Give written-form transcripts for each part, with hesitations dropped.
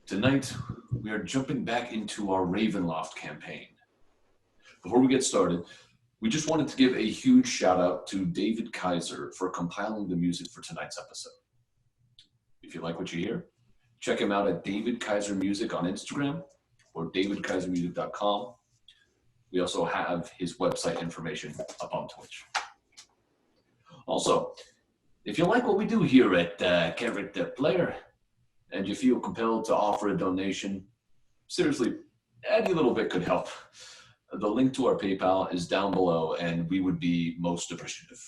Tonight, we are jumping back into our Ravenloft campaign. Before we get started, we just wanted to give a huge shout out to David Kaiser for compiling the music for tonight's episode. If you like what you hear, check him out at David Kaiser Music on Instagram or davidkaisermusic.com. We also have his website information up on Twitch. Also, if you like what we do here at Character Player, and you feel compelled to offer a donation, seriously, any little bit could help. The link to our PayPal is down below, and we would be most appreciative.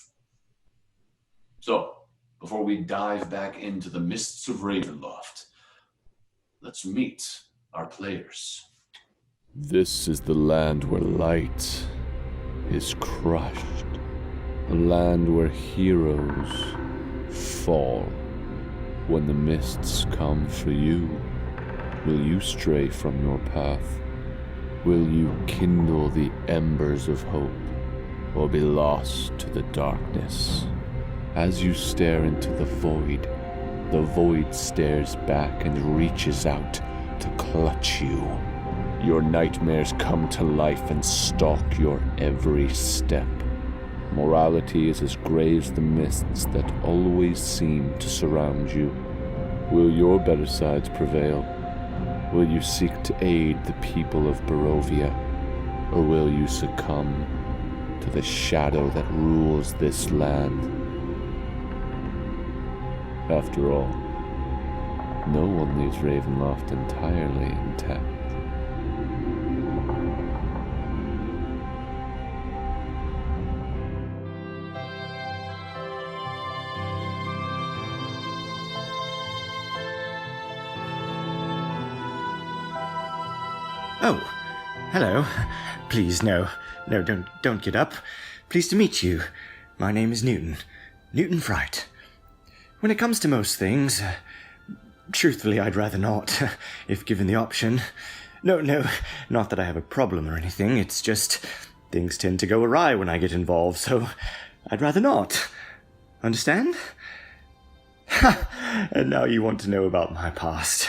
So, before we dive back into the mists of Ravenloft, let's meet our players. This is the land where light is crushed, a land where heroes fall. When the mists come for you, will you stray from your path? Will you kindle the embers of hope, or be lost to the darkness? As you stare into the void stares back and reaches out to clutch you. Your nightmares come to life and stalk your every step. Morality is as grey as the mists that always seem to surround you. Will your better sides prevail? Will you seek to aid the people of Barovia? Or will you succumb to the shadow that rules this land? After all, no one leaves Ravenloft entirely intact. Oh, hello. Please, no, don't get up. Pleased to meet you. My name is Newton Fright. When it comes to most things, truthfully, I'd rather not, if given the option. No, not that I have a problem or anything, it's just things tend to go awry when I get involved, so I'd rather not. Understand? And now you want to know about my past.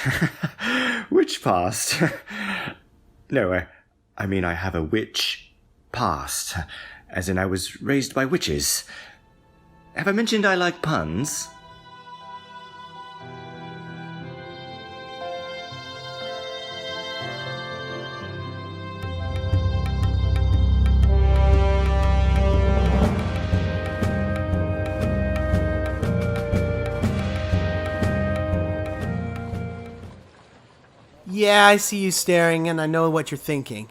Which past? No, I mean I have a witch past, as in I was raised by witches. Have I mentioned I like puns? Yeah, I see you staring, and I know what you're thinking.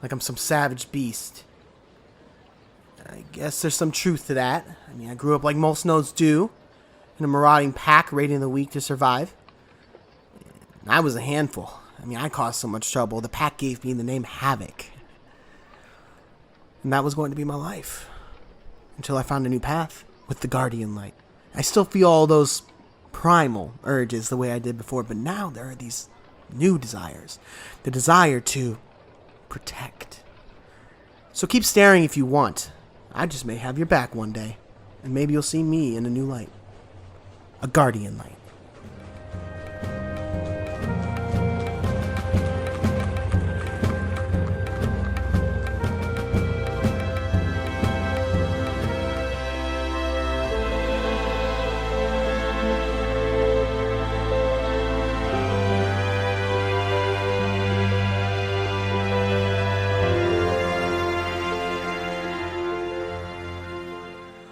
Like I'm some savage beast. I guess there's some truth to that. I mean, I grew up like most nodes do, in a marauding pack raiding the weak to survive. I was a handful. I mean, I caused so much trouble, the pack gave me the name Havok. And that was going to be my life. Until I found a new path, with the Guardian Light. I still feel all those primal urges the way I did before, but now there are these new desires. The desire to protect. So keep staring if you want. I just may have your back one day. And maybe you'll see me in a new light. A Guardian Light.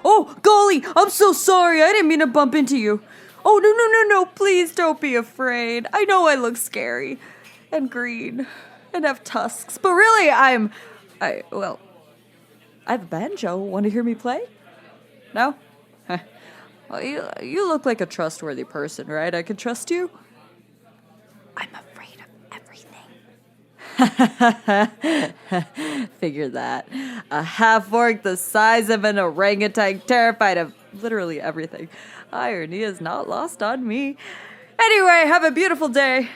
Oh, golly, I'm so sorry. I didn't mean to bump into you. Oh, no, please don't be afraid. I know I look scary and green and have tusks, but really I have a banjo. Want to hear me play? No? Well, you look like a trustworthy person, right? I can trust you? I'm afraid of everything. Figure that. A half-orc the size of an orangutan, terrified of literally everything. Irony is not lost on me. Anyway, have a beautiful day.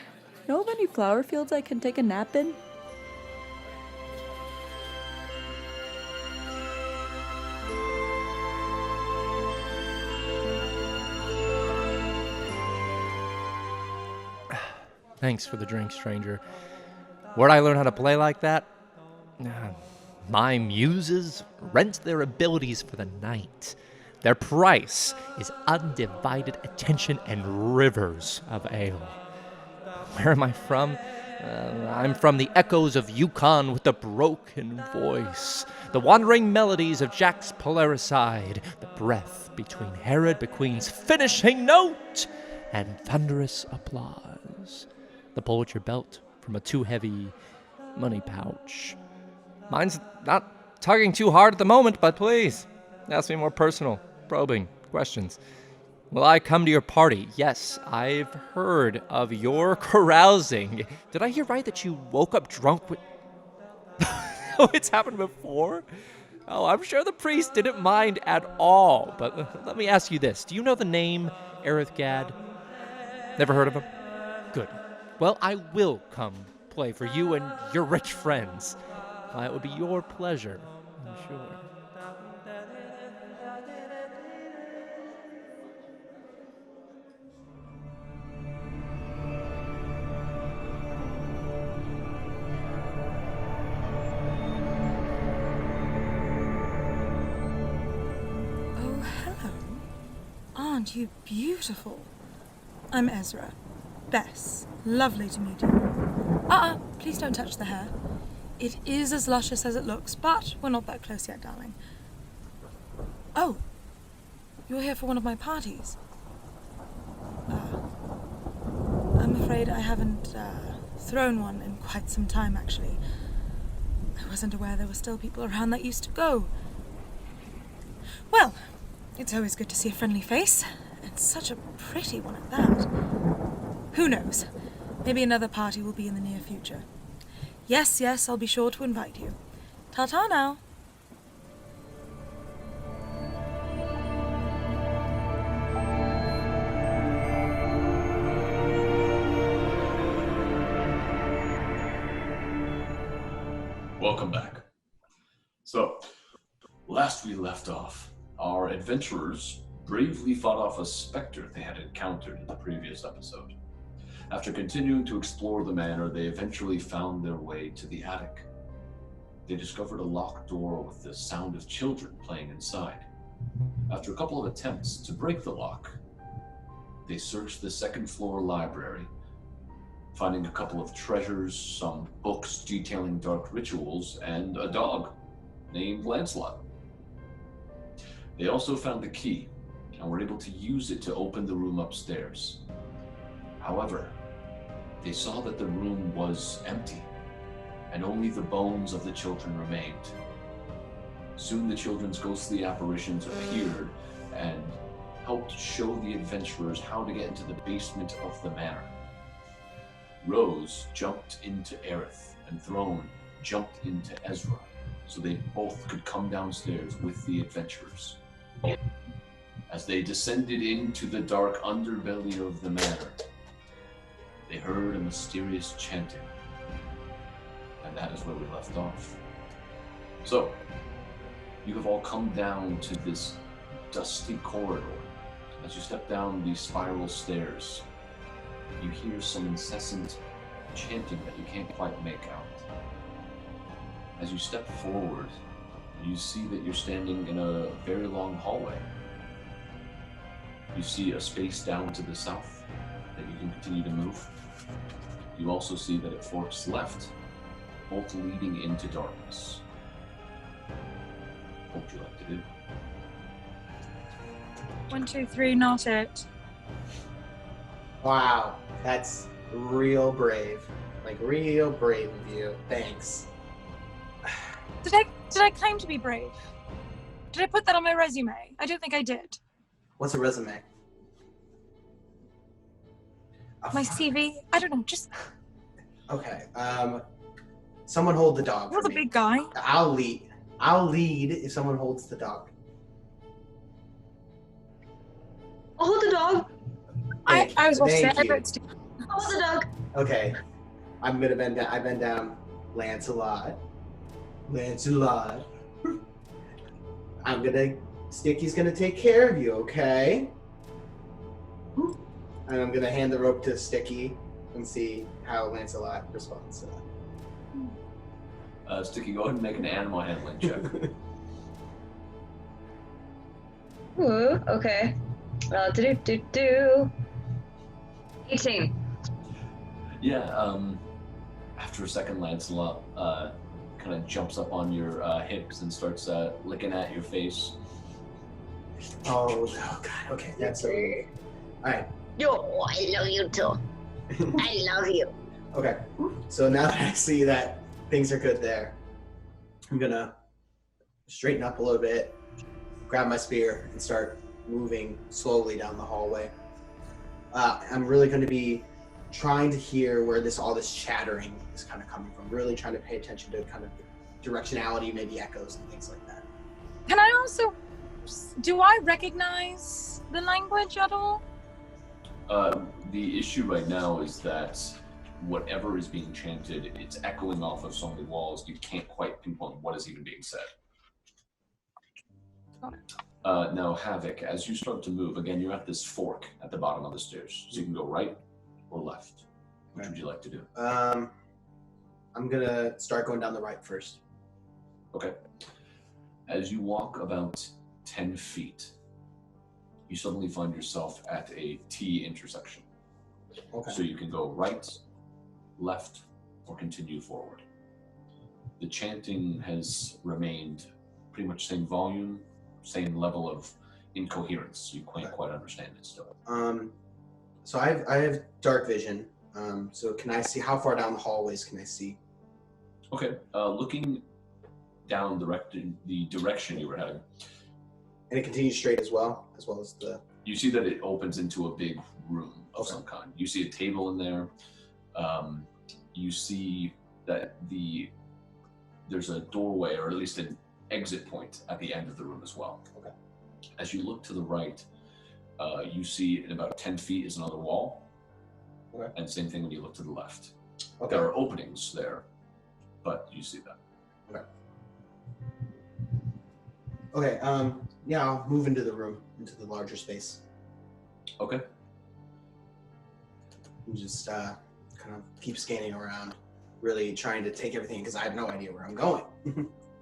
Know of any flower fields I can take a nap in? Thanks for the drink, stranger. Where'd I learn how to play like that? My muses rent their abilities for the night. Their price is undivided attention and rivers of ale. Where am I from? I'm from the echoes of Yukon with the broken voice, the wandering melodies of Jack's Polaricide, the breath between Herod McQueen's finishing note and thunderous applause. The pull at your belt from a too heavy money pouch. Mine's not tugging too hard at the moment, but please, ask me more personal, probing questions. Will I come to your party? Yes, I've heard of your carousing. Did I hear right that you woke up drunk with... Oh, it's happened before? Oh, I'm sure the priest didn't mind at all. But let me ask you this. Do you know the name Gaad? Never heard of him? Good. Well, I will come play for you and your rich friends. It would be your pleasure, I'm sure. Aren't you beautiful? I'm Ezra. Bess. Lovely to meet you. Please don't touch the hair. It is as luscious as it looks, but we're not that close yet, darling. Oh, you're here for one of my parties. I'm afraid I haven't thrown one in quite some time, actually. I wasn't aware there were still people around that used to go. Well, it's always good to see a friendly face, and such a pretty one at that. Who knows? Maybe another party will be in the near future. Yes, I'll be sure to invite you. Ta-ta now. Welcome back. So, last we left off, our adventurers bravely fought off a specter they had encountered in the previous episode. After continuing to explore the manor, they eventually found their way to the attic. They discovered a locked door with the sound of children playing inside. After a couple of attempts to break the lock, they searched the second floor library, finding a couple of treasures, some books detailing dark rituals, and a dog named Lancelot. They also found the key and were able to use it to open the room upstairs. However, they saw that the room was empty and only the bones of the children remained. Soon the children's ghostly apparitions appeared and helped show the adventurers how to get into the basement of the manor. Rose jumped into Aerith and Throne jumped into Ezra so they both could come downstairs with the adventurers. As they descended into the dark underbelly of the manor, they heard a mysterious chanting, and that is where we left off. So, you have all come down to this dusty corridor. As you step down these spiral stairs, you hear some incessant chanting that you can't quite make out. As you step forward, you see that you're standing in a very long hallway. You see a space down to the south that you can continue to move. You also see that it forks left, both leading into darkness. What would you like to do? 1, 2, 3, not it. Wow, that's real brave. Like, real brave of you. Thanks. Did I claim to be brave? Did I put that on my resume? I don't think I did. What's a resume? My CV? I don't know, just... Okay, someone hold the dog You're for the me. big guy. I'll lead if someone holds the dog. I'll hold the dog. I was about to say, Thank I you. wrote Stiki. I'll hold the dog. Okay, I'm gonna bend down. I bend down. Lancelot. Stiki's gonna take care of you, okay? And I'm gonna hand the rope to Stiki. I'm and see how Lancelot responds to that. Stiki, go ahead and make an animal handling check. Ooh, okay. 18. Yeah, after a second, Lancelot kind of jumps up on your hips and starts licking at your face. Oh God. Okay, that's so weird. All right. Yo, I love you too. I love you. Okay. So now that I see that things are good there, I'm gonna straighten up a little bit, grab my spear, and start moving slowly down the hallway. I'm really going to be trying to hear where all this chattering is kind of coming from. Really trying to pay attention to kind of the directionality, maybe echoes and things like that. Can I also... Do I recognize the language at all? The issue right now is that whatever is being chanted, it's echoing off of so many walls, you can't quite pinpoint what is even being said. Now, Havok, as you start to move, again, you're at this fork at the bottom of the stairs. So you can go right or left. Which would you like to do? I'm going to start going down the right first. Okay. As you walk about 10 feet, you suddenly find yourself at a T intersection. Okay. So you can go right, left, or continue forward. The chanting has remained pretty much same volume, same level of incoherence. You can't quite understand it still. So I have dark vision. So can I see how far down the hallways can I see? Okay. Looking down the direction you were heading. And it continues straight as well as the... You see that it opens into a big room of some kind. You see a table in there. You see that there's a doorway, or at least an exit point at the end of the room as well. Okay. As you look to the right, you see in about 10 feet is another wall. Okay. And same thing when you look to the left. Okay. There are openings there, but you see that. Okay. Okay, yeah, I'll move into the room, into the larger space. Okay. And just kind of keep scanning around, really trying to take everything, because I have no idea where I'm going.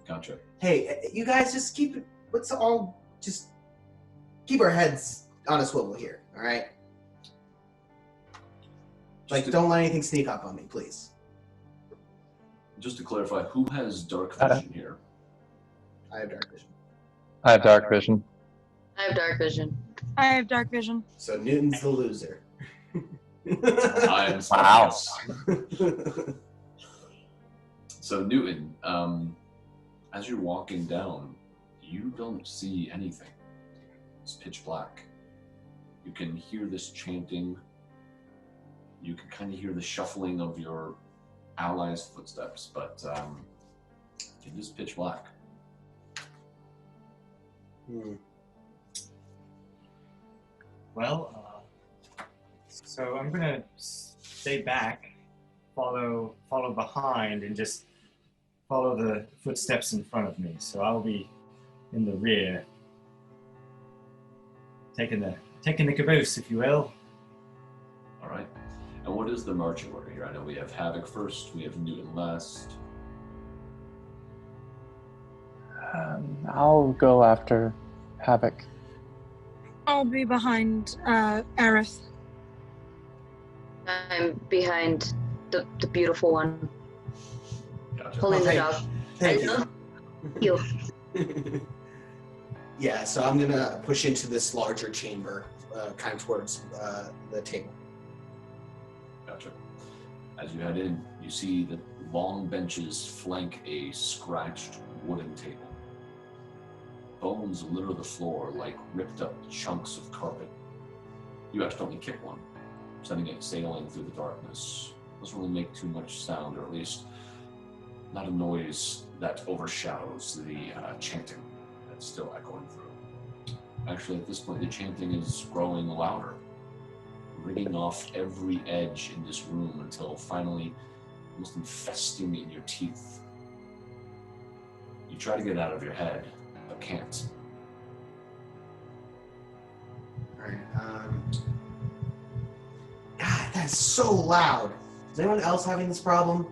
Gotcha. Hey, you guys just keep our heads on a swivel here, all right? Don't let anything sneak up on me, please. Just to clarify, who has dark vision here? I have dark vision. I have dark vision. I have dark vision. I have dark vision. So Newton's the loser. Wow. So Newton, as you're walking down, you don't see anything. It's pitch black. You can hear this chanting. You can kind of hear the shuffling of your allies' footsteps, but it is pitch black. Well, so I'm gonna stay back, follow behind, and just follow the footsteps in front of me. So I'll be in the rear, taking the caboose, if you will. All right. And what is the marching order here? I know we have Havok first, we have Newton last. I'll go after Havok. I'll be behind Aerith. I'm behind the beautiful one. Gotcha. Pulling the dog. Thank I you. love you. Yeah, so I'm gonna push into this larger chamber, kind of towards the table. Gotcha. As you head in, you see that long benches flank a scratched wooden table. Bones litter the floor like ripped up chunks of carpet. You accidentally kick one, sending it sailing through the darkness. Doesn't really make too much sound, or at least not a noise that overshadows the chanting that's still echoing through. Actually, at this point, the chanting is growing louder, ringing off every edge in this room until finally almost infesting in your teeth. You try to get out of your head, but can't. Alright, God, is so loud. Is anyone else having this problem?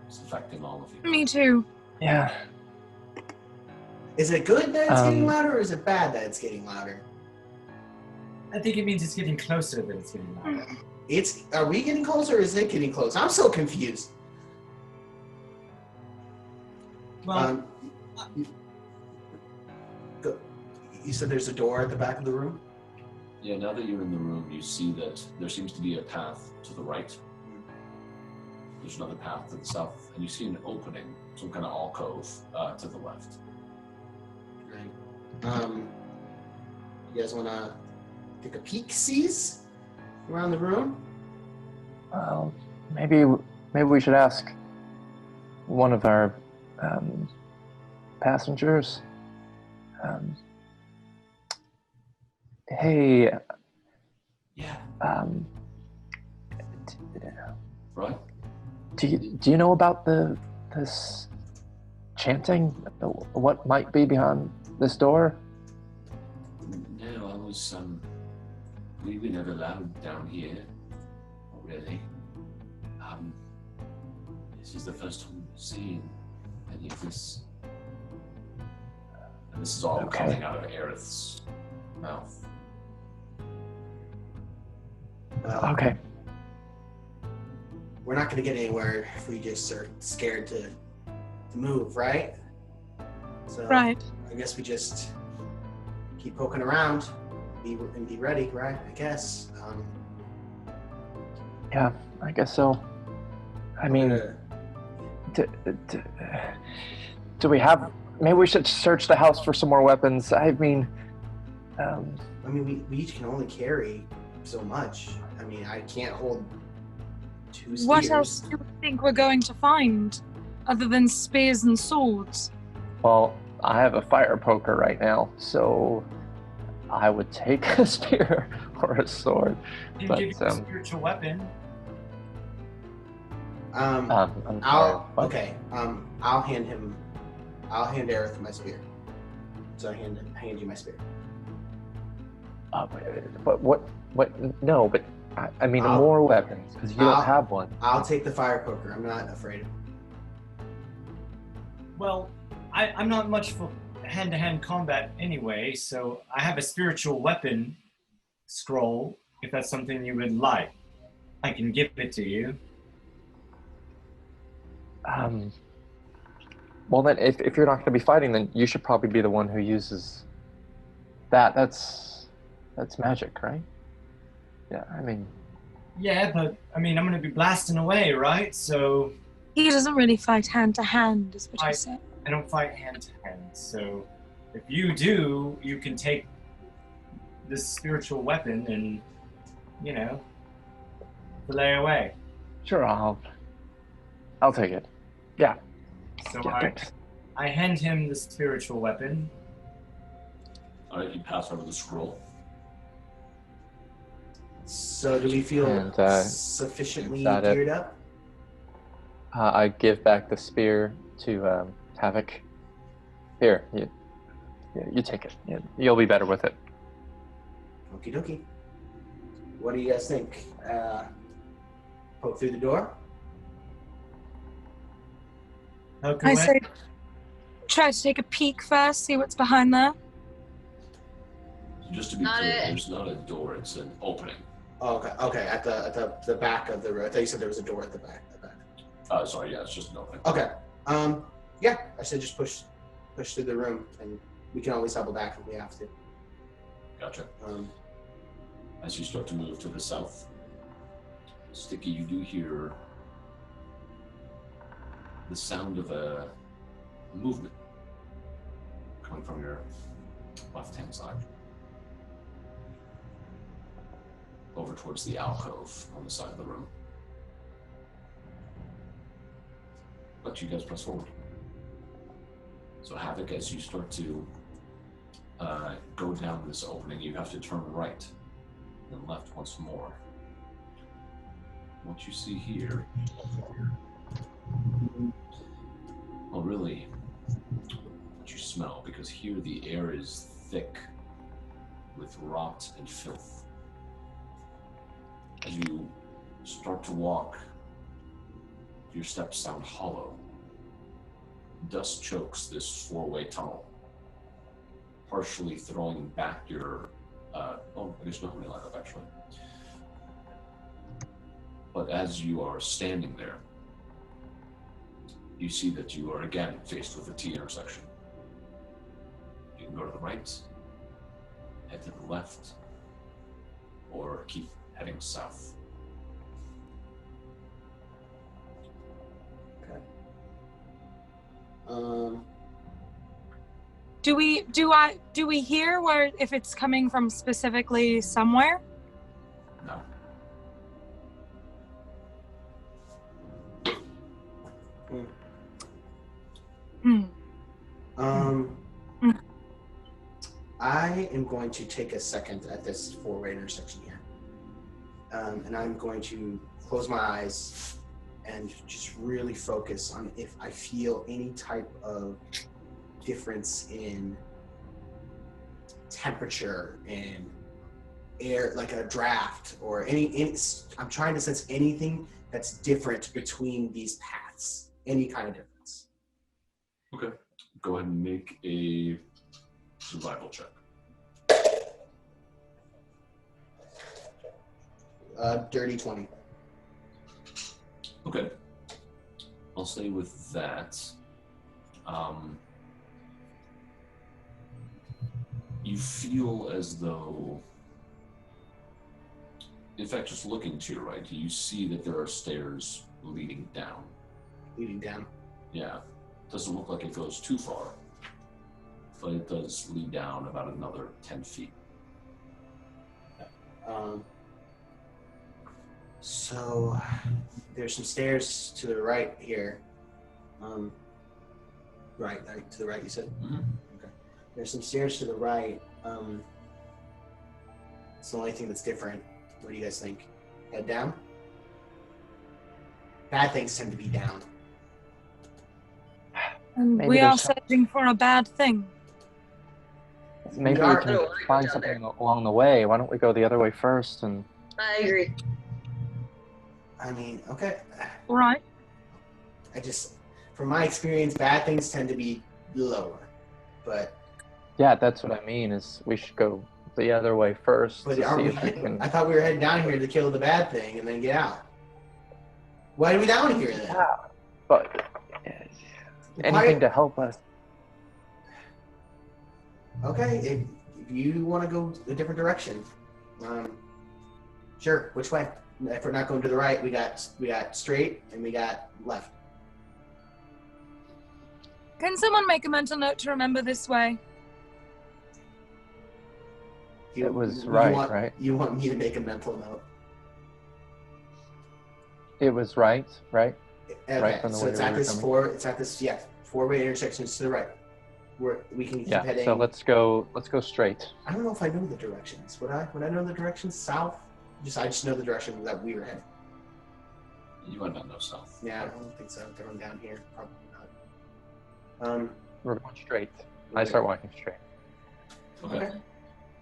It's affecting all of you. Me too. Yeah. Is it good that it's getting louder, or is it bad that it's getting louder? I think it means it's getting closer than it's getting louder. Are we getting closer, or is it getting closer? I'm so confused. Well, You said there's a door at the back of the room? Yeah, now that you're in the room, you see that there seems to be a path to the right. There's another path to the south, and you see an opening, some kind of alcove to the left. Right. You guys want to take a peek-sees around the room? Well, maybe we should ask one of our passengers. Hey. Yeah. Right. Do you know about this chanting? What might be behind this door? No, I was we were never allowed down here. Not really. This is the first time we've seen any of this. And this is all coming out of Aerith's mouth. Okay. We're not going to get anywhere if we just are scared to move, right? So Right. I guess we just keep poking around, be ready, right? I guess. Yeah, I guess so. I mean, do we have? Maybe we should search the house for some more weapons. I mean, we each can only carry so much. I mean, I can't hold 2 spears. What else do you think we're going to find, other than spears and swords? well, I have a fire poker right now, so I would take a spear or a sword. you But give you a spiritual weapon. I'm sorry. I'll hand hand Aerith my spear. So I hand you my spear. But what? No, but I mean more weapons because you don't have one. I'll take the fire poker. I'm not afraid of it. Well, I'm not much for hand-to-hand combat anyway, so I have a spiritual weapon scroll, if that's something you would like. I can give it to you. Well, then, if you're not going to be fighting, then you should probably be the one who uses that. That's magic, right? Yeah, I mean... Yeah, but, I'm going to be blasting away, right? So... He doesn't really fight hand-to-hand, is what I said. I don't fight hand-to-hand, so... If you do, you can take this spiritual weapon and, fillet away. Sure, I'll take it. Yeah. So Yeah, I hand him the spiritual weapon. Alright, you pass over the scroll. So do we feel sufficiently geared up? I give back the spear to Havok. Here, you take it. You'll be better with it. Okie dokie. What do you guys think? Poke through the door? I say, try to take a peek first, see what's behind there. Just to be clear, there's not a door, it's an opening. Oh, okay. At the back of the room. I thought you said there was a door at the back. Sorry, yeah, it's just an opening. Okay. Yeah, I said just push through the room, and we can always double back if we have to. Gotcha. As you start to move to the south, Stiki, you do hear the sound of a movement coming from your left-hand side over towards the alcove on the side of the room. But you guys press forward. So Havok, as you start to go down this opening, you have to turn right, then left once more. What you see here, well, really, what you smell, because here the air is thick with rot and filth. As you start to walk, your steps sound hollow. Dust chokes this four-way tunnel, partially throwing back your, I guess no line up actually. But as you are standing there, you see that you are again faced with a T intersection. You can go to the right, head to the left, or keep heading south. Okay. Do we hear where if it's coming from specifically somewhere? No. I am going to take a second at this four-way intersection here. And I'm going to close my eyes and just really focus on if I feel any type of difference in temperature, in air, like a draft, or I'm trying to sense anything that's different between these paths, any kind of difference. Okay. Go ahead and make a survival check. Dirty 20. Okay. I'll stay with that. You feel as though, in fact, just looking to your right, you see that there are stairs leading down. Leading down? Yeah. Doesn't look like it goes too far, but it does lead down about another 10 feet. So there's some stairs to the right here. Right, to the right, you said? Mm-hmm. Okay. There's some stairs to the right. It's the only thing that's different. What do you guys think? Head down? Bad things tend to be down. And Maybe we are there's some- searching for a bad thing. Maybe we can find something along the way. Why don't we go the other way first? And I agree. I mean, okay. Right. From my experience, bad things tend to be lower. But yeah, that's what I mean. Is we should go the other way first to see if we can. I thought we were heading down here to kill the bad thing and then get out. Why are we down here then? Yeah, but anything to help us. Okay, if you want to go a different direction, sure. Which way? If we're not going to the right, we got straight and we got left. Can someone make a mental note to remember this way? It was right, right? You want me to make a mental note? It was right? Okay, Right from the so way it's we at were this coming? four-way intersections to the right. We can keep heading. So let's go straight. I don't know if I know the directions. Would I know the directions? South? I just know the direction that we were heading. You might not know south. Yeah, I don't think so. Going down here, probably not. We're going straight. I start walking straight. Okay.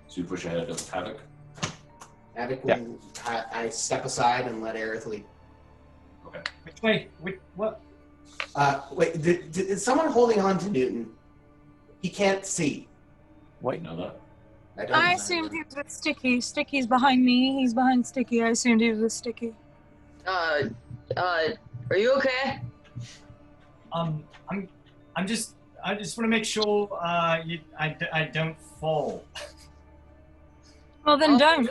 So you push ahead of Havok? Havok will, I step aside and let Aerith lead. Okay. Which way? What? Wait, is someone holding on to Newton? He can't see. Wait. You know that? I assumed he was with Stiki. Stiki's behind me. He's behind Stiki. I assumed he was with Stiki. Are you okay? I just want to make sure I don't fall. Well, then don't.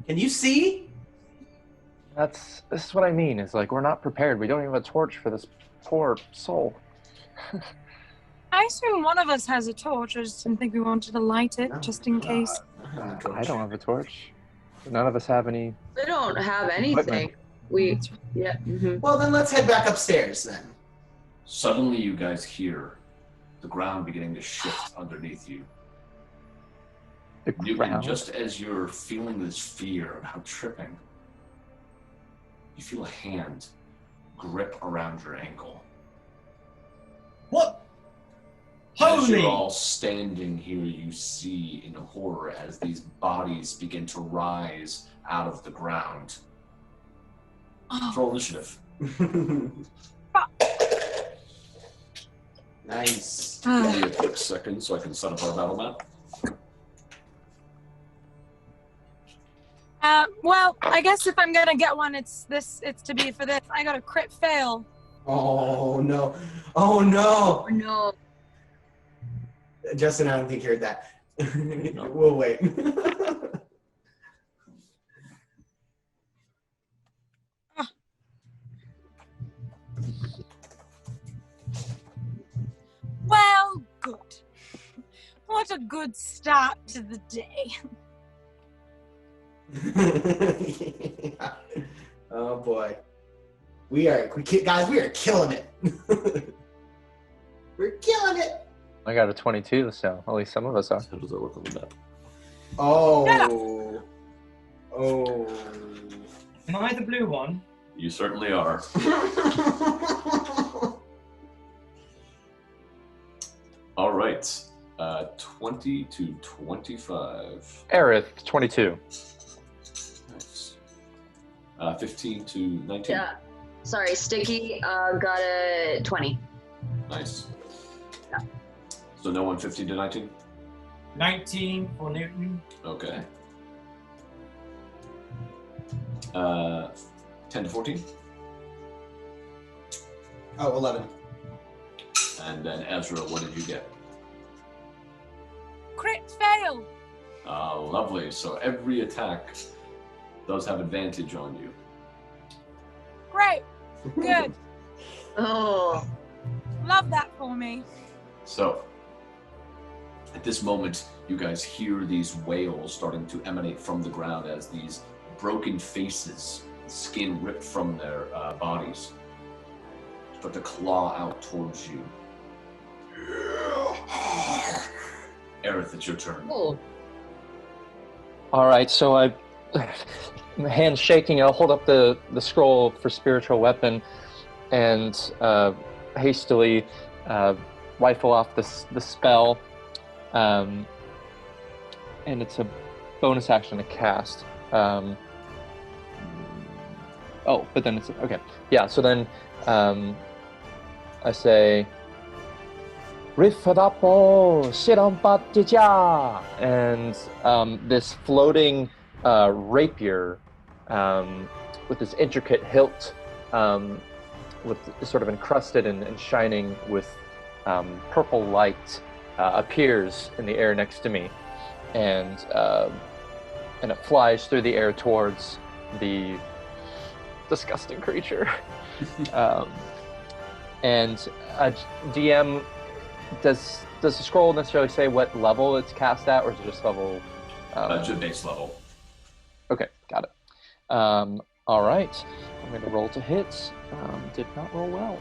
Can you see? This is what I mean. Is like we're not prepared. We don't even have a torch for this poor soul. I assume one of us has a torch. I just didn't think we wanted to light it, just in case. I don't have a torch. None of us have any. We don't have anything. Well, then let's head back upstairs then. Suddenly you guys hear the ground beginning to shift underneath you. Newton, just as you're feeling this fear about tripping, you feel a hand grip around your ankle. What? As you're Holy! all standing here, you see in horror as these bodies begin to rise out of the ground. Roll initiative. Nice. Give me a quick second so I can set up our battle map. Well, I guess if I'm gonna get one, it's to be for this. I got a crit fail. Oh no. Oh no. Oh, no. Justin, I don't think you heard that. We'll wait. Well, good. What a good start to the day. Oh boy. We are killing it. We're killing it. I got a 22, so at least some of us are. How does that work on the map? Oh. Oh. Am I the blue one? You certainly are. All right. 20 to 25. Aerith, 22. Nice. 15 to 19. Yeah. Sorry, Stiki got a 20. Nice. Yeah. So no one 15 to 19? 19 for Newton. Okay. 10 to 14? Oh, 11. And then Ezra, what did you get? Crit fail. Lovely. So every attack does have advantage on you. Great. Good. Oh. Love that for me. So, at this moment, you guys hear these wails starting to emanate from the ground as these broken faces, skin ripped from their bodies, start to claw out towards you. Aerith, it's your turn. Oh. All right, so my hand's shaking. I'll hold up the scroll for spiritual weapon and hastily rifle off the spell. And it's a bonus action to cast. But then it's okay. Yeah, so then I say Rifadapo Shirampatija, and this floating rapier with this intricate hilt, with sort of encrusted and shining with purple light, appears in the air next to me, and it flies through the air towards the disgusting creature. And DM, does the scroll necessarily say what level it's cast at, or is it just level? Just base level. Okay, got it. All right, I'm going to roll to hit. Did not roll well.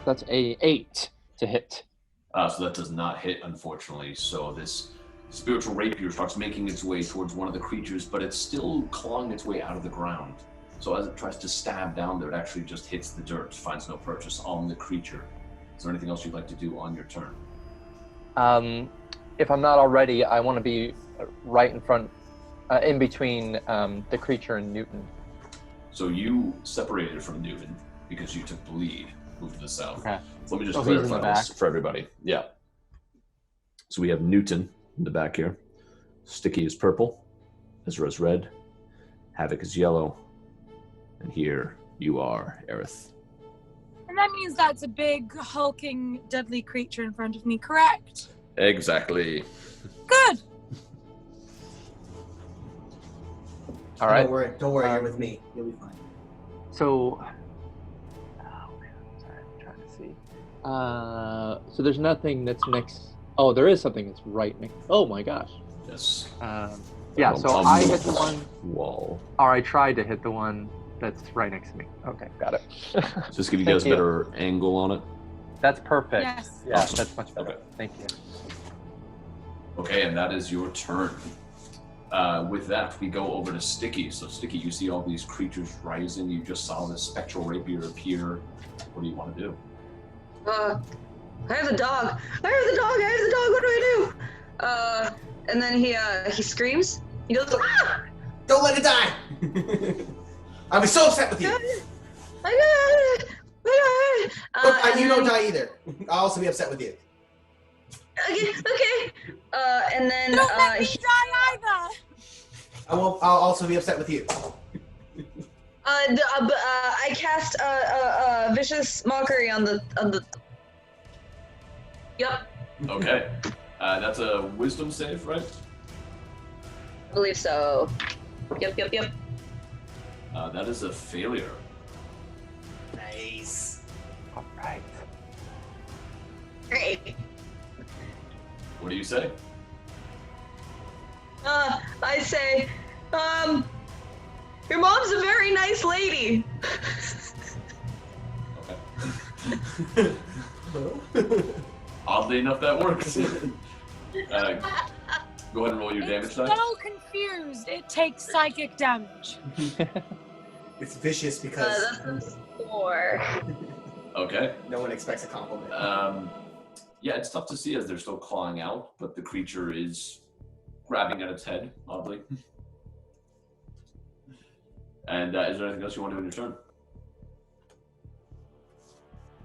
That's a 8 to hit. So that does not hit, unfortunately. So this spiritual rapier starts making its way towards one of the creatures, but it's still clawing its way out of the ground. So as it tries to stab down there, it actually just hits the dirt, finds no purchase on the creature. Is there anything else you'd like to do on your turn? If I'm not already, I want to be right in front, in between the creature and Newton. So you separated from Newton because you took bleed, moved to the south. Okay. So let me just he's in the clarify this back. for everybody. Yeah. So we have Newton in the back here. Stiki is purple. Ezra is red. Havok is yellow. And here you are, Aerith. And that means that's a big, hulking, deadly creature in front of me, correct? Exactly. Good. All right. Don't worry, you're with me. You'll be fine. So, oh man, sorry, I'm trying to see. So there's nothing that's next. Oh, there is something that's right next. Oh my gosh. Yes. Yeah. So I hit the one. Wall. Or I tried to hit the one that's right next to me. Okay, got it. Just give you guys a better angle on it. That's perfect. Yes. Yeah, Awesome. that's much better. Okay. Thank you. Okay, and that is your turn. With that, we go over to Stiki. So Stiki, you see all these creatures rising. You just saw this spectral rapier appear. What do you want to do? I have the dog. What do I do? And then he screams. He goes, ah! Don't let it die! I'll be so upset with you. You don't die either. I'll also be upset with you. Okay. And then Don't let me die either. I'll also be upset with you. I cast vicious mockery on the. Yep. Okay. That's a wisdom save, right? I believe so. Yep. That is a failure. Nice. All right. Great. What do you say? I say, your mom's a very nice lady. Okay. Oddly enough, that works. Go ahead and roll your damage die. So confused. It takes psychic damage. It's vicious because That's a 4. Okay. no one expects a compliment. Yeah, it's tough to see as they're still clawing out, but the creature is grabbing at its head, oddly. And is there anything else you want to do in your turn?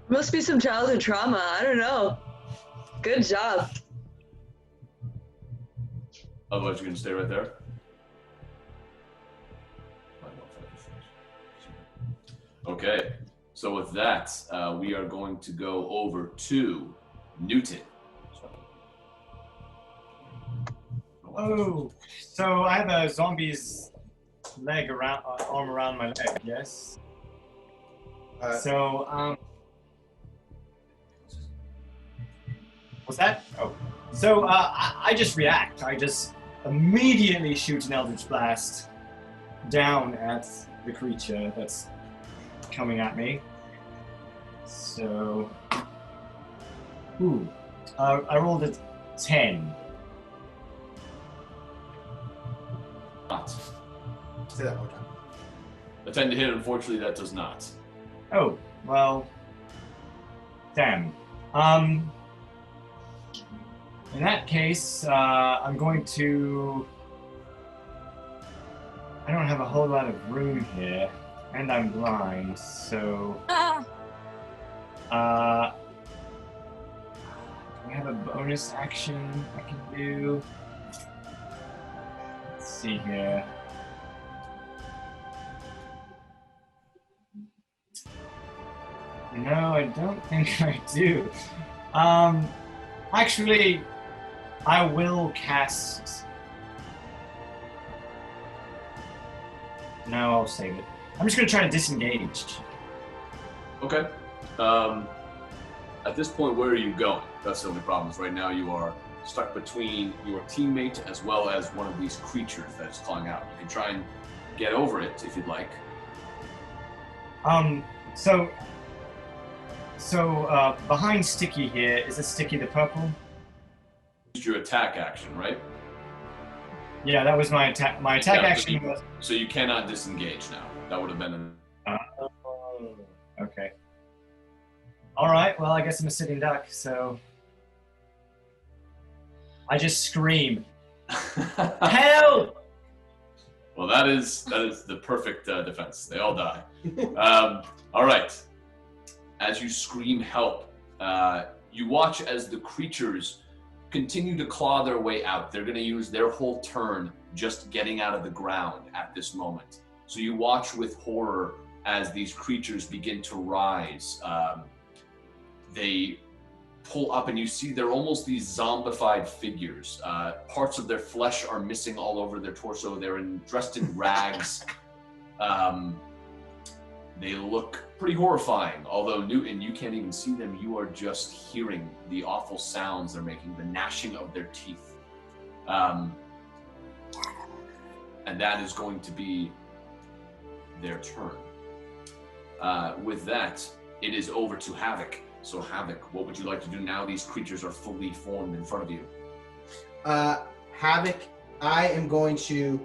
Must be some childhood trauma. I don't know. Good job. Otherwise, you're going to stay right there? Okay, so with that, we are going to go over to Newton. Oh, so I have a zombie's arm around my leg, yes? What's that? Oh. So I just react. I just immediately shoot an Eldritch Blast down at the creature that's coming at me. So, I rolled a 10. Not. Say that one more time. A 10 to hit, unfortunately, that does not. Oh, well, damn. In that case, I'm going to... I don't have a whole lot of room here, and I'm blind, so... Do I have a bonus action I can do? Let's see here. No, I don't think I do. Actually, I will cast... No, I'll save it. I'm just going to try to disengage. Okay. At this point, where are you going? That's the only problem. Is right now you are stuck between your teammate as well as one of these creatures that is clawing out. You can try and get over it if you'd like. So behind Stiki here, is it Stiki the purple? Used your attack action, right? Yeah, that was my attack. My attack action was... So you cannot disengage now. That would have been okay. Alright, well, I guess I'm a sitting duck, so... I just scream. Help! Well, that is the perfect defense. They all die. All right. As you scream help, you watch as the creatures continue to claw their way out. They're going to use their whole turn just getting out of the ground at this moment. So you watch with horror as these creatures begin to rise. They pull up and you see they're almost these zombified figures. Parts of their flesh are missing all over their torso. They're dressed in rags. They look pretty horrifying, although Newton, you can't even see them. You are just hearing the awful sounds they're making, the gnashing of their teeth. And that is going to be their turn. With that, it is over to Havok. So Havok, what would you like to do now these creatures are fully formed in front of you? Havok, I am going to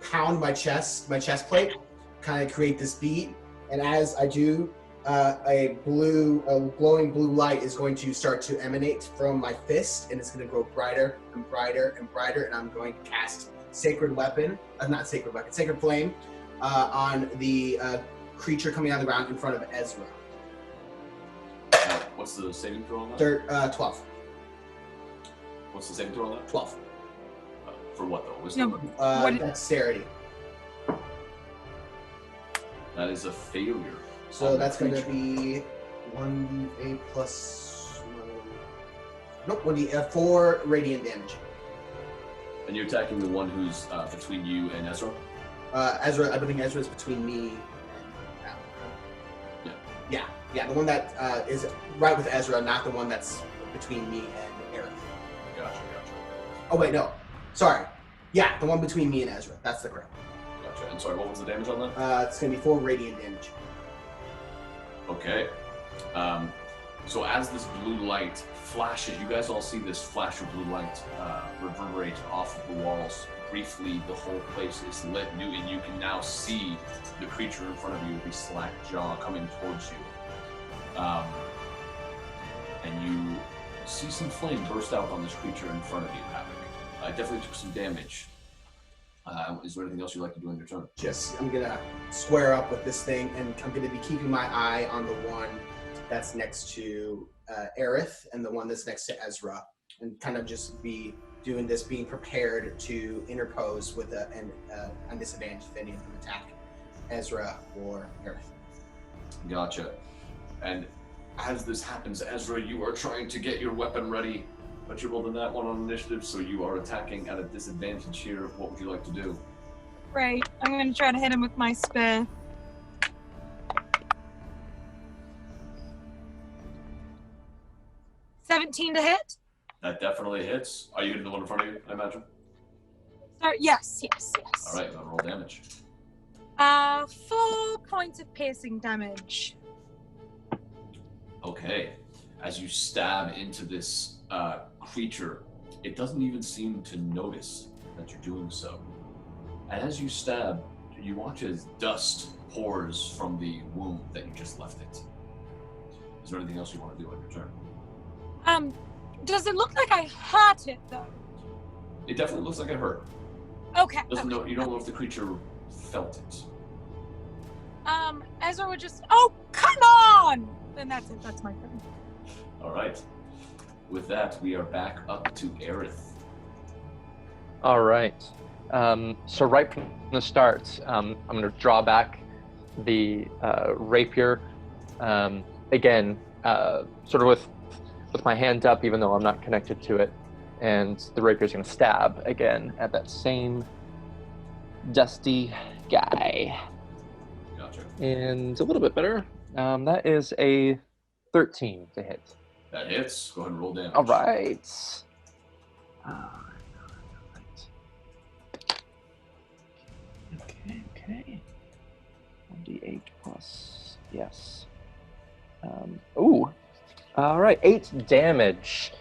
pound my chest plate, kind of create this beat. And as I do, a glowing blue light is going to start to emanate from my fist, and it's going to grow brighter and brighter and brighter, and I'm going to cast Sacred Flame on the creature coming out of the ground in front of Ezra. What's the saving throw on that? 12. What's the saving throw on that? 12. For what though? Wisdom? Dexterity. That is a failure. So that's going to be 1d8 plus 4 radiant damage. And you're attacking the one who's between you and Ezra? Ezra, I believe Ezra is between me and Al. Yeah, the one that is right with Ezra, not the one that's between me and Eric. Gotcha. Oh wait, no. Sorry. Yeah, the one between me and Ezra. That's the correct. Gotcha. And sorry, what was the damage on that? It's going to be 4 radiant damage. Okay. So as this blue light flashes, you guys all see this flash of blue light reverberate off of the walls. Briefly, the whole place is lit. Newton, you can now see the creature in front of you, the slack jaw coming towards you. And you see some flame burst out on this creature in front of you, Havok. Definitely took some damage. Is there anything else you'd like to do on your turn? I'm going to square up with this thing, and I'm going to be keeping my eye on the one that's next to Aerith and the one that's next to Ezra, and kind of just be doing this, being prepared to interpose with a disadvantage if any of them attack Ezra or Aerith. Gotcha. And as this happens, Ezra, you are trying to get your weapon ready, but you rolled a nat 1 on initiative, so you are attacking at a disadvantage here. What would you like to do? Right. I'm going to try to hit him with my spear. $17 to hit? That definitely hits. Are you hitting the one in front of you, I imagine? Sorry, yes. All right, then roll damage. 4 points of piercing damage. Okay. As you stab into this creature, it doesn't even seem to notice that you're doing so. And as you stab, you watch as dust pours from the wound that you just left it. Is there anything else you want to do on your turn? Does it look like I hurt it, though? It definitely looks like it hurt. Okay. You don't know if the creature felt it. Ezra would just, oh, come on! Then that's it. That's my turn. All right. With that, we are back up to Aerith. All right. So right from the start, I'm going to draw back the rapier. Again, sort of with my hand up, even though I'm not connected to it. And the rapier's going to stab again at that same dusty guy. Gotcha. And a little bit better. That is a 13 to hit. That hits. Go ahead and roll damage. All right. Okay. 1d8 plus, yes. All right, 8 damage.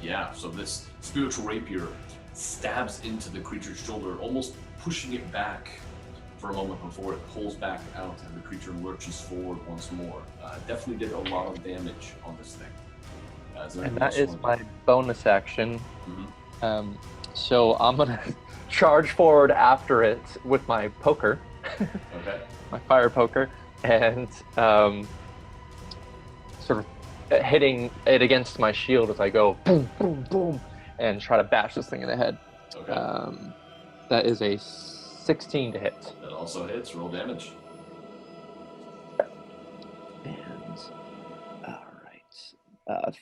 Yeah, so this spiritual rapier stabs into the creature's shoulder, almost pushing it back for a moment before it pulls back out and the creature lurches forward once more. Definitely did a lot of damage on this thing. And that is my bonus action. Mm-hmm. So I'm going to charge forward after it with my poker. Okay. My fire poker. And sort of hitting it against my shield as I go boom, boom, boom, and try to bash this thing in the head. Okay. That is a 16 to hit. That also hits. Roll damage. And all right,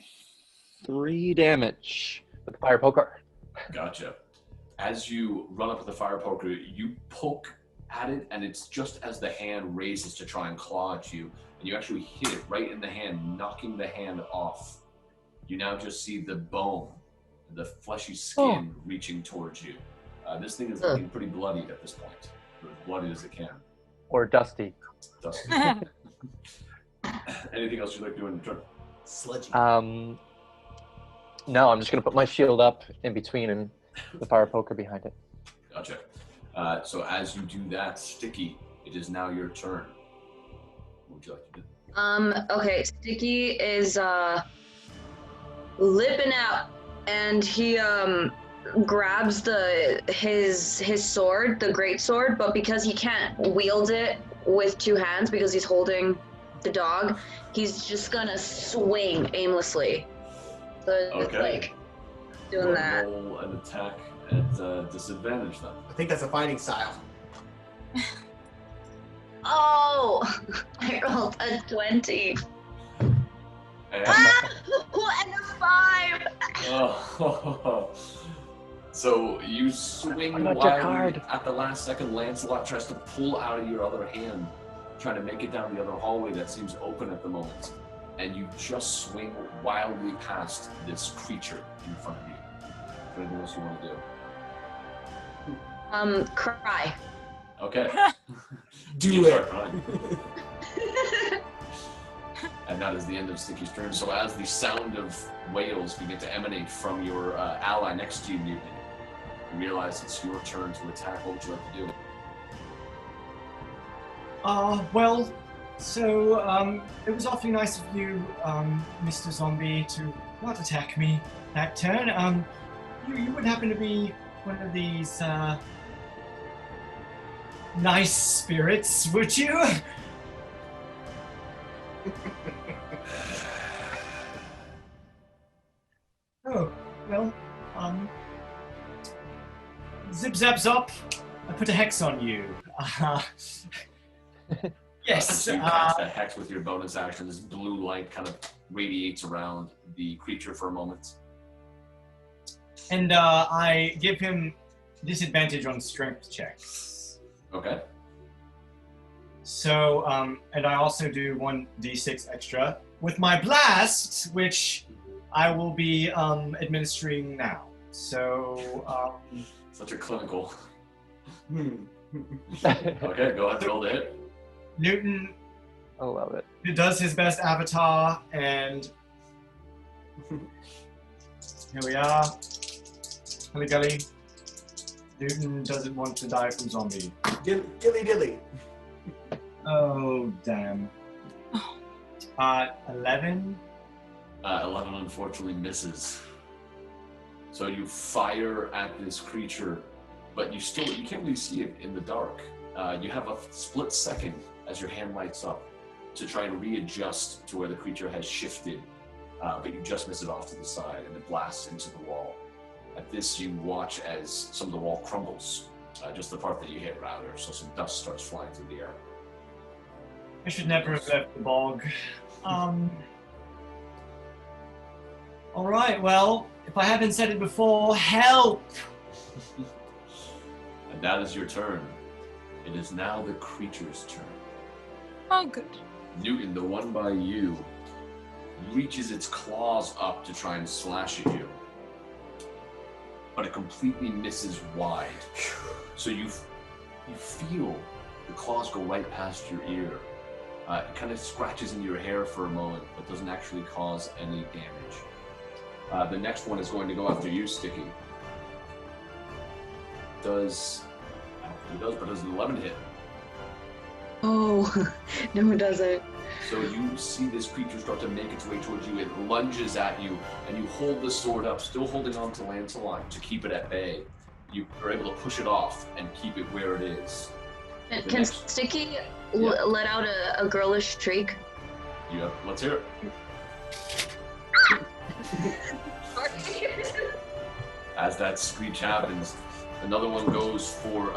3 damage with the fire poker. Gotcha. As you run up with the fire poker, you poke at it, and it's just as the hand raises to try and claw at you, and you actually hit it right in the hand, knocking the hand off. You now just see the bone, the fleshy skin reaching towards you. This thing is looking pretty bloodied at this point. Or as bloodied as it can. Or dusty. Dusty. Anything else you'd like to do in your turn? Sludgy. No, I'm just going to put my shield up in between and the fire poker behind it. Gotcha. So as you do that, Stiki, it is now your turn. would you like to do? Okay, Stiki is lipping out, and he grabs his sword, the great sword, but because he can't wield it with two hands because he's holding the dog, he's just gonna swing aimlessly. So it's like doing that. Roll an attack at disadvantage then. I think that's a fighting style. Oh, I rolled a 20. And, And a 5. oh, so you swing wildly at the last second. Lancelot tries to pull out of your other hand, trying to make it down the other hallway that seems open at the moment. And you just swing wildly past this creature in front of you. Anything else you want to do? Cry. Okay. Do it. And that is the end of Stiki's turn. So as the sound of wails begin to emanate from your ally next to you, Newton, you realize it's your turn to attack. What would you like to do? Well, so, it was awfully nice of you, Mr. Zombie, to not attack me that turn. You would happen to be one of these, nice spirits, would you? Oh, well, zip zap zop, I put a hex on you. Yes. You cast a hex with your bonus action. This blue light kind of radiates around the creature for a moment. And I give him disadvantage on strength checks. Okay. So, and I also do 1d6 extra with my blast, which I will be administering now. So, Such a clinical. Okay, go ahead, roll the hit. Newton I love it. does his best avatar, and here we are. Hilly gully. Newton doesn't want to die from zombie. Dilly dilly. Oh, damn. 11? 11 unfortunately misses. So you fire at this creature, but you can't really see it in the dark. You have a split second as your hand lights up to try and readjust to where the creature has shifted, but you just miss it off to the side and it blasts into the wall. At this, you watch as some of the wall crumbles, just the part that you hit rather, so some dust starts flying through the air. I should never have left the bog. Alright, well, if I haven't said it before, help! And that is your turn. It is now the creature's turn. Oh, good. Newton, the one by you, reaches its claws up to try and slash at you. But it completely misses wide. So you feel the claws go right past your ear. It kind of scratches into your hair for a moment, but doesn't actually cause any damage. The next one is going to go after you, Stiki. Does an 11 hit. Oh, no, it doesn't. So you see this creature start to make its way towards you. It lunges at you, and you hold the sword up, still holding on to Lancelot to keep it at bay. You are able to push it off and keep it where it is. Can Stiki let out a girlish shriek? Yeah, let's hear it. As that screech happens, another one goes for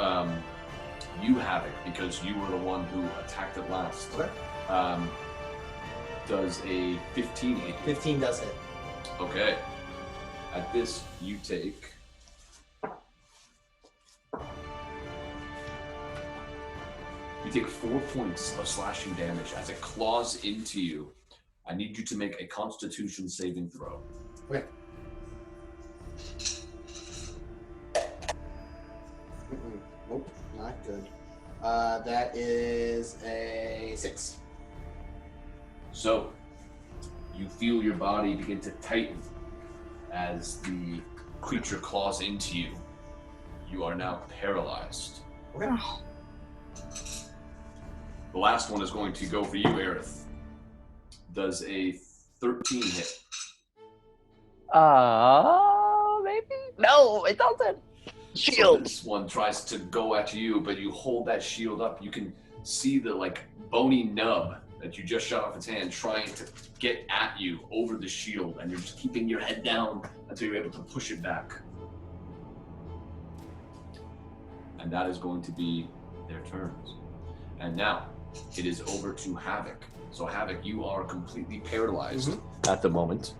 you, Havok, because you were the one who attacked it last. Okay. Does a 15 hit? 15 does hit. Okay. At this, you take... You take 4 points of slashing damage as it claws into you. I need you to make a Constitution saving throw. Okay. Nope, not good. That is a 6. So, you feel your body begin to tighten as the creature claws into you. You are now paralyzed. Okay. The last one is going to go for you, Aerith. Does a 13 hit? Maybe? No, it doesn't. Shield. So this one tries to go at you, but you hold that shield up. You can see the bony nub that you just shot off its hand trying to get at you over the shield, and you're just keeping your head down until you're able to push it back. And that is going to be their turns. And now it is over to Havok. So Havok, you are completely paralyzed at the moment.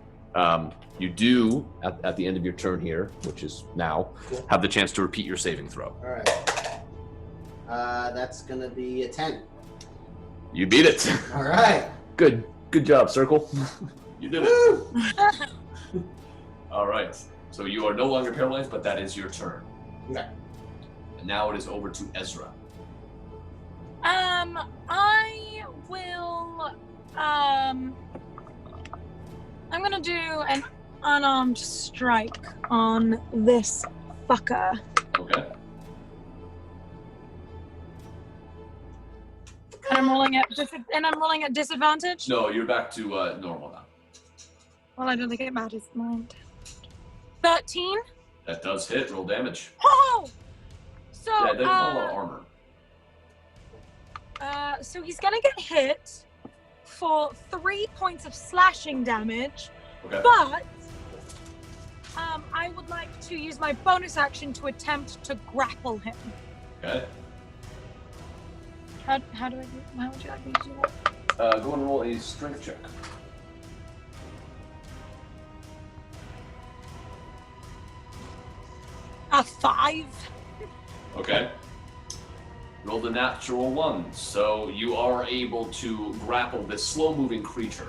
You do, at the end of your turn here, which is now, have the chance to repeat your saving throw. All right. That's going to be a 10. You beat it. All right. Good job, Circle. You did it. All right. So you are no longer paralyzed, but that is your turn. Okay. And now it is over to Ezra. I will. I'm gonna do an unarmed strike on this fucker. Okay. And I'm rolling at disadvantage. No, you're back to normal now. Well, I don't think it matters. Mind. 13. That does hit. Roll damage. Oh! So, Yeah, it doesn't have a lot of armor. So he's gonna get hit for 3 points of slashing damage, Okay. but I would like to use my bonus action to attempt to grapple him. Okay. How would you like me to do that? Go and roll a strength check. A 5. Okay. Roll the natural 1. So you are able to grapple this slow-moving creature.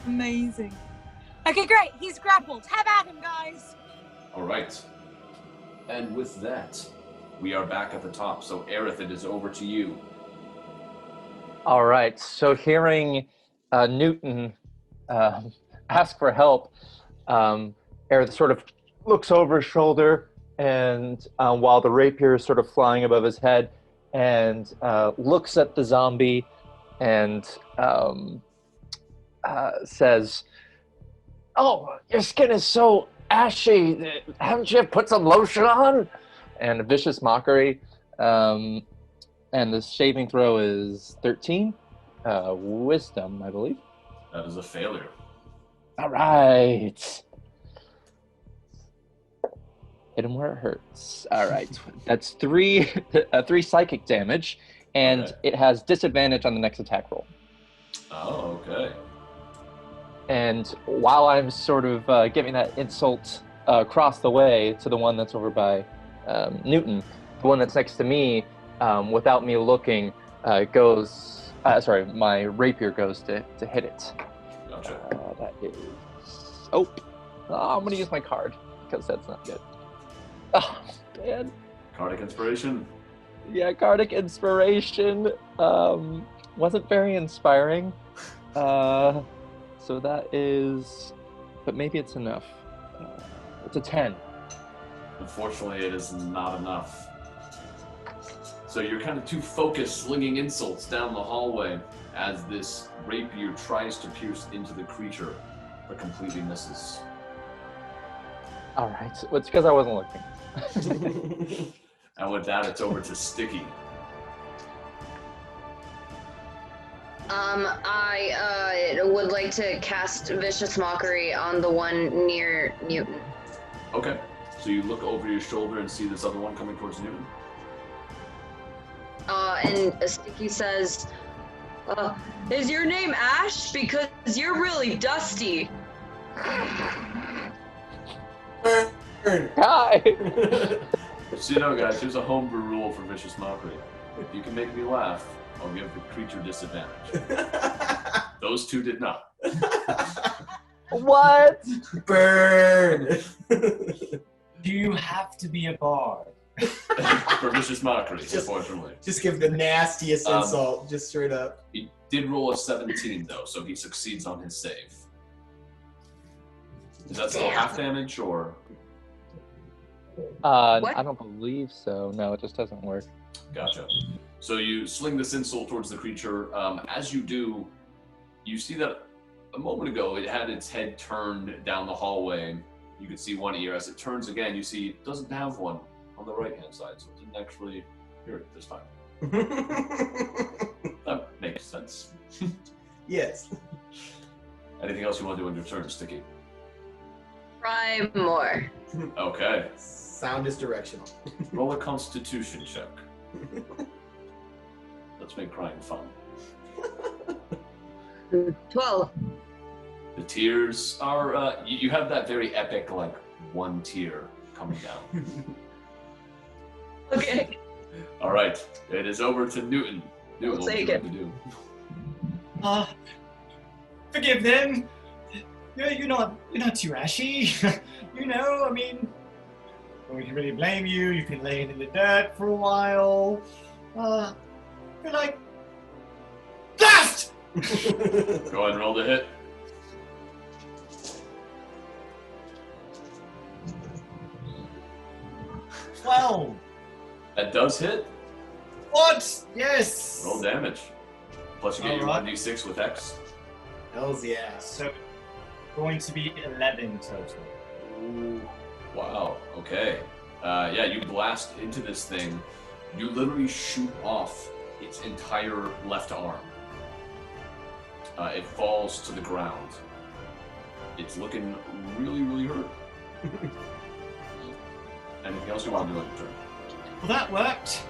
Amazing. Okay, great. He's grappled. Have at him, guys. All right. And with that, we are back at the top. So Aerith, it is over to you. All right. So hearing Newton ask for help, Aerith sort of looks over his shoulder, and while the rapier is sort of flying above his head, and looks at the zombie and says, "Oh, your skin is so ashy. Haven't you put some lotion on?" And a vicious mockery. And the saving throw is 13. Wisdom, I believe. That is a failure. All right. Hit him where it hurts. All right. That's 3 psychic damage, and Okay. it has disadvantage on the next attack roll. Oh, okay. And while I'm sort of giving that insult across the way to the one that's over by Newton, the one that's next to me, without me looking, goes... my rapier goes to hit it. Gotcha. That is... Oh, I'm going to use my card, because that's not good. Oh, man. Cardiac inspiration. Yeah, Cardiac Inspiration wasn't very inspiring. So that is... But maybe it's enough. It's a 10. Unfortunately, it is not enough. So you're kind of too focused slinging insults down the hallway as this rapier tries to pierce into the creature, but completely misses. All right. Well, it's because I wasn't looking. And with that, it's over to Stiki. I would like to cast Vicious Mockery on the one near Newton. Okay. So you look over your shoulder and see this other one coming towards Newton. And Stiki says, "Is your name Ash? Because you're really dusty." Hi! So you know, guys, here's a homebrew rule for Vicious Mockery. If you can make me laugh, I'll give the creature disadvantage. Those two did not. What? Burn! You have to be a bard. For Vicious Mockery, unfortunately. Just give the nastiest insult, just straight up. He did roll a 17, though, so he succeeds on his save. Is that still half damage, or...? I don't believe so. No, it just doesn't work. Gotcha. So you sling this insult towards the creature. As you do, you see that a moment ago it had its head turned down the hallway. You could see one ear. As it turns again, you see it doesn't have one on the right-hand side, so it didn't actually hear it this time. That makes sense. Yes. Anything else you want to do on your turn, Stiki? Try more. Okay. Sound is directional. Roll a Constitution check. Let's make crying fun. 12. The tears are, you have that very epic, like, one tear coming down. Okay. All right, it is over to Newton. Newton, what would you like to do? Forgive them. You're not too ashy. I mean, we can really blame you. You can lay it in the dirt for a while. You're like, blast! Go ahead and roll the hit. Wow. That does hit. What? Yes. Roll damage. Plus you get your 1d6 with X. Hells yeah. So, going to be 11 total. Ooh. Wow. Okay. Yeah, you blast into this thing. You literally shoot off its entire left arm. It falls to the ground. It's looking really, really hurt. Anything else you want to do on your turn? Well, that worked.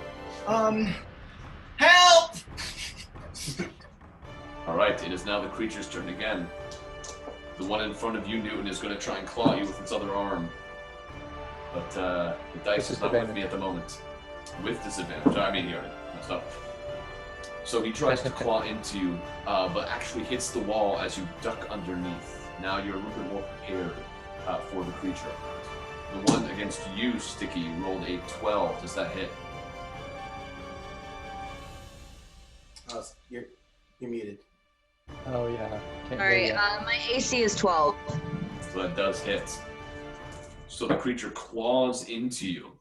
Help! All right, it is now the creature's turn again. The one in front of you, Newton, is going to try and claw you with its other arm. But the dice is not with me at the moment. With disadvantage. I mean, he already messed up. So he tries to claw into you, but actually hits the wall as you duck underneath. Now you're a little bit more prepared for the creature. The one against you, Stiki, rolled a 12. Does that hit? Oh, you're muted. Oh yeah. Sorry, my AC is 12. So that does hit. So the creature claws into you.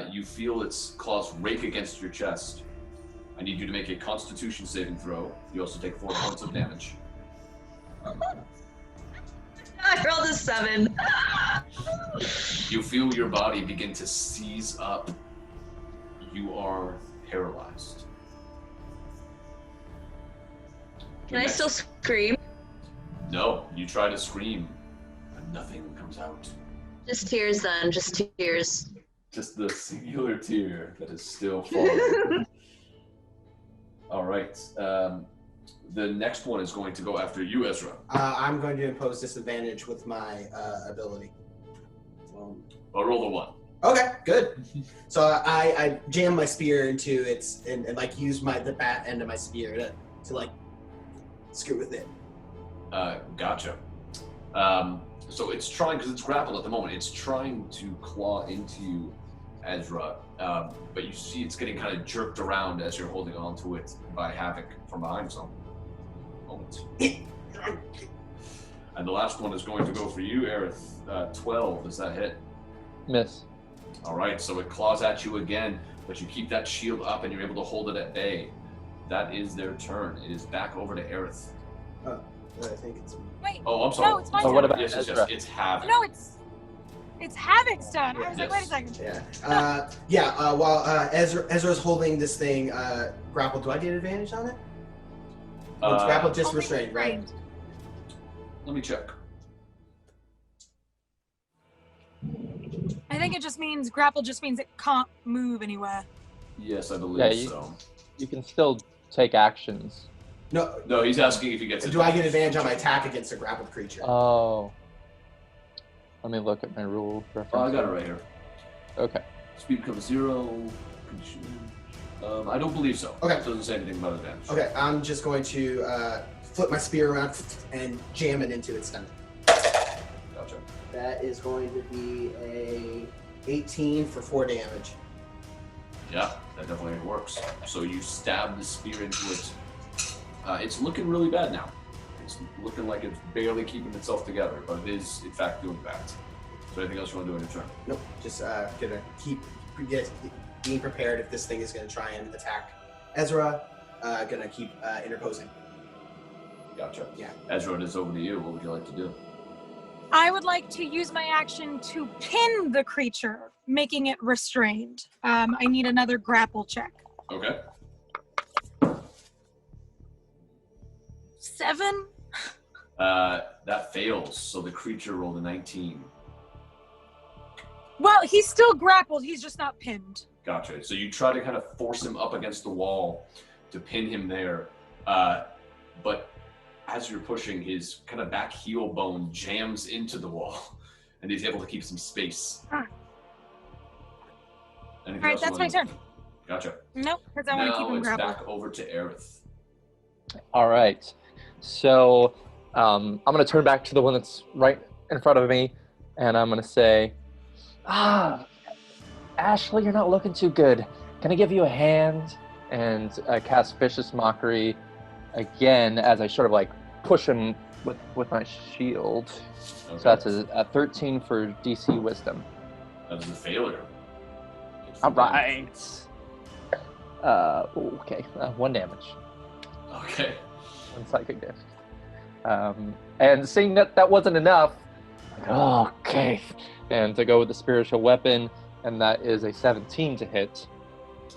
You feel its claws rake against your chest. I need you to make a Constitution saving throw. You also take 4 points of damage. I rolled a 7. You feel your body begin to seize up. You are paralyzed. Can I still scream? No, you try to scream, and nothing comes out. Just tears then, just tears. Just the singular tear that is still falling. All right. The next one is going to go after you, Ezra. I'm going to impose disadvantage with my ability. I'll roll the 1. Okay, good. So I jam my spear into its and like use the bat end of my spear to like screw with it. Gotcha. So it's trying, because it's grappled at the moment, it's trying to claw into you, Ezra, but you see it's getting kind of jerked around as you're holding on to it by Havok from behind some moment. And the last one is going to go for you, Aerith. 12, does that hit? Miss. All right, so it claws at you again, but you keep that shield up and you're able to hold it at bay. That is their turn. It is back over to Aerith. I think it's... Wait. Oh, I'm sorry. No, it's my turn. What about yes, Ezra? It's Havok. No, it's Havok's turn. I was like, wait a second. Yeah. While Ezra's holding this thing grappled, do I get advantage on it? It's grappled, just restrained, right? Let me check. I think it just means grapple just means it can't move anywhere. Yes, I believe so. You can still take actions. No, he's asking if he gets. Do I get advantage on my attack against a grappled creature? Oh. Let me look at my rule reference. Oh, I got it right here. Okay. Speed becomes 0. I don't believe so. Okay. It doesn't say anything about advantage. Okay, I'm just going to flip my spear around and jam it into its stomach. Gotcha. That is going to be a 18 for 4 damage. Yeah, that definitely works. So you stab the spear into it. It's looking really bad now. It's looking like it's barely keeping itself together, but it is, in fact, doing that. Is there anything else you want to do on your turn? Nope. Just gonna keep being prepared if this thing is gonna try and attack Ezra. Gonna keep interposing. Gotcha. Yeah. Ezra, it is over to you. What would you like to do? I would like to use my action to pin the creature, making it restrained. I need another grapple check. Okay. 7? That fails, so the creature rolled a 19. Well, he's still grappled. He's just not pinned. Gotcha. So you try to kind of force him up against the wall to pin him there, but as you're pushing, his kind of back heel bone jams into the wall, and he's able to keep some space. All Anything right, else you that's wanna my do? turn. Gotcha. Nope, because I want to keep Now him it's grappled. back over to Aerith. All right. So I'm going to turn back to the one that's right in front of me, and I'm going to say, Ashley, you're not looking too good. Can I give you a hand? And cast Vicious Mockery again as I sort of like push him with my shield. Okay. So that's a 13 for DC Wisdom. That is a failure. All right. Okay, 1 damage. Okay. 1 psychic damage. And seeing that wasn't enough, okay. And to go with the spiritual weapon, and that is a 17 to hit.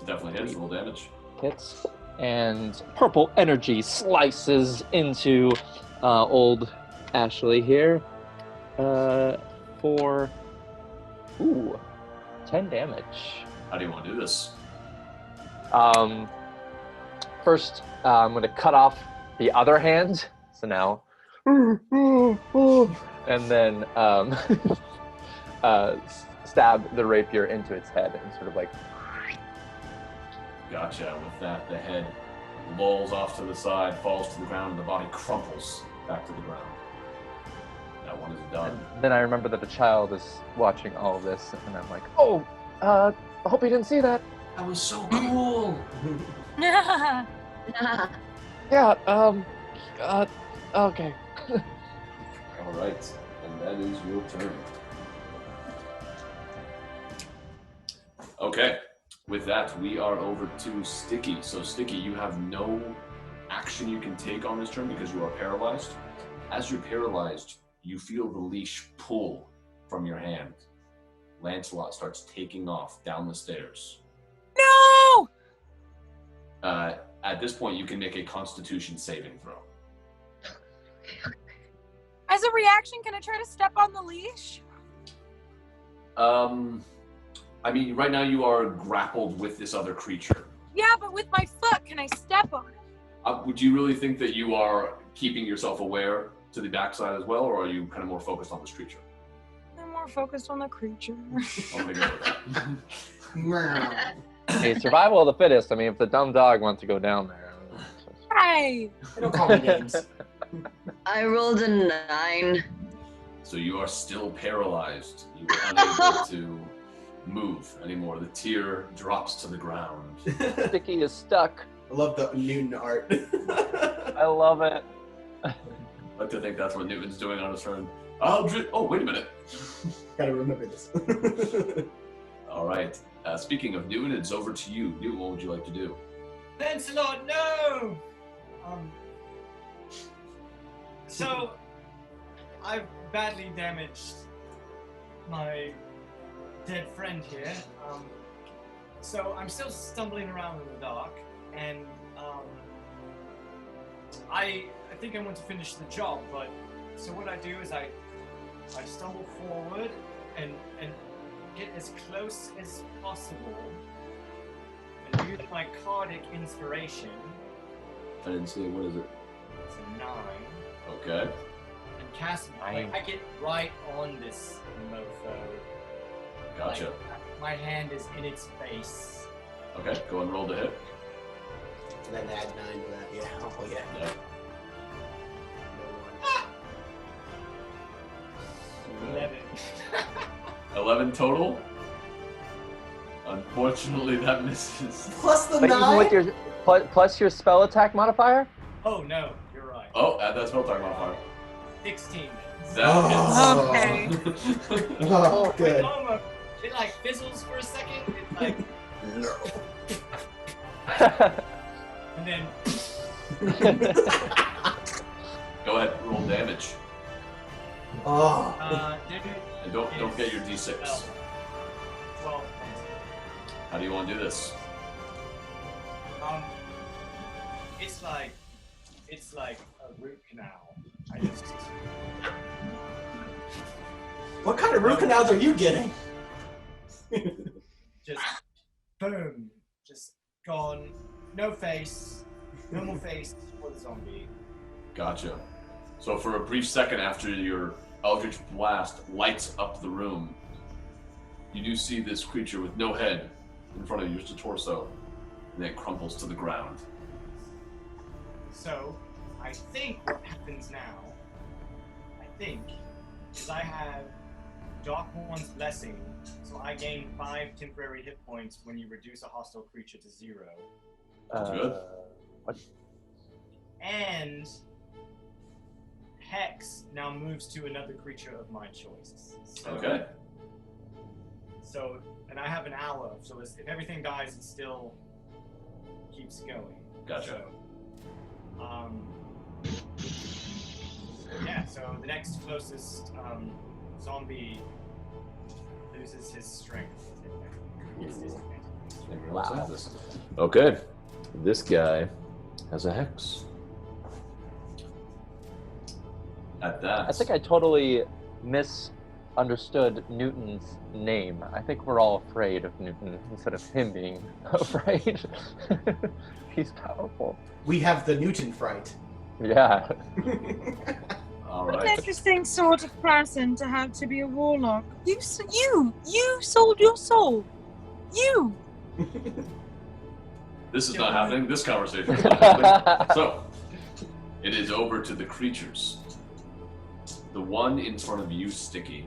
Definitely hits. Roll damage. Hits. And purple energy slices into old Ashley here for 10 damage. How do you want to do this? First, I'm going to cut off the other hand. So now, and then stab the rapier into its head and sort of like. Gotcha. With that, the head lolls off to the side, falls to the ground, and the body crumples back to the ground. That one is done. And then I remember that the child is watching all of this, and I'm like, I hope he didn't see that. That was so cool. Yeah, okay. All right, and that is your turn. Okay, with that, we are over to Stiki. So, Stiki, you have no action you can take on this turn because you are paralyzed. As you're paralyzed, you feel the leash pull from your hand. Lancelot starts taking off down the stairs. No! At this point, you can make a Constitution saving throw. As a reaction, can I try to step on the leash? I mean, right now you are grappled with this other creature. Yeah, but with my foot, can I step on it? Would you really think that you are keeping yourself aware to the backside as well, or are you kind of more focused on this creature? I'm more focused on the creature. I'm gonna go with that. Hey, survival of the fittest. I mean, if the dumb dog wants to go down there. Hey! They don't call me names. I rolled a 9. So you are still paralyzed. You are unable to move anymore. The Tirre drops to the ground. Stiki is stuck. I love the Newton art. I love it. I like to think that's what Newton's doing on his turn. Oh, wait a minute. Gotta remember this. All right. Speaking of Newton, it's over to you. Newton, what would you like to do? Lancelot, no! So, I've badly damaged my dead friend here. So I'm still stumbling around in the dark, and I think I want to finish the job. But so what I do is I stumble forward and get as close as possible, and use my Cardic inspiration. I didn't see it. What is it? It's a 9. Okay. And cast I get right on this mofo. Gotcha. Like, my hand is in its face. Okay, go and roll to hit. And then add 9 to that. Yeah. Oh, yeah. Yeah. 11. 11 total? Unfortunately, that misses. Plus the But 9? even with your plus your spell attack modifier? Oh no, you're right. Oh, add that spell attack modifier. 16 then. That Okay. Oh, good. Almost. It like fizzles for a second. It's like No. and then Go ahead, roll damage. Oh. And don't get your d6. 12. How do you want to do this? It's like a root canal. I just What kind of root canals are you getting? just boom, just gone. No face, normal face for the zombie. Gotcha. So for a brief second after your Eldritch Blast lights up the room, you do see this creature with no head in front of you, just a torso, and then it crumples to the ground. So, I think what happens now, is I have Dark One's Blessing, so I gain 5 temporary hit points when you reduce a hostile creature to 0. That's good. What? And Hex now moves to another creature of my choice. So, Okay. So, and I have an hour, so if everything dies, it still keeps going. Gotcha. So, yeah, so the next closest zombie loses his strength. Wow. Okay. This guy has a hex. At that. I think I totally misunderstood Newton's name. I think we're all afraid of Newton instead of him being afraid. He's powerful. We have the Newton Fright. Yeah. All What an right. interesting sort of person to have to be a warlock. You sold your soul. You. This is not happening. This conversation is not happening. So, it is over to the creatures. The one in front of you, Stiki,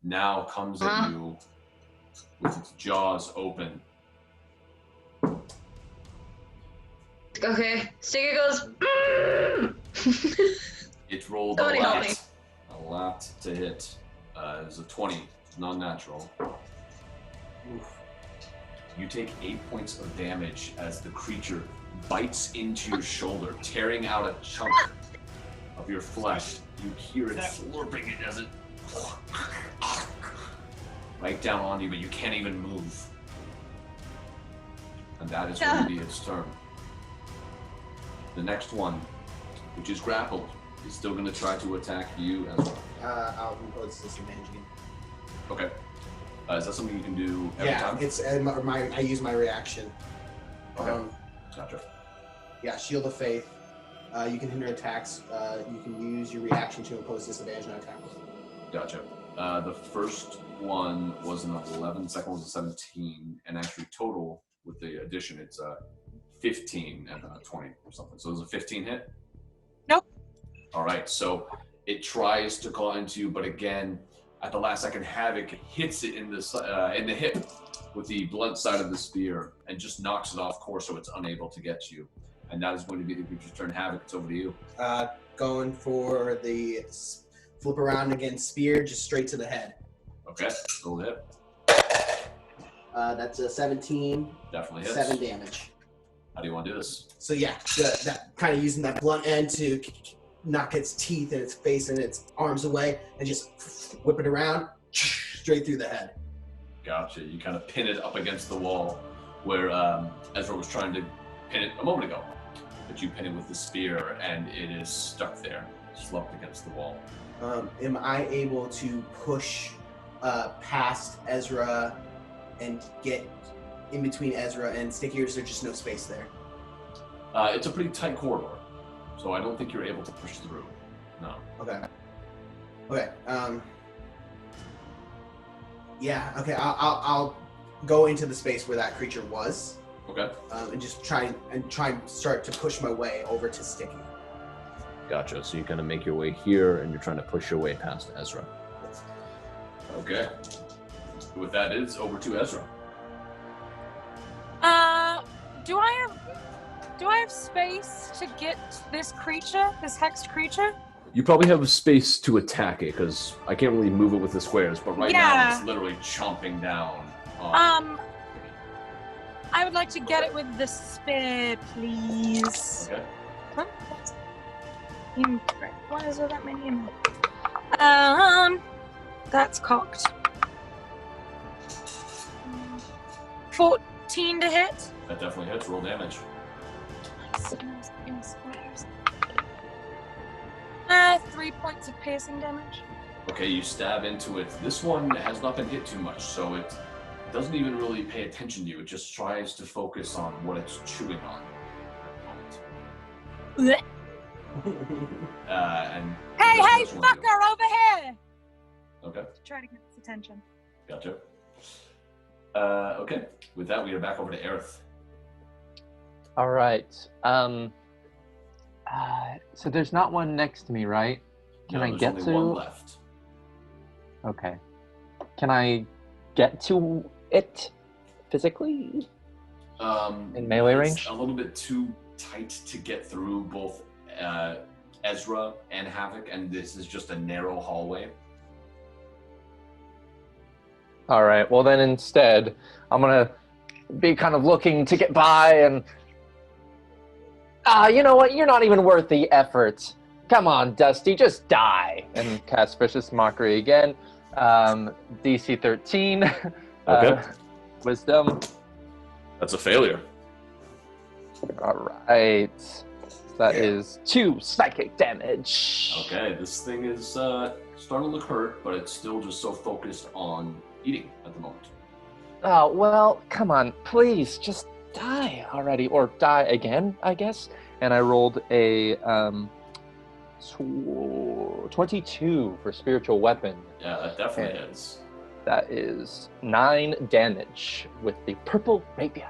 now comes at you with its jaws open. Okay, Stiki goes. It rolled Somebody help me. a lot to hit. It was a 20, non-natural. Oof. You take 8 points of damage as the creature bites into your shoulder, tearing out a chunk of your flesh. You hear it slurping it as it right down on you, but you can't even move. And that is going to be its turn. The next one, which is grappled, is still going to try to attack you as well. I'll impose disadvantage again. Okay. Is that something you can do every time? It's I use my reaction. Okay. Gotcha. Yeah, Shield of Faith. You can hinder attacks. You can use your reaction to impose disadvantage on attacks. Gotcha. The first one was an 11, second one was a 17, and actually total with the addition, it's 15 and 20 or something. So it was a 15 hit? Nope. All right, so it tries to claw into you, but again, at the last second, Havok hits it in the hip with the blunt side of the spear and just knocks it off course, so it's unable to get you. And that is going to be the creature's turn. Havok, it's over to you. Going for the flip around again, spear, just straight to the head. Okay, roll the hit. That's a 17. Definitely hits. 7 damage. How do you want to do this? So yeah, that kind of using that blunt end to knock its teeth and its face and its arms away and just whip it around straight through the head. Gotcha. You kind of pin it up against the wall where Ezra was trying to pin it a moment ago. But you pin it with the spear and it is stuck there, slumped against the wall. Am I able to push past Ezra and get in between Ezra and Stiki, or is there just no space there? It's a pretty tight corridor, so I don't think you're able to push through. No. Okay. Okay. Yeah. Okay. I'll go into the space where that creature was. Okay. And just try and start to push my way over to Stiki. Gotcha. So you kind of make your way here, and you're trying to push your way past Ezra. Okay. With that, it's over to Ezra. Do I have space to get this creature, this hexed creature? You probably have space to attack it, because I can't really move it with the squares, but right now it's literally chomping down. I would like to get it with the spear, please. Okay. Huh? Incorrect. Why is there that many in there? That's cocked. 14 to hit. That definitely hits. Roll damage. 3 points of piercing damage. Okay, you stab into it. This one has not been hit too much, so it doesn't even really pay attention to you. It just tries to focus on what it's chewing on. And Hey, fucker, over here! Okay. Try to get its attention. Gotcha. Okay. With that, we are back over to Aerith. All right. So there's not one next to me, right? Can I get there's to? only one left. Okay. Can I get to it physically? In melee range? It's a little bit too tight to get through both Ezra and Havok, and this is just a narrow hallway. All right. Well, then instead, I'm gonna be kind of looking to get by, and you know what? You're not even worth the effort. Come on, Dusty, just die. And cast Vicious Mockery again. DC 13. Okay. Wisdom. That's a failure. All right. That is 2 psychic damage. Okay, this thing is starting to look hurt, but it's still just so focused on eating at the moment. Oh, well, come on. Please, just die already. Or die again, I guess. And I rolled a 22 for spiritual weapon. Yeah, that definitely is. That is 9 damage with the purple rapier.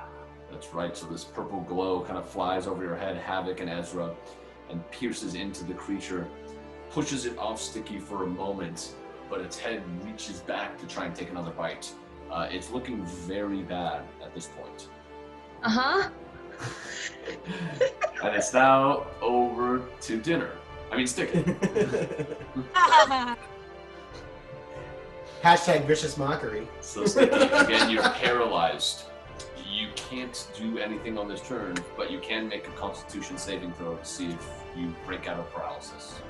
That's right. So this purple glow kind of flies over your head, Havok and Ezra, and pierces into the creature, pushes it off Stiki for a moment, but its head reaches back to try and take another bite. It's looking very bad at this point. Uh-huh. And it's now over to dinner. I mean, Stiki. Hashtag vicious mockery. So Stiki, again, you're paralyzed. You can't do anything on this turn, but you can make a Constitution saving throw to see if you break out of paralysis.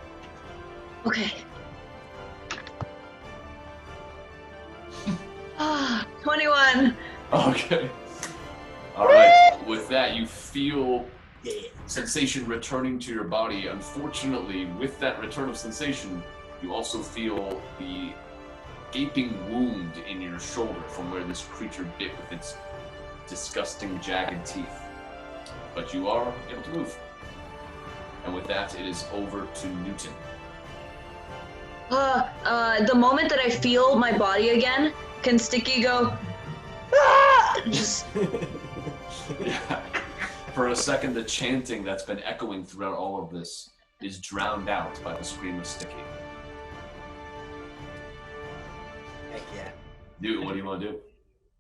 Okay. 21. Okay. All right. With that, you feel sensation returning to your body. Unfortunately, with that return of sensation, you also feel the gaping wound in your shoulder from where this creature bit with its disgusting jagged teeth. But you are able to move. And with that, it is over to Newton. The moment that I feel my body again, can Stiki go, ah! Just... Yeah. For a second, the chanting that's been echoing throughout all of this is drowned out by the scream of Stiki. Heck yeah. Newton, what do you want to do?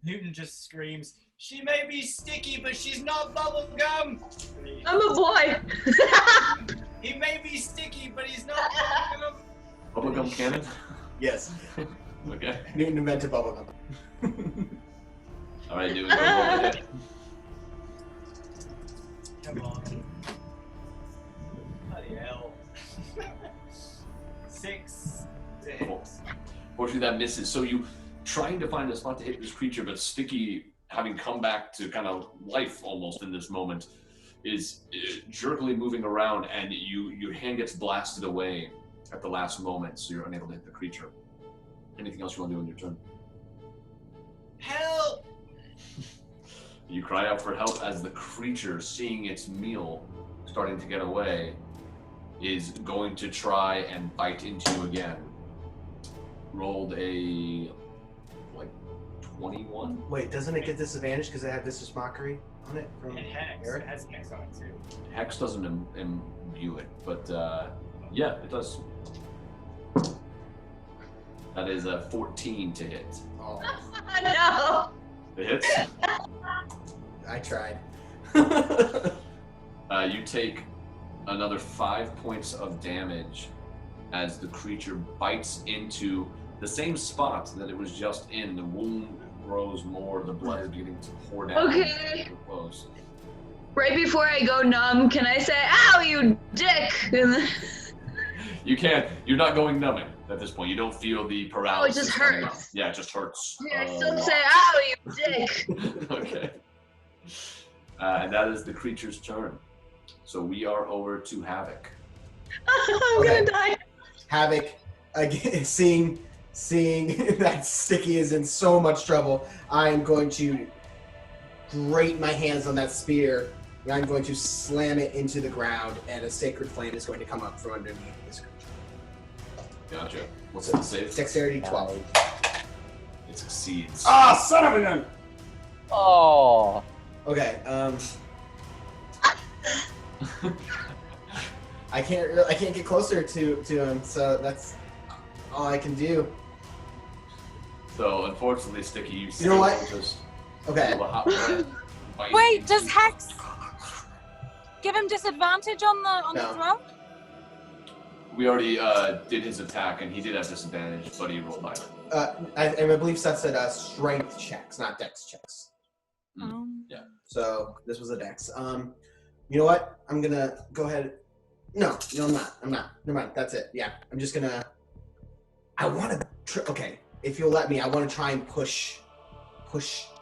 Newton just screams, "She may be sticky, but she's not bubblegum!" I'm a boy! He may be sticky, but he's not bubblegum! Bubblegum cannon? Yes. Okay. Newton invented bubblegum. All right, Newton, go roll the hit. Come on. Bloody hell. 6 to hit. Fortunately, that misses. So you trying to find a spot to hit this creature, but Stiki, having come back to kind of life almost in this moment, is jerkily moving around, and your hand gets blasted away at the last moment, so you're unable to hit the creature. Anything else you want to do on your turn? Help! You cry out for help as the creature, seeing its meal starting to get away, is going to try and bite into you again. Rolled a 21. Wait, doesn't it get disadvantage because it had vicious mockery on it from And Hex. Eric? It has Hex on it too. Hex doesn't imbue it, but yeah, it does. That is a 14 to hit. Oh, No! It hits. I tried. You take another 5 points of damage as the creature bites into the same spot that it was just in. The wound grows more, the blood is beginning to pour down. Okay. Close. Right before I go numb, can I say, "Ow, you dick"? You can't. You're not going numbing at this point. You don't feel the paralysis. Oh, it just coming hurts. up. Yeah, it just hurts. Okay, I still say, "Ow, you dick." Okay. And that is the creature's turn. So we are over to Havok. I'm gonna die. Havok, again, seeing that Stiki is in so much trouble, I am going to grate my hands on that spear. And I'm going to slam it into the ground, and a sacred flame is going to come up from underneath this creature. Gotcha. What's it save? Dexterity 12. It succeeds. Ah, son of a gun! Oh. Okay. I can't get closer to him, so that's all I can do. So unfortunately, Stiki, You know what? Just Okay. feel the hot blood bite Wait, into does you. Hex give him disadvantage on the No. throw? We already did his attack, and he did have disadvantage, but he rolled higher. I believe Seth said strength checks, not dex checks. Yeah. So this was a dex. You know what? I'm gonna go ahead. No, I'm not. Never mind. That's it. Yeah, I'm just gonna. I want to. Okay, if you'll let me, I want to try and push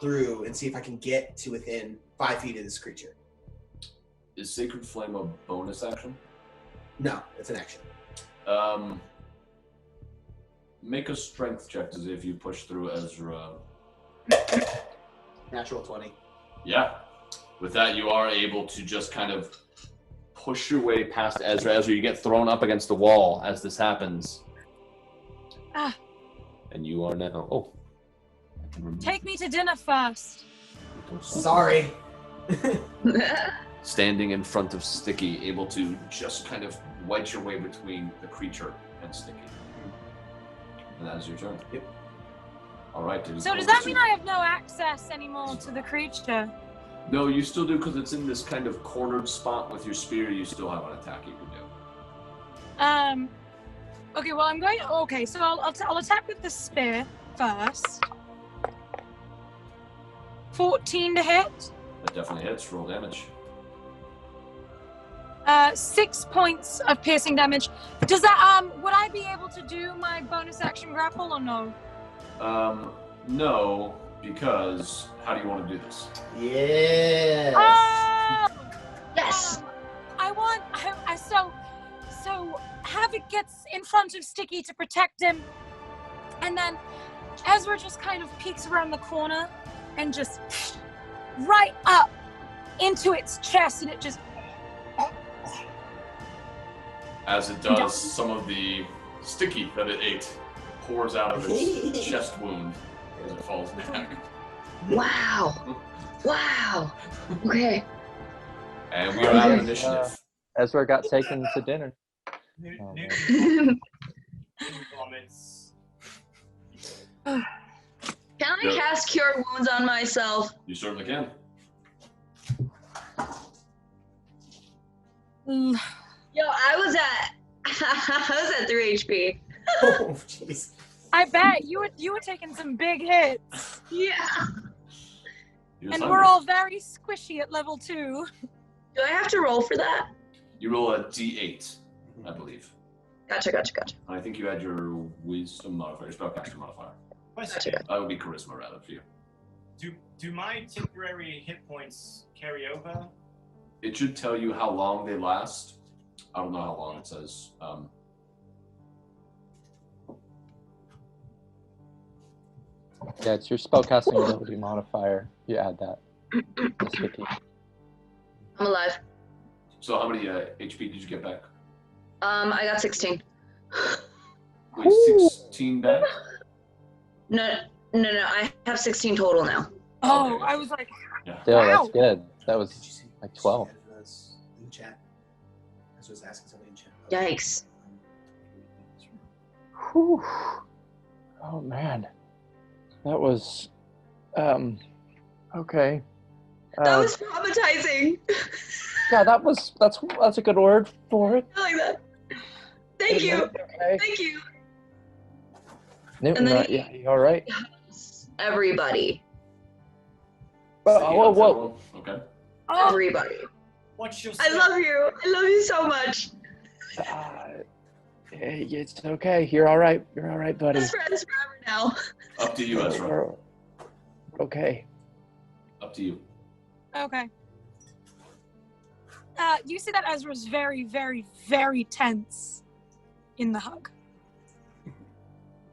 through and see if I can get to within 5 feet of this creature. Is Sacred Flame a bonus action? No, it's an action. Make a strength check to see if you push through Ezra. Natural 20. Yeah. With that, you are able to just kind of push your way past Ezra. Ezra, you get thrown up against the wall as this happens. Ah. And you are now... Oh. I can remember. Take me to dinner first. Sorry. Standing in front of Stiki, able to just kind of wedge your way between the creature and Stiki. And that is your turn. Yep. All right. So does that mean I have no access anymore to the creature? No, you still do, because it's in this kind of cornered spot with your spear. You still have an attack you can do. Okay, well, I'm going... Okay, so I'll attack with the spear first. 14 to hit. That definitely hits. Roll damage. 6 points of piercing damage. Does that, would I be able to do my bonus action grapple or no? No, because how do you want to do this? Yes. Yes. So Havok gets in front of Stiki to protect him, and then Ezra just kind of peeks around the corner and just right up into its chest, and it just... As it does, some of the Stiki that it ate pours out of its chest wound as it falls back. Wow. Wow. Okay. And we are out of initiative. Ezra got taken to dinner. Can I cast Cure Wounds on myself? You certainly can. Yo, I was at 3 HP. Oh, jeez. I bet you were taking some big hits. Yeah. And we're all very squishy at level 2. Do I have to roll for that? You roll a d8, I believe. Gotcha. I think you add your wisdom modifier, your spellcaster modifier. Question. That would be charisma rather for you. Do my temporary hit points carry over? It should tell you how long they last. I don't know how long it says. Yeah, it's your spellcasting ability modifier. You add that. That's Stiki. I'm alive. So how many HP did you get back? I got 16. Wait, 16 back? No, I have 16 total now. Oh, I was like, Yeah. Still, Wow. that's good. That was like 12. In chat. I was asking somebody in chat. Yikes. Whew. Oh man, that was okay. That was traumatizing. Yeah, that's a good word for it. I like that. Thank you. Okay. Thank you. Newton, And then yeah, you all right? Everybody. Whoa. Okay. Everybody. What's your I love you. I love you so much. It's okay. You're all right. You're all right, buddy. Best friends forever now. Up to you, Ezra. Okay. Up to you. Okay. You see that Ezra's very, very, very tense in the hug.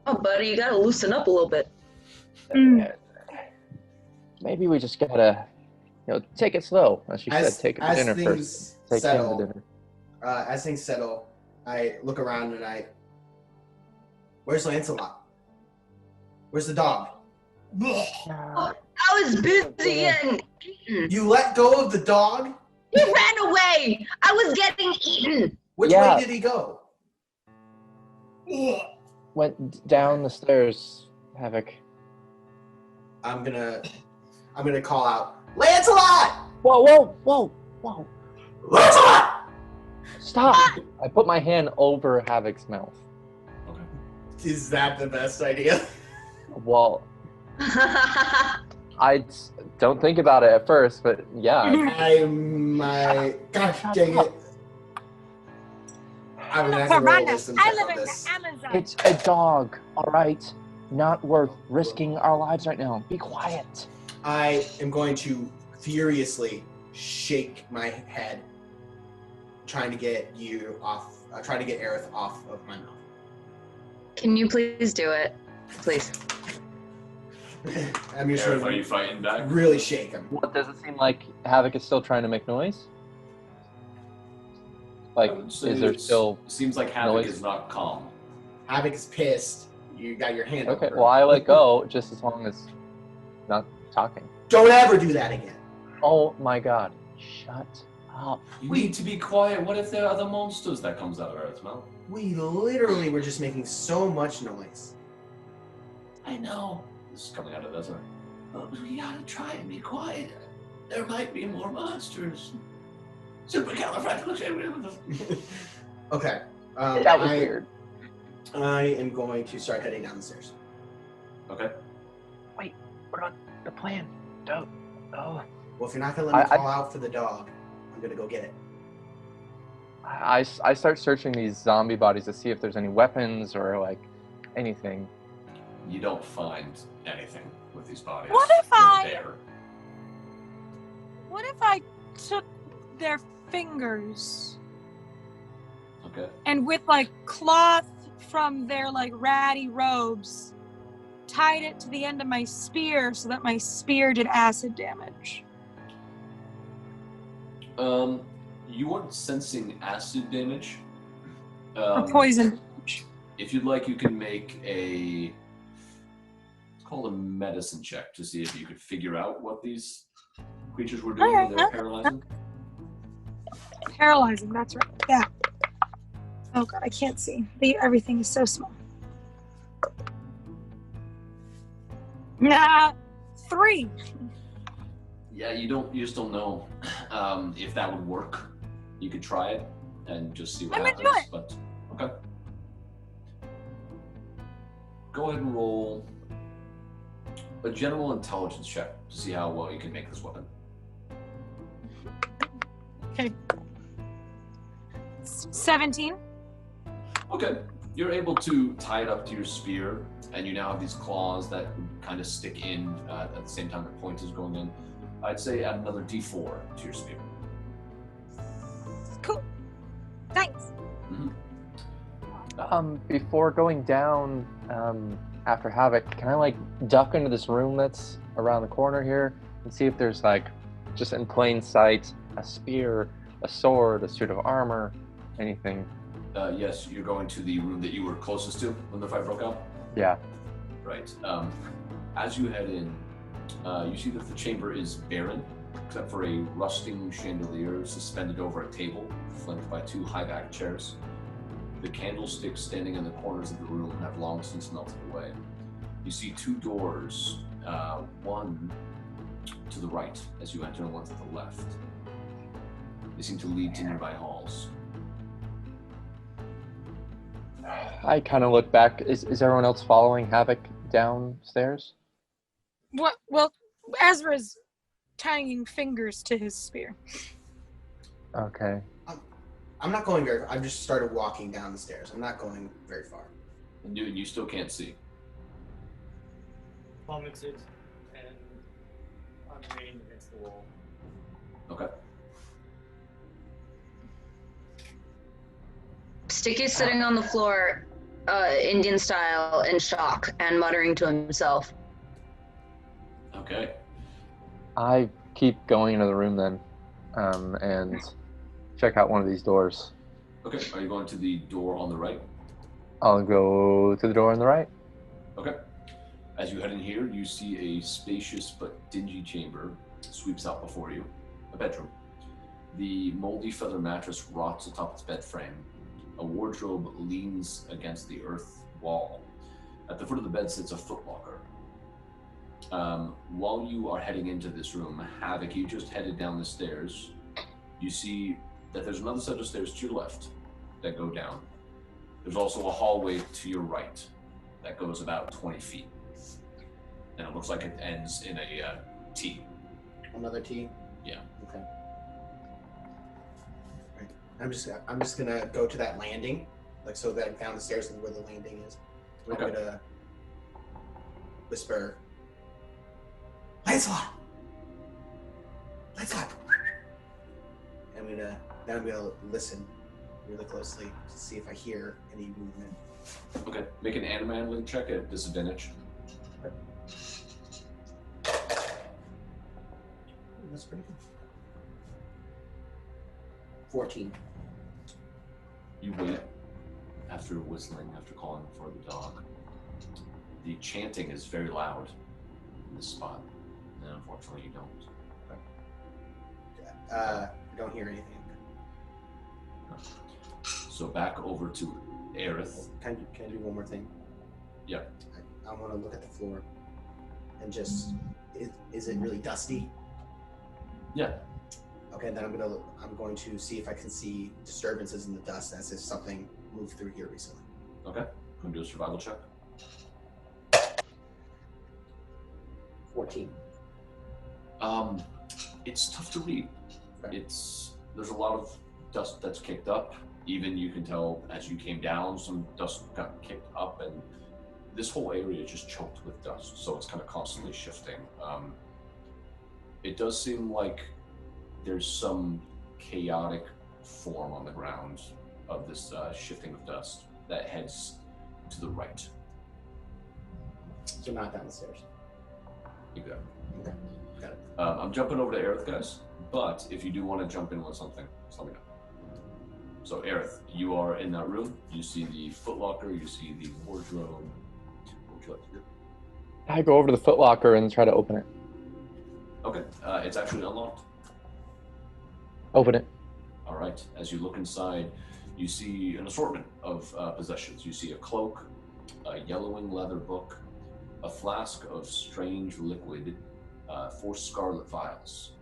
Oh, buddy, you gotta loosen up a little bit. Maybe we just gotta, take it slow. As she said, take it to dinner first. Take him to dinner. As things settle, I look around and where's Lancelot? Where's the dog? I was busy and eaten. You let go of the dog? He ran away. I was getting eaten. Which way did he go? Went down the stairs, Havok. I'm gonna call out, Lancelot! Whoa! Lancelot! Stop! I put my hand over Havok's mouth. Okay. Is that the best idea? Well, I don't think about it at first, but yeah. Gosh dang it. I'm gonna have to roll wisdom check on this. It's a dog, all right? Not worth risking our lives right now. Be quiet. I am going to furiously shake my head, trying to get you off, trying to get Aerith off of my mouth. Can you please do it? Please. I'm just Aerith, are you fighting back? Really shake him. What, does it seem like Havok is still trying to make noise? Like, is there still It seems like Havok is not calm. Havok is pissed. You got your hand Okay, over. well, I let go just as long as not talking. Don't ever do that again. Oh my god. Shut up. You need to be quiet. What if there are other monsters that comes out of Earth's mouth? We literally were just making so much noise. I know. This is coming out of Ezra. But we gotta try and be quiet. There might be more monsters. Supercalifragilistic. Okay. That was weird. I am going to start heading down the stairs. Okay. Wait, what about the plan? Don't. Oh. Well, if you're not gonna let me call out for the dog, I'm gonna go get it. I start searching these zombie bodies to see if there's any weapons or like anything. You don't find anything with these bodies. What if I took their fingers Okay. and with like cloth from their like ratty robes tied it to the end of my spear so that my spear did acid damage? You aren't sensing acid damage. Or poison damage. If you'd like, you can make it's called a medicine check to see if you could figure out what these creatures were doing when they were paralyzing. Paralyzing, that's right. Yeah. Oh god, I can't see. Everything is so small. 3. Yeah, you just don't know if that would work. You could try it and just see what happens. I'm gonna do it. But okay. Go ahead and roll a general intelligence check to see how well you can make this weapon. Okay. 17. Okay. You're able to tie it up to your spear, and you now have these claws that kind of stick in at the same time the point is going in. I'd say add another D4 to your spear. Cool. Thanks. Mm-hmm. Before going down after Havok, can I like duck into this room that's around the corner here and see if there's like just in plain sight a spear, a sword, a suit of armor, anything? Yes, you're going to the room that you were closest to when the fight broke out? Yeah. Right. As you head in, you see that the chamber is barren, except for a rusting chandelier suspended over a table, flanked by 2 high-backed chairs. The candlesticks standing in the corners of the room have long since melted away. You see 2 doors, one to the right as you enter, and one to the left. They seem to lead to nearby halls. I kind of look back. Is everyone else following Havok downstairs? What? Well, Ezra's tying fingers to his spear. Okay. I'm not going very. I've just started walking down the stairs. I'm not going very far. And you still can't see. Plummeted and unchained against the wall. Okay. Stiki's sitting on the floor, Indian style, in shock and muttering to himself. Okay. I keep going into the room then, and check out one of these doors. Okay. Are you going to the door on the right? I'll go to the door on the right. Okay. As you head in here, you see a spacious but dingy chamber sweeps out before you. A bedroom. The moldy feather mattress rots atop its bed frame. A wardrobe leans against the earth wall. At the foot of the bed sits a footlocker. While you are heading into this room, Havok, you just headed down the stairs. You see that there's another set of stairs to your left that go down. There's also a hallway to your right that goes about 20 feet. And it looks like it ends in a T. Another T? Yeah. Okay. Right. I'm just gonna go to that landing, like so that I'm down the stairs and where the landing is. I'm gonna whisper, Lancelot! Lancelot! And I'm gonna listen really closely to see if I hear any movement. Okay. Make an animal check at disadvantage. That's pretty good. 14. You wait after whistling, after calling for the dog. The chanting is very loud in this spot, and unfortunately you don't. You don't hear anything. So back over to Aerith. Can I do one more thing? Yeah. I want to look at the floor and just, is it really dusty? Yeah. Okay, then I'm going to see if I can see disturbances in the dust as if something moved through here recently. Okay. Going to do a survival check. 14. It's tough to read. Okay. There's a lot of dust that's kicked up. Even you can tell as you came down, some dust got kicked up, and this whole area is just choked with dust. So it's kind of constantly shifting. It does seem like there's some chaotic form on the ground of this shifting of dust that heads to the right. So not down the stairs. Exactly. Okay, got it. I'm jumping over to Aerith, guys, but if you do want to jump in with something, just let me know. So Aerith, you are in that room. You see the footlocker, you see the wardrobe. What would you like to do? I go over to the footlocker and try to open it. Okay, it's actually unlocked. Open it. All right, as you look inside, you see an assortment of possessions. You see a cloak, a yellowing leather book, a flask of strange liquid, 4 scarlet vials.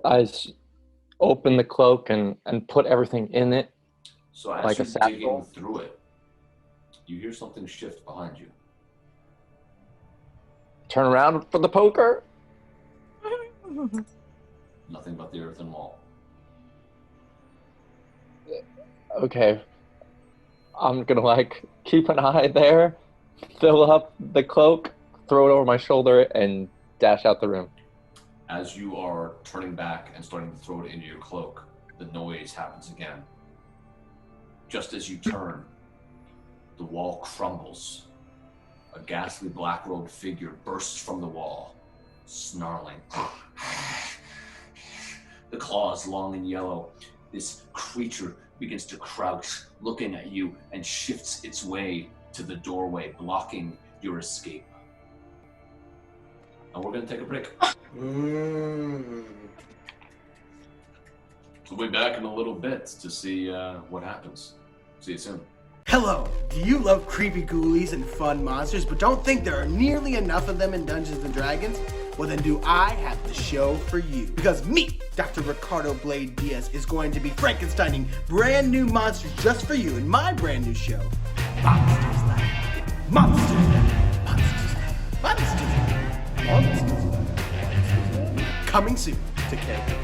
I open the cloak and put everything in it. So as like you're a satchel. digging through it, you hear something shift behind you. Turn around for the poker. Nothing but the earthen wall. Okay. I'm gonna keep an eye there, fill up the cloak, throw it over my shoulder, and dash out the room. As you are turning back and starting to throw it into your cloak, the noise happens again. Just as you turn, the wall crumbles. A ghastly black-robed figure bursts from the wall, snarling. The claws long and yellow. This creature begins to crouch, looking at you, and shifts its way to the doorway, blocking your escape. And we're going to take a break. We'll be back in a little bit to see what happens. See you soon. Hello! Do you love creepy ghoulies and fun monsters, but don't think there are nearly enough of them in Dungeons & Dragons? Well then do I have the show for you. Because me, Dr. Ricardo Blayde Diaz, is going to be Frankensteining brand new monsters just for you in my brand new show, Monsters Lab. Monsters Lab. Monsters Lab. Monsters Lab. Monsters Lab. Coming soon to Character Play.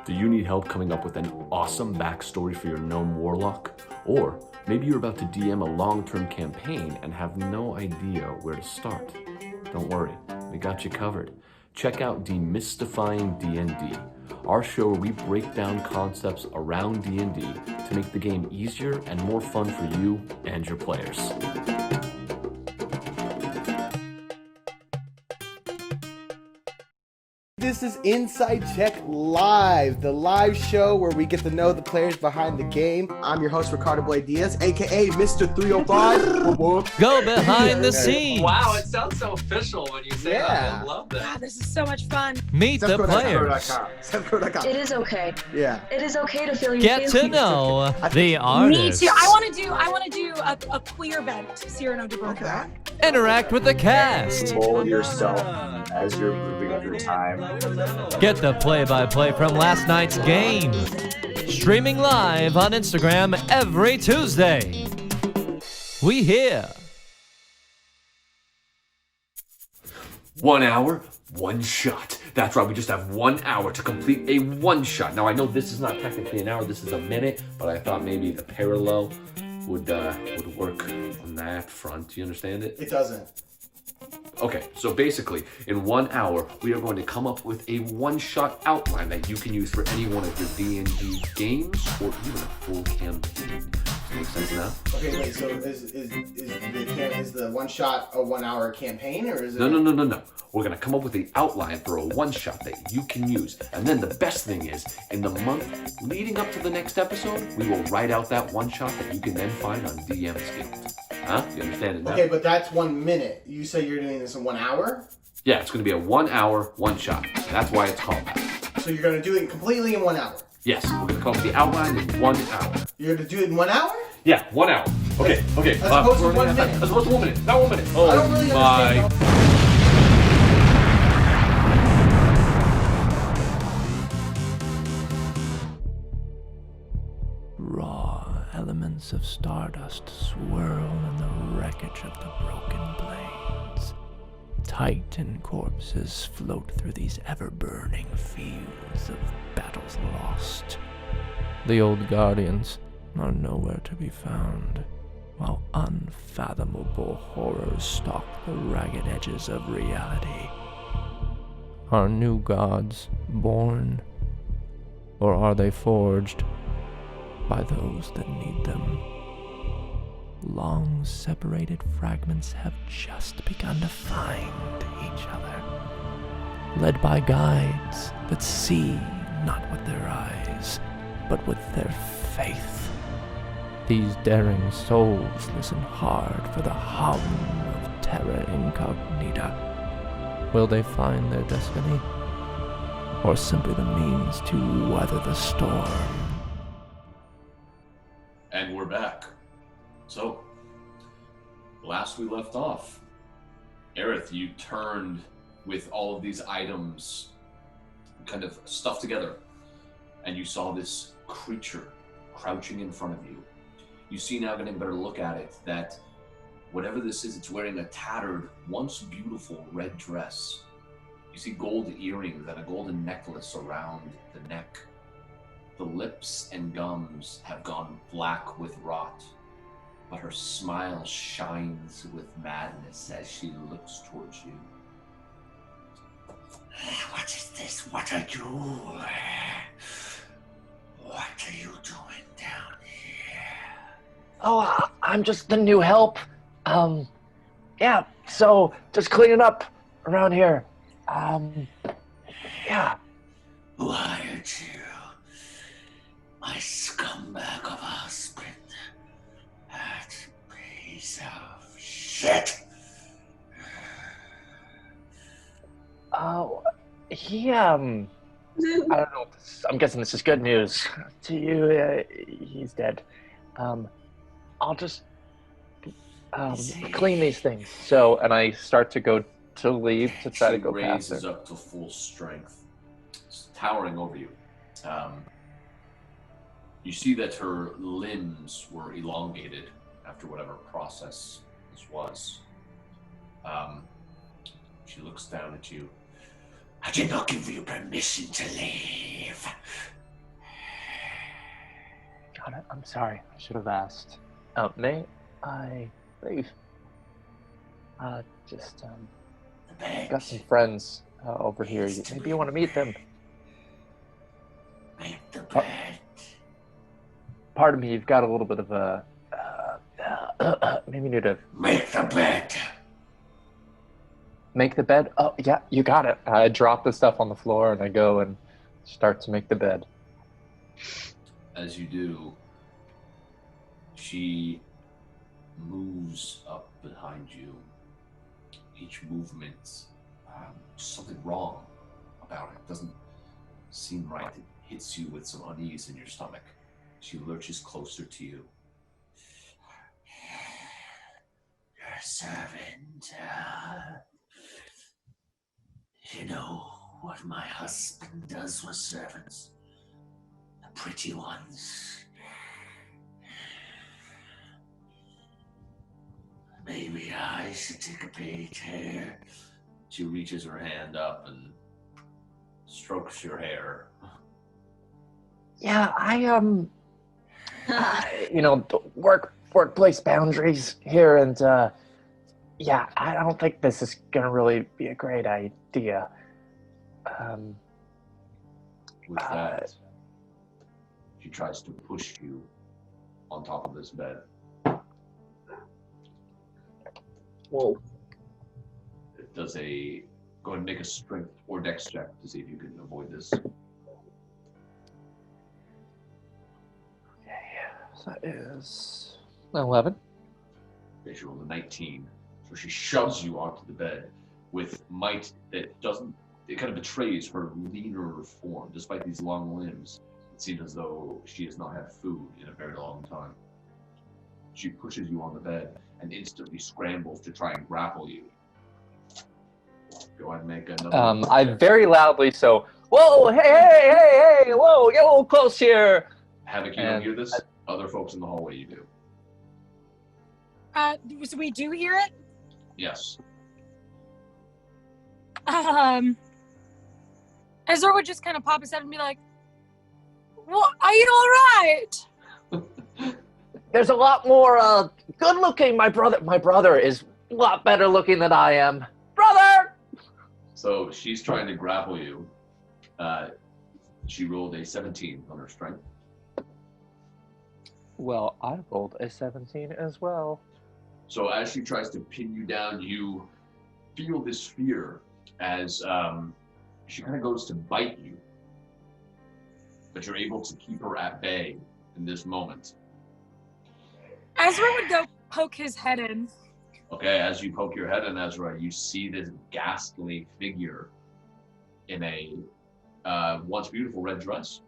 Do you need help coming up with an awesome backstory for your gnome warlock? Or maybe you're about to DM a long-term campaign and have no idea where to start? Don't worry, we got you covered. Check out Demystifying Dnd, our show where we break down concepts around D&D to make the game easier and more fun for you and your players. This is Inside Check Live, the live show where we get to know the players behind the game. I'm your host, Ricardo Blayde Diaz, aka Mr. 305. Go behind the scenes. Wow, it sounds so official when you say that. I love that. Wow, this is so much fun. Meet the players. SwordCoastSoundscapes. It is okay. Yeah. It is okay to feel your Get feelings. to know the Me artists. too. I want to do a queer bent Cyrano de Bergerac. Interact with the cast. Mold yourself as you're moving through time. Get the play-by-play from last night's game. Streaming live on Instagram every Tuesday. We here. 1 hour, one shot. That's right, we just have 1 hour to complete a one shot. Now I know this is not technically an hour, this is a minute, but I thought maybe the parallel would work on that front. Do you understand it? It doesn't. Okay, so basically, in 1 hour, we are going to come up with a one-shot outline that you can use for any one of your D&D games or even a full campaign. Make sense now? Okay, wait, so is the one shot a 1 hour campaign, or is it? No. We're going to come up with the outline for a one-shot that you can use. And then the best thing is, in the month leading up to the next episode, we will write out that one-shot that you can then find on DM's Guild. Huh? You understand it now? Okay, but that's 1 minute. You say you're doing this in 1 hour? Yeah, it's going to be a 1 hour, one shot. That's why it's called that. So you're going to do it completely in 1 hour? Yes, we're going to come up with the outline in 1 hour. You're going to do it in 1 hour? Yeah, 1 hour. Okay. As opposed to 1 minute. As opposed to 1 minute. Not 1 minute. Oh, I don't really understand. Raw elements of stardust swirl in the wreckage of the broken blades. Titan corpses float through these ever-burning fields of battles lost. The old guardians are nowhere to be found, while unfathomable horrors stalk the ragged edges of reality. Are new gods born, or are they forged by those that need them? Long separated fragments have just begun to find each other, led by guides that see not with their eyes, but with their faith. These daring souls listen hard for the hum of terra incognita. Will they find their destiny, or simply the means to weather the storm? And we're back. So, last we left off, Aerith, you turned with all of these items kind of stuffed together, and you saw this creature crouching in front of you. You see now, getting a better look at it, that whatever this is, it's wearing a tattered, once beautiful red dress. You see gold earrings and a golden necklace around the neck. The lips and gums have gone black with rot, but her smile shines with madness as she looks towards you. What is this? What are you? What are you doing down here? Oh, I'm just the new help. Yeah, so just cleaning up around here. Yeah. Who hired you? My scumbag of a husband. That piece of shit. Oh, he I don't know. I'm guessing this is good news to you. He's dead. I'll just clean these things. So, and I start to go to leave to try to go past her. She raises up to full strength, towering over you. You see that her limbs were elongated after whatever process this was. She looks down at you. I did not give you permission to leave. Got it. I'm sorry. I should have asked. May I leave? Got some friends over here. Maybe you want to meet them. Make the bed. Pardon me, you've got a little bit of a... maybe you need to... Make the bed. Make the bed? Oh, yeah, you got it. I drop the stuff on the floor and I go and start to make the bed. As you do, she moves up behind you. Each movement, something wrong about it. Doesn't seem right. It hits you with some unease in your stomach. She lurches closer to you. Your servant. You know what my husband does with servants. The pretty ones. Maybe I should take a peek here. She reaches her hand up and strokes your hair. Yeah, workplace boundaries here, and yeah, I don't think this is gonna really be a great idea. With that, she tries to push you on top of this bed. Whoa. It does go ahead and make a strength or dex check to see if you can avoid this. That is 11. Okay, she rolled a 19. So she shoves you onto the bed with might that it kind of betrays her leaner form. Despite these long limbs, it seems as though she has not had food in a very long time. She pushes you on the bed and instantly scrambles to try and grapple you. Go ahead and make another. I very loudly whoa, hey, whoa, get a little close here. Havok, you don't hear this? Other folks in the hallway, you do. So we do hear it? Yes. Ezra would just kind of pop his head and be like, well, are you all right? There's a lot more good looking. My brother is a lot better looking than I am. Brother! So she's trying to grapple you. She rolled a 17 on her strength. Well, I rolled a 17 as well. So as she tries to pin you down, you feel this fear as she kind of goes to bite you. But you're able to keep her at bay in this moment. Ezra would go poke his head in. Okay, as you poke your head in, Ezra, you see this ghastly figure in a once beautiful red dress.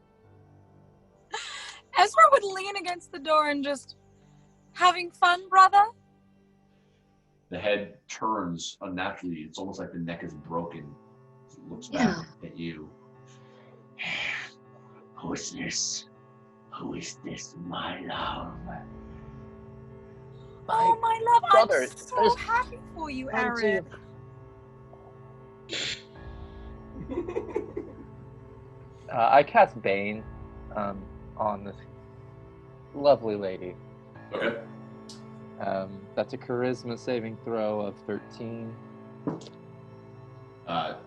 Ezra would lean against the door and just, having fun, brother? The head turns unnaturally. It's almost like the neck is broken. It looks back at you. Who is this? Who is this, my love? Oh, my love, brother, I'm so happy for you, Aaron. I cast Bane on this lovely lady. Okay. That's a charisma saving throw of 13.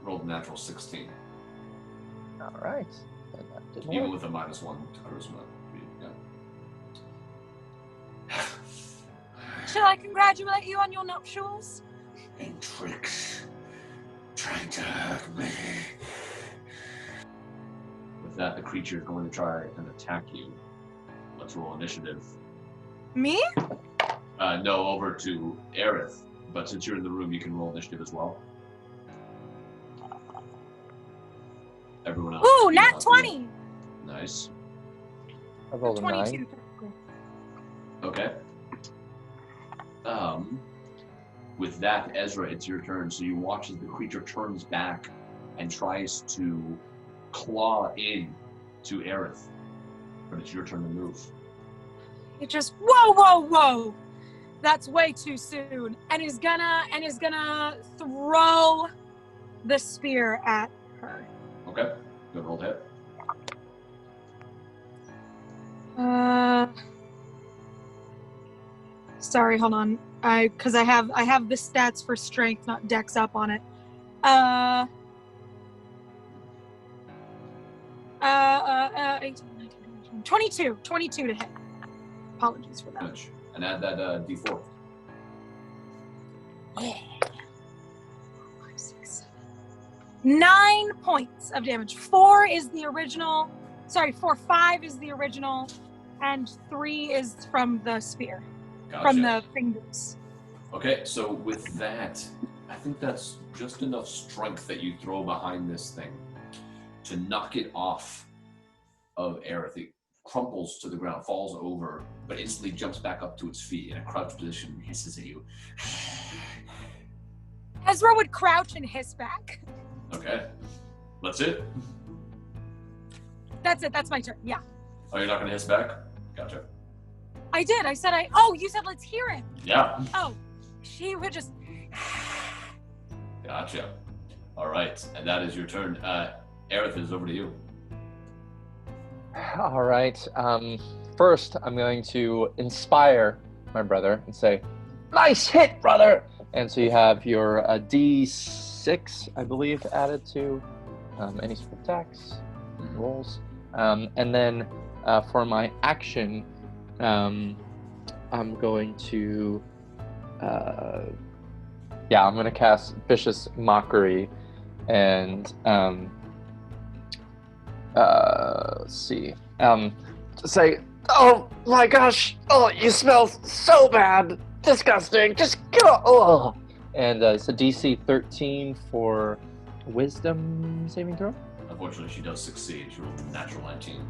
Rolled a natural 16. All right. Even with a -1 to charisma. Yeah. Shall I congratulate you on your nuptials? And tricks. Trying to hurt me. With that, the creature is going to try and attack you. Let's roll initiative. Me? No, over to Aerith. But since you're in the room, you can roll initiative as well. Everyone else. Ooh, 20. Nice. I rolled a 22. 9. Okay. With that, Ezra, it's your turn. So you watch as the creature turns back and tries to claw in to Aerith. But it's your turn to move. It just whoa. That's way too soon. And is gonna throw the spear at her. Okay. Good roll to hit. Sorry, hold on. Because I have the stats for strength, not dex up on it. 18, 19, 22 to hit. Apologies for that. Good. And add that D4. Yeah. 5, 6, 7. 9 points of damage. 4 is the original. Sorry, 5 is the original, and 3 is from the spear. Gotcha. From the fingers. Okay, so with that, I think that's just enough strength that you throw behind this thing to knock it off of Aerith. It crumples to the ground, falls over, but instantly jumps back up to its feet in a crouched position and hisses at you. Ezra would crouch and hiss back. Okay, that's it? That's it. That's my turn. Yeah. Oh, you're not going to hiss back? Gotcha. I did. I said Oh, you said let's hear him. Yeah. Oh, she would just. Gotcha. All right, and that is your turn. Aerith, is over to you. All right. First, I'm going to inspire my brother and say, "Nice hit, brother!" And so you have your D6, I believe, added to any sort of attacks, rolls. And then for my action, I'm going to, I'm going to cast Vicious Mockery and, let's see, say, "Oh my gosh, oh, you smell so bad, disgusting, just get off." Oh. And it's a DC 13 for Wisdom saving throw. Unfortunately, she does succeed. She rolled a natural 19.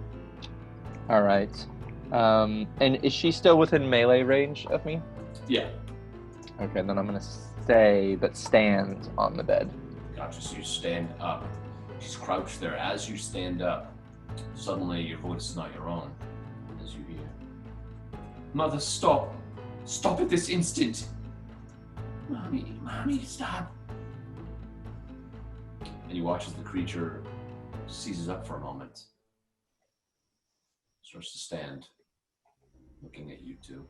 All right. And is she still within melee range of me? Yeah. Okay, then I'm going to say, but stand on the bed. Gotcha, so you stand up. She's crouched there. As you stand up, suddenly your voice is not your own. As you hear, "Mother, stop. Stop at this instant. Mommy, stop." And you watch as the creature seizes up for a moment. Starts to stand, looking at you two.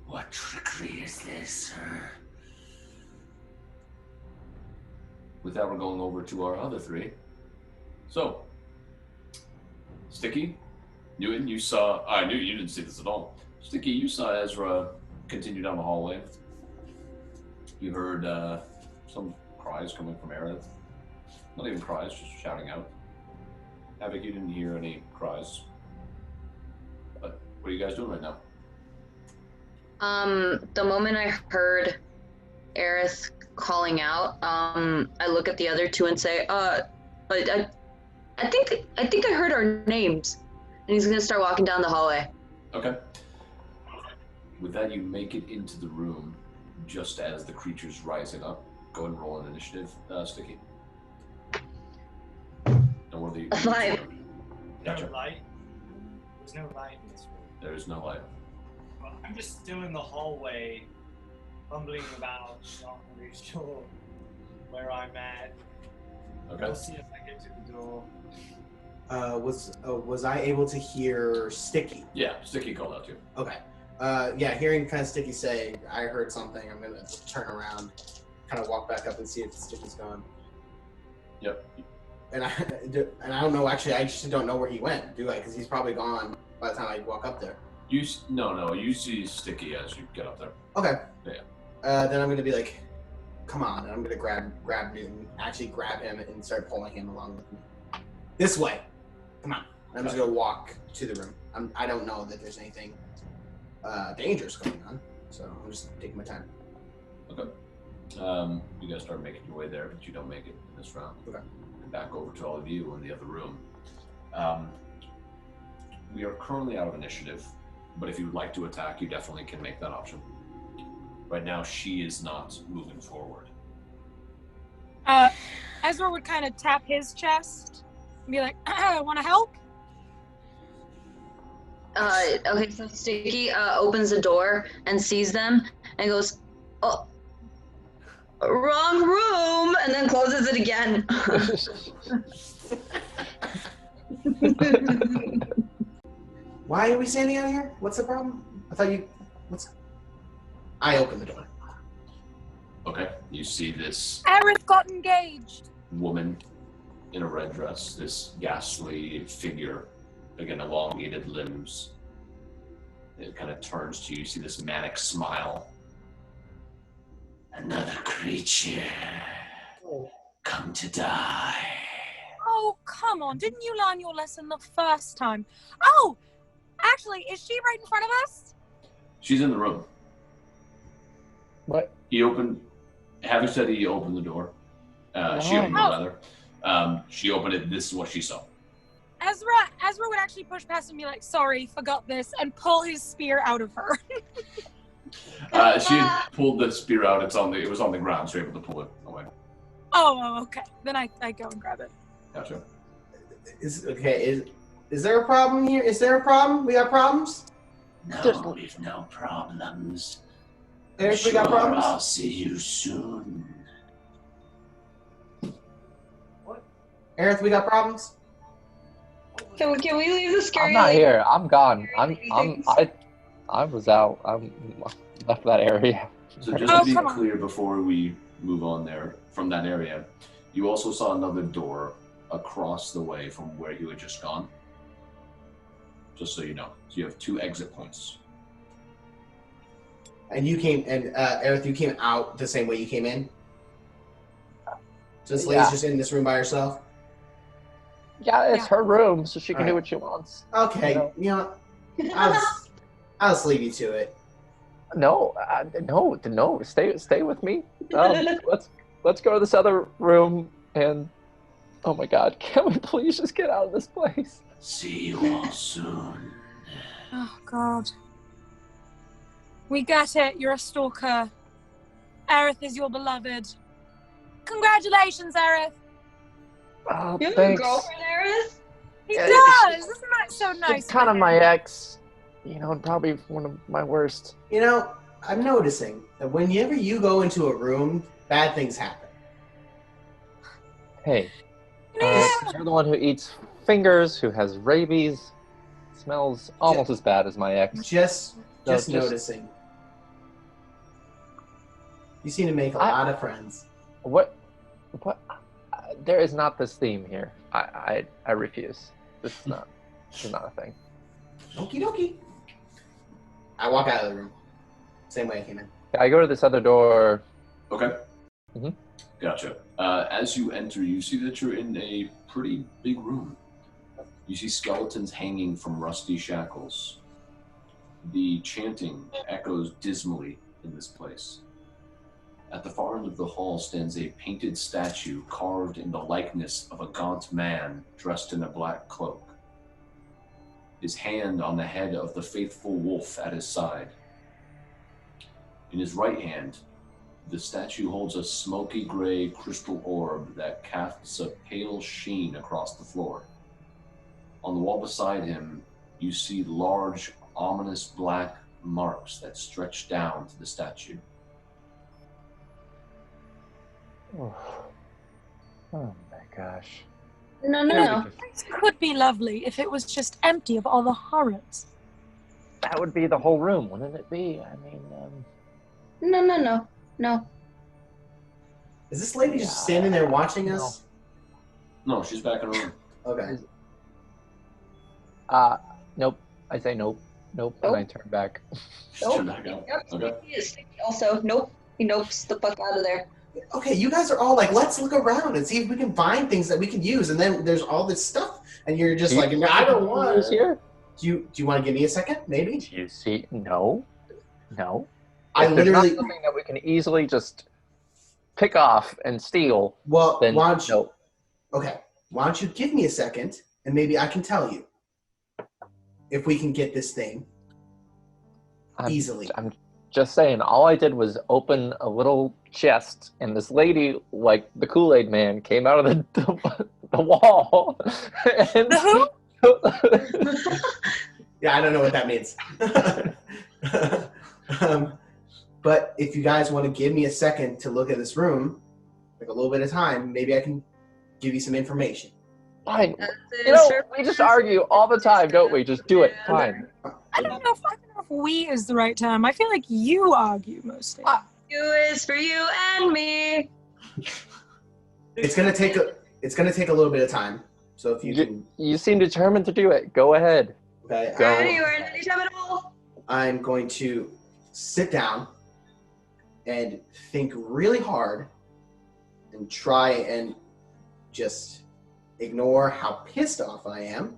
"What trickery is this, sir?" With that, we're going over to our other three. So, Stiki, Newton, you saw... I knew you didn't see this at all. Stiki, you saw Ezra continue down the hallway. You heard some cries coming from Aerith. Not even cries, just shouting out. Havok, you didn't hear any cries. But what are you guys doing right now? The moment I heard Aerith calling out, I look at the other two and say, I think I heard our names. And he's gonna start walking down the hallway. Okay. With that, you make it into the room just as the creature's rising up. Go ahead and roll an initiative, Stiki. And what are the... 5. Gotcha. No light? There's no light in this room. There is no light. Well, I'm just still in the hallway, fumbling about, not really sure where I'm at. Okay. I'll see if I get to the door. Was I able to hear Stiki? Yeah, Stiki called out to you. Okay. Hearing kind of Stiki say, "I heard something," I'm gonna turn around, kind of walk back up and see if Stiki's gone. Yep. And I don't know. Actually, I just don't know where he went, do I? Because he's probably gone by the time I walk up there. You see Stiki as you get up there. Okay. Yeah. Then I'm gonna be like, "Come on!" And I'm gonna grab Newton, actually grab him, and start pulling him along with me. This way. Come on. I'm just gonna walk to the room. I don't know that there's anything dangerous going on, so I'm just taking my time. Okay. You guys start making your way there, but you don't make it in this round. Okay. And back over to all of you in the other room. We are currently out of initiative, but if you would like to attack, you definitely can make that option. Right now, she is not moving forward. Ezra would kind of tap his chest and be like, want to help? Okay, so Stiki opens the door and sees them and goes, oh, wrong room, and then closes it again. Why are we standing out here? What's the problem? I thought you... I opened the door. Okay, you see this Aerith got engaged. woman in a red dress, this ghastly figure, again, elongated limbs. It kind of turns to you. You see this manic smile. Another creature come to die. Oh, come on. Didn't you learn your lesson the first time? Oh, actually, is she right in front of us? She's in the room. What? He opened, having said he opened the door, she opened it rather. She opened it, this is what she saw. Ezra would actually push past and be like, sorry, forgot this, and pull his spear out of her. She had pulled the spear out, it was on the ground, so you're able to pull it away. Oh, okay. Then I go and grab it. Gotcha. Is there a problem here? Is there a problem? We got problems? No, we've no problems. Eric, we got problems? I'll see you soon. What? Eric, we got problems? Can we leave the scary? I'm not here. I'm gone. I was out. I'm left that area. So just to be clear before we move on there from that area, you also saw another door across the way from where you had just gone. Just so you know. So you have 2 exit points. And you came, and Aerith, you came out the same way you came in? So this lady's just in this room by herself? Yeah, it's her room, so she can do what she wants. Okay, you know, I'll just leave you to it. No, no, stay with me. Let's go to this other room and, oh my God, can we please just get out of this place? See you all soon. Oh, God. We get it. You're a stalker. Aerith is your beloved. Congratulations, Aerith. Oh, You have thanks. a girlfriend, Aerith? He does. Isn't that so nice? It's kind of my ex, and probably one of my worst. You know, I'm noticing that whenever you go into a room, bad things happen. Hey, you're the one who eats fingers, who has rabies, smells almost as bad as my ex. Just noticing. You seem to make a lot of friends. What? There is not this theme here. I refuse. This is not a thing. Okie dokie. I walk out of the room. Same way I came in. I go to this other door. Okay. Gotcha. As you enter, you see that you're in a pretty big room. You see skeletons hanging from rusty shackles. The chanting echoes dismally in this place. At the far end of the hall stands a painted statue carved in the likeness of a gaunt man dressed in a black cloak. His hand on the head of the faithful wolf at his side. In his right hand, the statue holds a smoky gray crystal orb that casts a pale sheen across the floor. On the wall beside him, you see large, ominous black marks that stretch down to the statue. Oh my gosh. No. This could be lovely if it was just empty of all the horrors. That would be the whole room, wouldn't it be? I mean, No. Is this lady just standing there watching us? No, she's back in her room. Okay. Nope. I say nope. Nope. And I turn back. Turn back out. Okay. Stiki also, nope. He nopes the fuck out of there. Okay, you guys are all like, let's look around and see if we can find things that we can use. And then there's all this stuff, and you're just like, I don't want to. Here? Do you want to give me a second, maybe? Do you see? No. I If there's literally not something that we can easily just pick off and steal, Well, then why don't you? no. Okay, why don't you give me a second, and maybe I can tell you if we can get this thing easily. I'm just saying, all I did was open a little chest, and this lady, like the Kool-Aid man, came out of the wall. And The who? Yeah, I don't know what that means. But if you guys want to give me a second to look at this room, like a little bit of time, maybe I can give you some information. Fine. You know, we just argue all the time, don't we? Just do it. Fine. I don't know if we is the right term. I feel like you argue mostly. You is for you and me. It's gonna take a little bit of time. So if you seem determined to do it. Go ahead. Okay. Go. Anywhere, anytime at all. I'm going to sit down and think really hard and try and just ignore how pissed off I am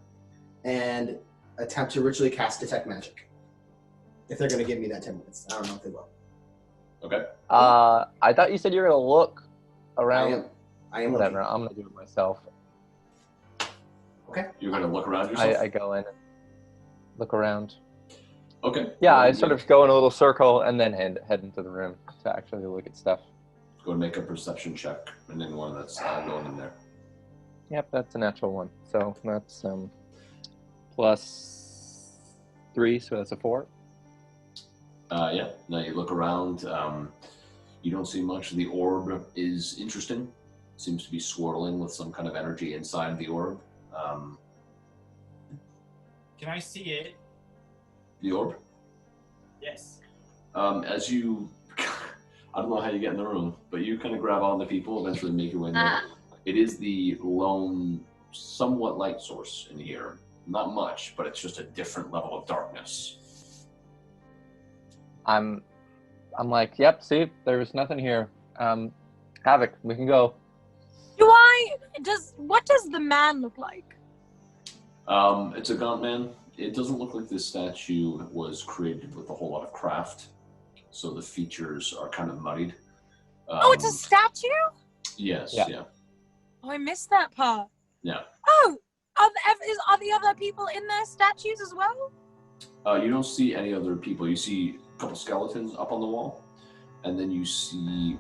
and attempt to ritually cast Detect Magic. If they're going to give me that 10 minutes. I don't know if they will. Okay. I thought you said you were going to look around. I am Whatever. looking. I'm going to do it myself. Okay. You're going to look around yourself? I go in and look around. Okay. Yeah, I sort of go in a little circle and then head into the room to actually look at stuff. Go and make a perception check, and then one that's going in there. Yep, that's a natural one. So that's +3, so that's a 4. Yeah. Now you look around. You don't see much. The orb is interesting. Seems to be swirling with some kind of energy inside the orb. Can I see it? The orb? Yes. As you, I don't know how you get in the room, but you kind of grab on the people, eventually make your way in there. It is the lone, somewhat light source in here. Not much, but it's just a different level of darkness. I'm like, yep, see, there's nothing here. Havok, we can go. What does the man look like? It's a gaunt man. It doesn't look like this statue was created with a whole lot of craft, so the features are kind of muddied. Oh, it's a statue? Yes, Yeah. yeah. Oh, I missed that part. Yeah. Oh, are the other people in their statues as well? You don't see any other people. You see a couple skeletons up on the wall, and then you see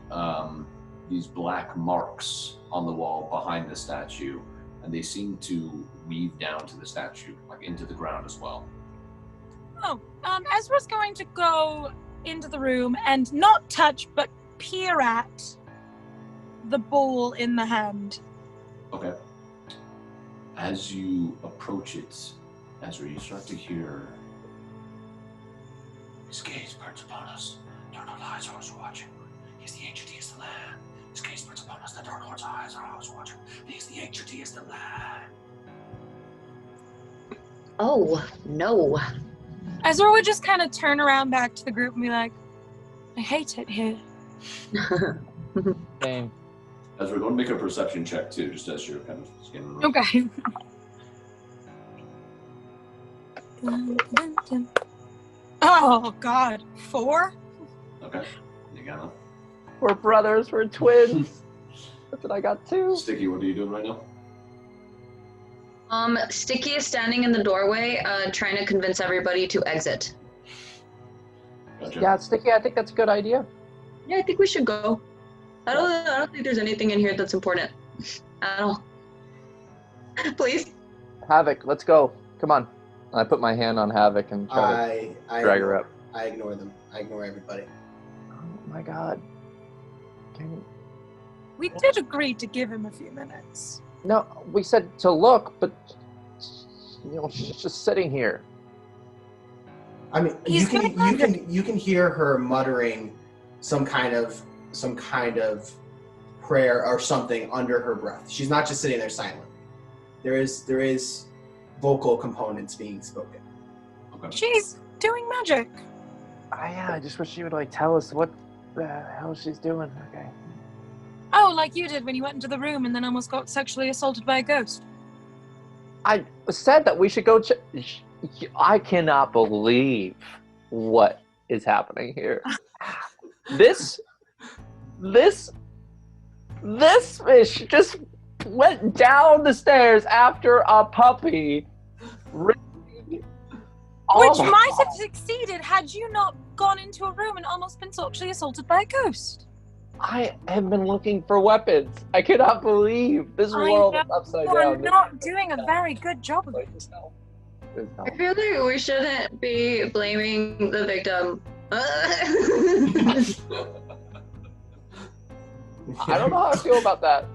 these black marks on the wall behind the statue, and they seem to weave down to the statue, like into the ground as well. Oh, Ezra's going to go into the room and not touch, but peer at the ball in the hand. Okay. As you approach it, Ezra, you start to hear his gaze burns upon us. Dark Lord's eyes are always watching. He is the ancient, he is the land. His gaze burns upon us. The Dark Lord's eyes are always watching. He is the ancient, he is the land. Oh, no. Ezra would just kind of turn around back to the group and be like, I hate it here. Same. Ezra, go and make a perception check too, just as you're kind of scanning the room. Okay. Oh, God. 4? Okay. You got it. We're brothers, we're twins. That's what I got too. Stiki, what are you doing right now? Stiki is standing in the doorway, trying to convince everybody to exit. Gotcha. Yeah, Stiki, I think that's a good idea. Yeah, I think we should go. I don't think there's anything in here that's important at all. Please. Havok, let's go. Come on. I put my hand on Havok and try to drag her up. I ignore them. I ignore everybody. Oh my god. We did agree to give him a few minutes. No, we said to look, but she's just sitting here. I mean, you can hear her muttering some kind of prayer or something under her breath. She's not just sitting there silent. There is vocal components being spoken. Okay. She's doing magic. Yeah, I just wish she would tell us what the hell she's doing. Okay. Oh, like you did when you went into the room and then almost got sexually assaulted by a ghost. I said that we should go I cannot believe what is happening here. This This fish just went down the stairs after a puppy. Which might have succeeded had you not gone into a room and almost been sexually assaulted by a ghost. I have been looking for weapons. I cannot believe this world is upside down. You're not doing a very good job of it. I feel like we shouldn't be blaming the victim. I don't know how I feel about that.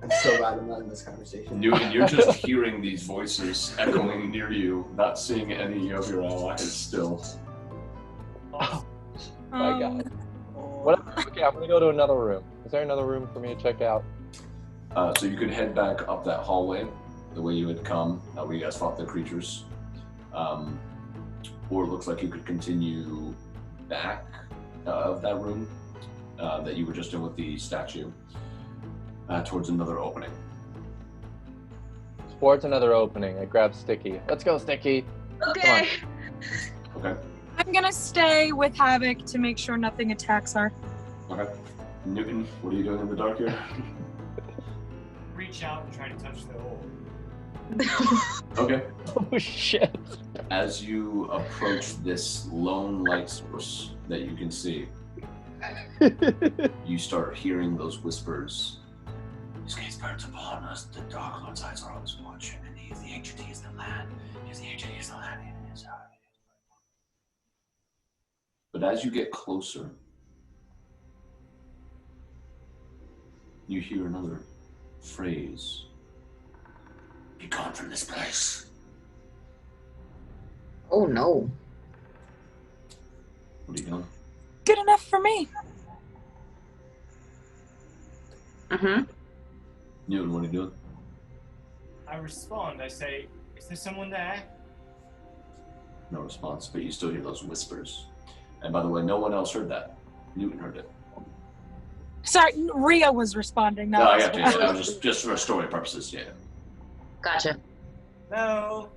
I'm so glad I'm not in this conversation. Newton, you're just hearing these voices echoing near you, not seeing any of your allies still. Oh my god. Okay, I'm gonna go to another room. Is there another room for me to check out? So you could head back up that hallway, the way you had come, where you guys fought the creatures. Or it looks like you could continue back of that room that you were just in with the statue, towards another opening. Towards another opening. I grab Stiki. Let's go, Stiki. Okay. Okay. I'm gonna stay with Havok to make sure nothing attacks her. Okay. Newton, what are you doing in the dark here? Reach out and try to touch the orb. Okay. Oh shit. As you approach this lone light source that you can see, you start hearing those whispers. This gaze burns upon us. The Dark Lord's eyes are always watching, and he is the ancient, he is the land. He is the ancient, he is the land. He is our. But as you get closer, you hear another phrase. Be gone from this place. Oh no. What are you doing? Good enough for me. Mm-hmm. Newton, what are you doing? I respond. I say, "Is there someone there?" No response, but you still hear those whispers. And by the way, no one else heard that. Newton heard it. Sorry, Rhea was responding. No, I got you. Yeah, that was just for story purposes, yeah. Gotcha. No.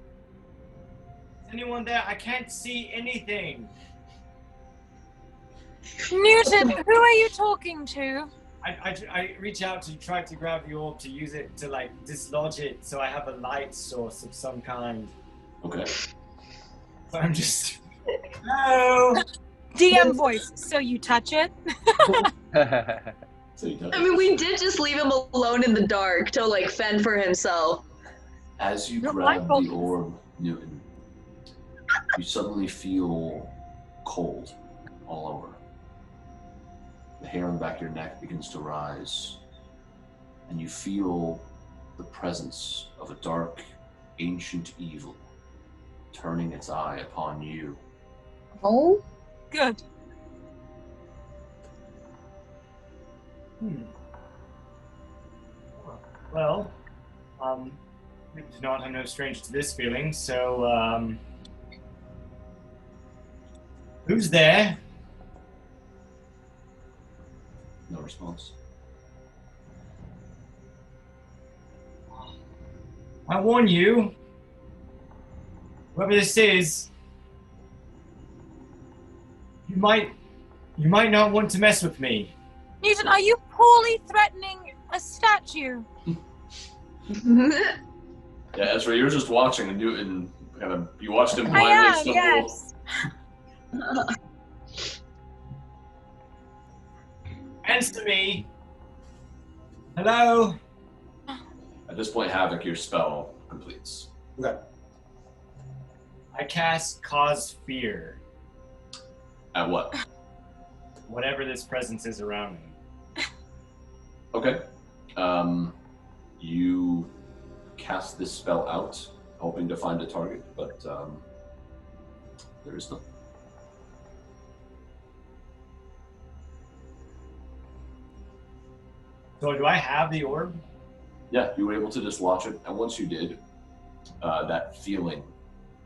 Is anyone there? I can't see anything. Newton, who are you talking to? I reach out to try to grab the orb to use it to like dislodge it so I have a light source of some kind. Okay. So I'm just no. DM voice, so you touch it? I mean, we did just leave him alone in the dark to like fend for himself. As you grab the orb, Newton, you suddenly feel cold all over. The hair on the back of your neck begins to rise, and you feel the presence of a dark, ancient evil turning its eye upon you. Oh? Good. Well, we do not have no stranger to this feeling, so who's there? No response. I warn you, whoever this is, you might not want to mess with me. Newton, are you poorly threatening a statue? Yeah, Ezra, you're just watching, and you watched him I blindly am, stumble. yes. Answer me. Hello? At this point, Havok, your spell completes. Okay. I cast Cause Fear. At what? Whatever this presence is around me. Okay. You cast this spell out, hoping to find a target, but there is none. So do I have the orb? Yeah, you were able to dislodge it, and once you did, that feeling,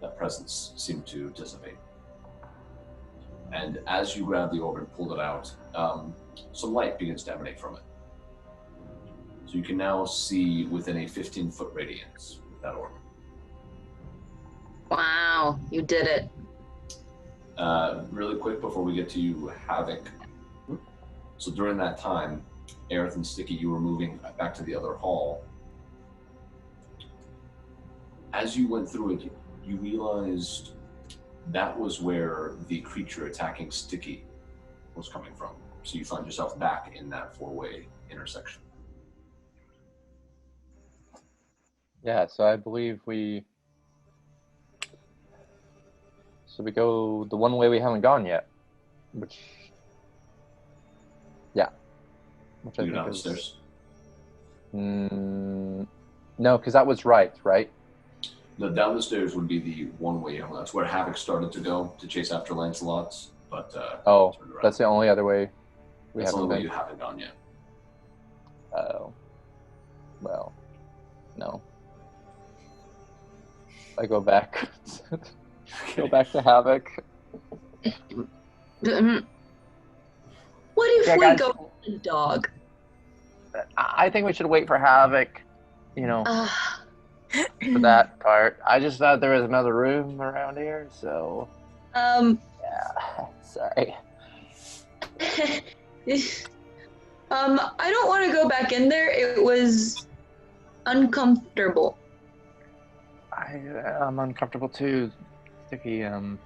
that presence seemed to dissipate. And as you grabbed the orb and pulled it out, some light begins to emanate from it. So you can now see within a 15-foot radius with that orb. Wow, you did it. Really quick before we get to you, Havok. So during that time, Aerith and Stiki, you were moving back to the other hall. As you went through it, you realized that was where the creature attacking Stiki was coming from. So you find yourself back in that four-way intersection. Yeah, so I believe we go the one way we haven't gone yet, which I You're think down the is stairs? no, because that was right? No, down the stairs would be the one-way. That's where Havok started to go to chase after Lancelot's. But that's the only other way we that's the haven't only way been. you haven't gone yet. Oh, well, no. I go back. Go back to Havok. What if Yeah, we guys. go with the dog? I think we should wait for Havok. For that part. I just thought there was another room around here, so. Yeah. Sorry. I don't want to go back in there. It was uncomfortable. I'm uncomfortable too, Stiki.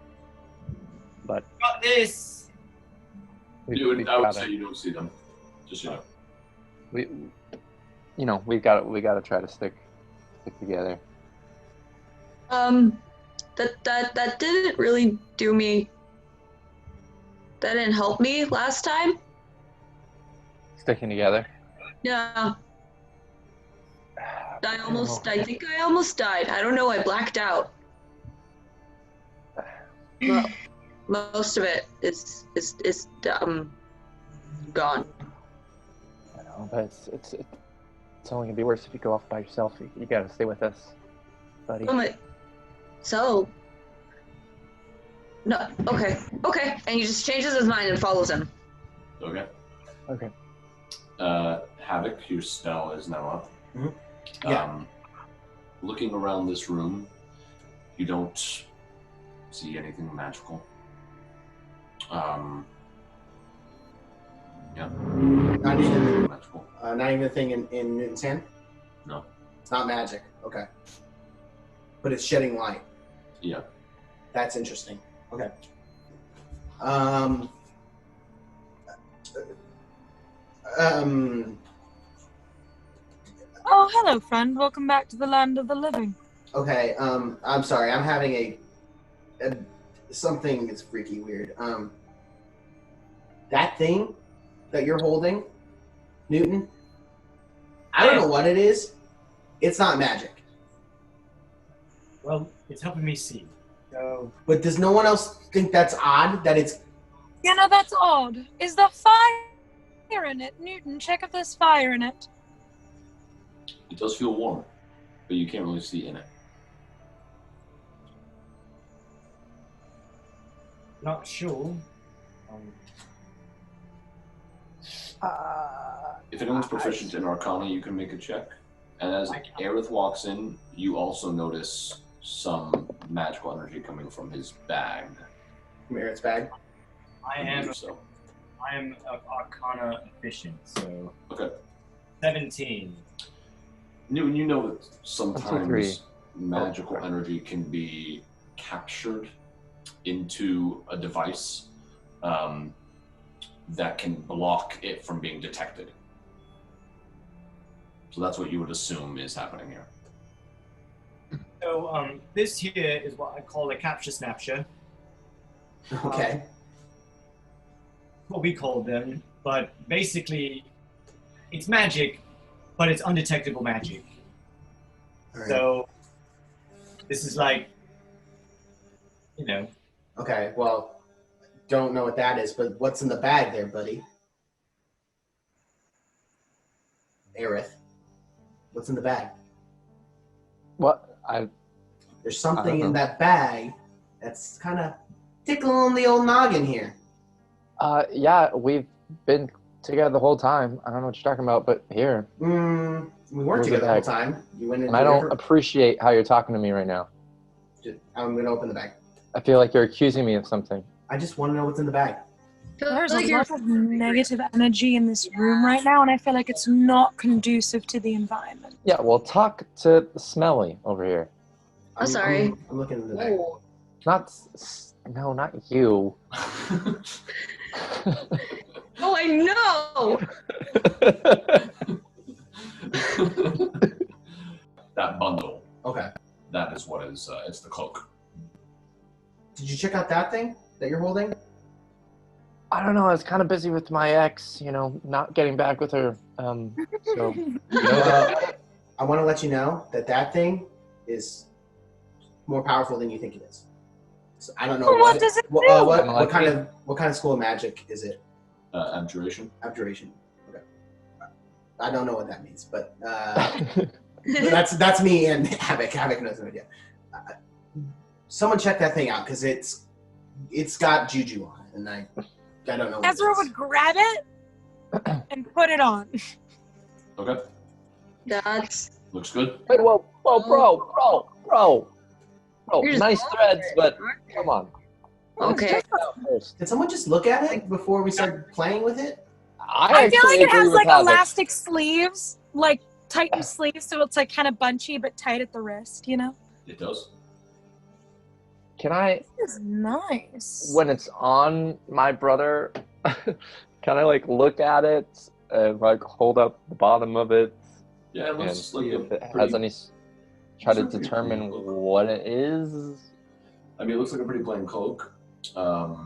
But Got this. I would say you don't see them. Just so you know. We gotta try to stick together. That didn't really do me. That didn't help me last time. Sticking together. Yeah. I think I almost died. I don't know, I blacked out. Well, most of it is gone. I know, but it's only gonna be worse if you go off by yourself. You gotta stay with us, buddy. So. No, okay. And he just changes his mind and follows him. Okay. Okay. Havok, your spell is now up. Mm-hmm. Yeah. Looking around this room, you don't see anything magical. Yeah. Not even magical. Not even a thing in Newton's hand? No. It's not magic. Okay. But it's shedding light. Yeah. That's interesting. Okay. Oh, hello, friend. Welcome back to the land of the living. Okay. I'm sorry. I'm having a something is freaky weird. That thing that you're holding, Newton. I don't know what it is. It's not magic. Well, it's helping me see. So. But does no one else think that's odd? That it's. You know, that's odd. Is there fire in it? Newton, check if there's fire in it. It does feel warm, but you can't really see in it. Not sure. If anyone's proficient in Arcana, you can make a check. And as Aerith walks in, you also notice some magical energy coming from his bag. From Aerith's bag? I am Arcana efficient, so. Okay. 17. You know that sometimes three. magical energy can be captured into a device that can block it from being detected. So that's what you would assume is happening here. So this here is what I call a capture snapture. Okay. What we call them, but basically it's magic, but it's undetectable magic. Right. So this is like, you know. Okay, well, don't know what that is, but what's in the bag there, buddy? Aerith, what's in the bag? What? There's something in that bag that's kind of tickling the old noggin here. Yeah, we've been together the whole time. I don't know what you're talking about, but here. We weren't together the whole time. You went into and I don't appreciate how you're talking to me right now. I'm going to open the bag. I feel like you're accusing me of something. I just want to know what's in the bag. There's a lot of negative energy in this room right now, and I feel like it's not conducive to the environment. Yeah, well, talk to Smelly over here. I'm sorry. I'm looking in the back. No, not you. Oh, I know! That bundle. Okay. That is what is, it's the cloak. Did you check out that thing that you're holding? I don't know. I was kind of busy with my ex, not getting back with her. So, I want to let you know that thing is more powerful than you think it is. So I don't know what does it do? What kind of school of magic is it? Abjuration. Abjuration. Okay. I don't know what that means, but that's me and Havok. Havok knows no idea. Someone check that thing out because it's got juju on it, and I don't know. Ezra would grab it and put it on. Okay. That's looks good. Wait, whoa, bro. Nice threads, but come on. Okay. Did someone just look at it before we started playing with it? I feel like it has like elastic sleeves, like tightened sleeves, so it's like kind of bunchy but tight at the wrist, It does. Can I? This is nice. When it's on my brother, can I look at it and hold up the bottom of it? Yeah, it looks like if it has any. Try to determine what it is. I mean, it looks like a pretty plain cloak. I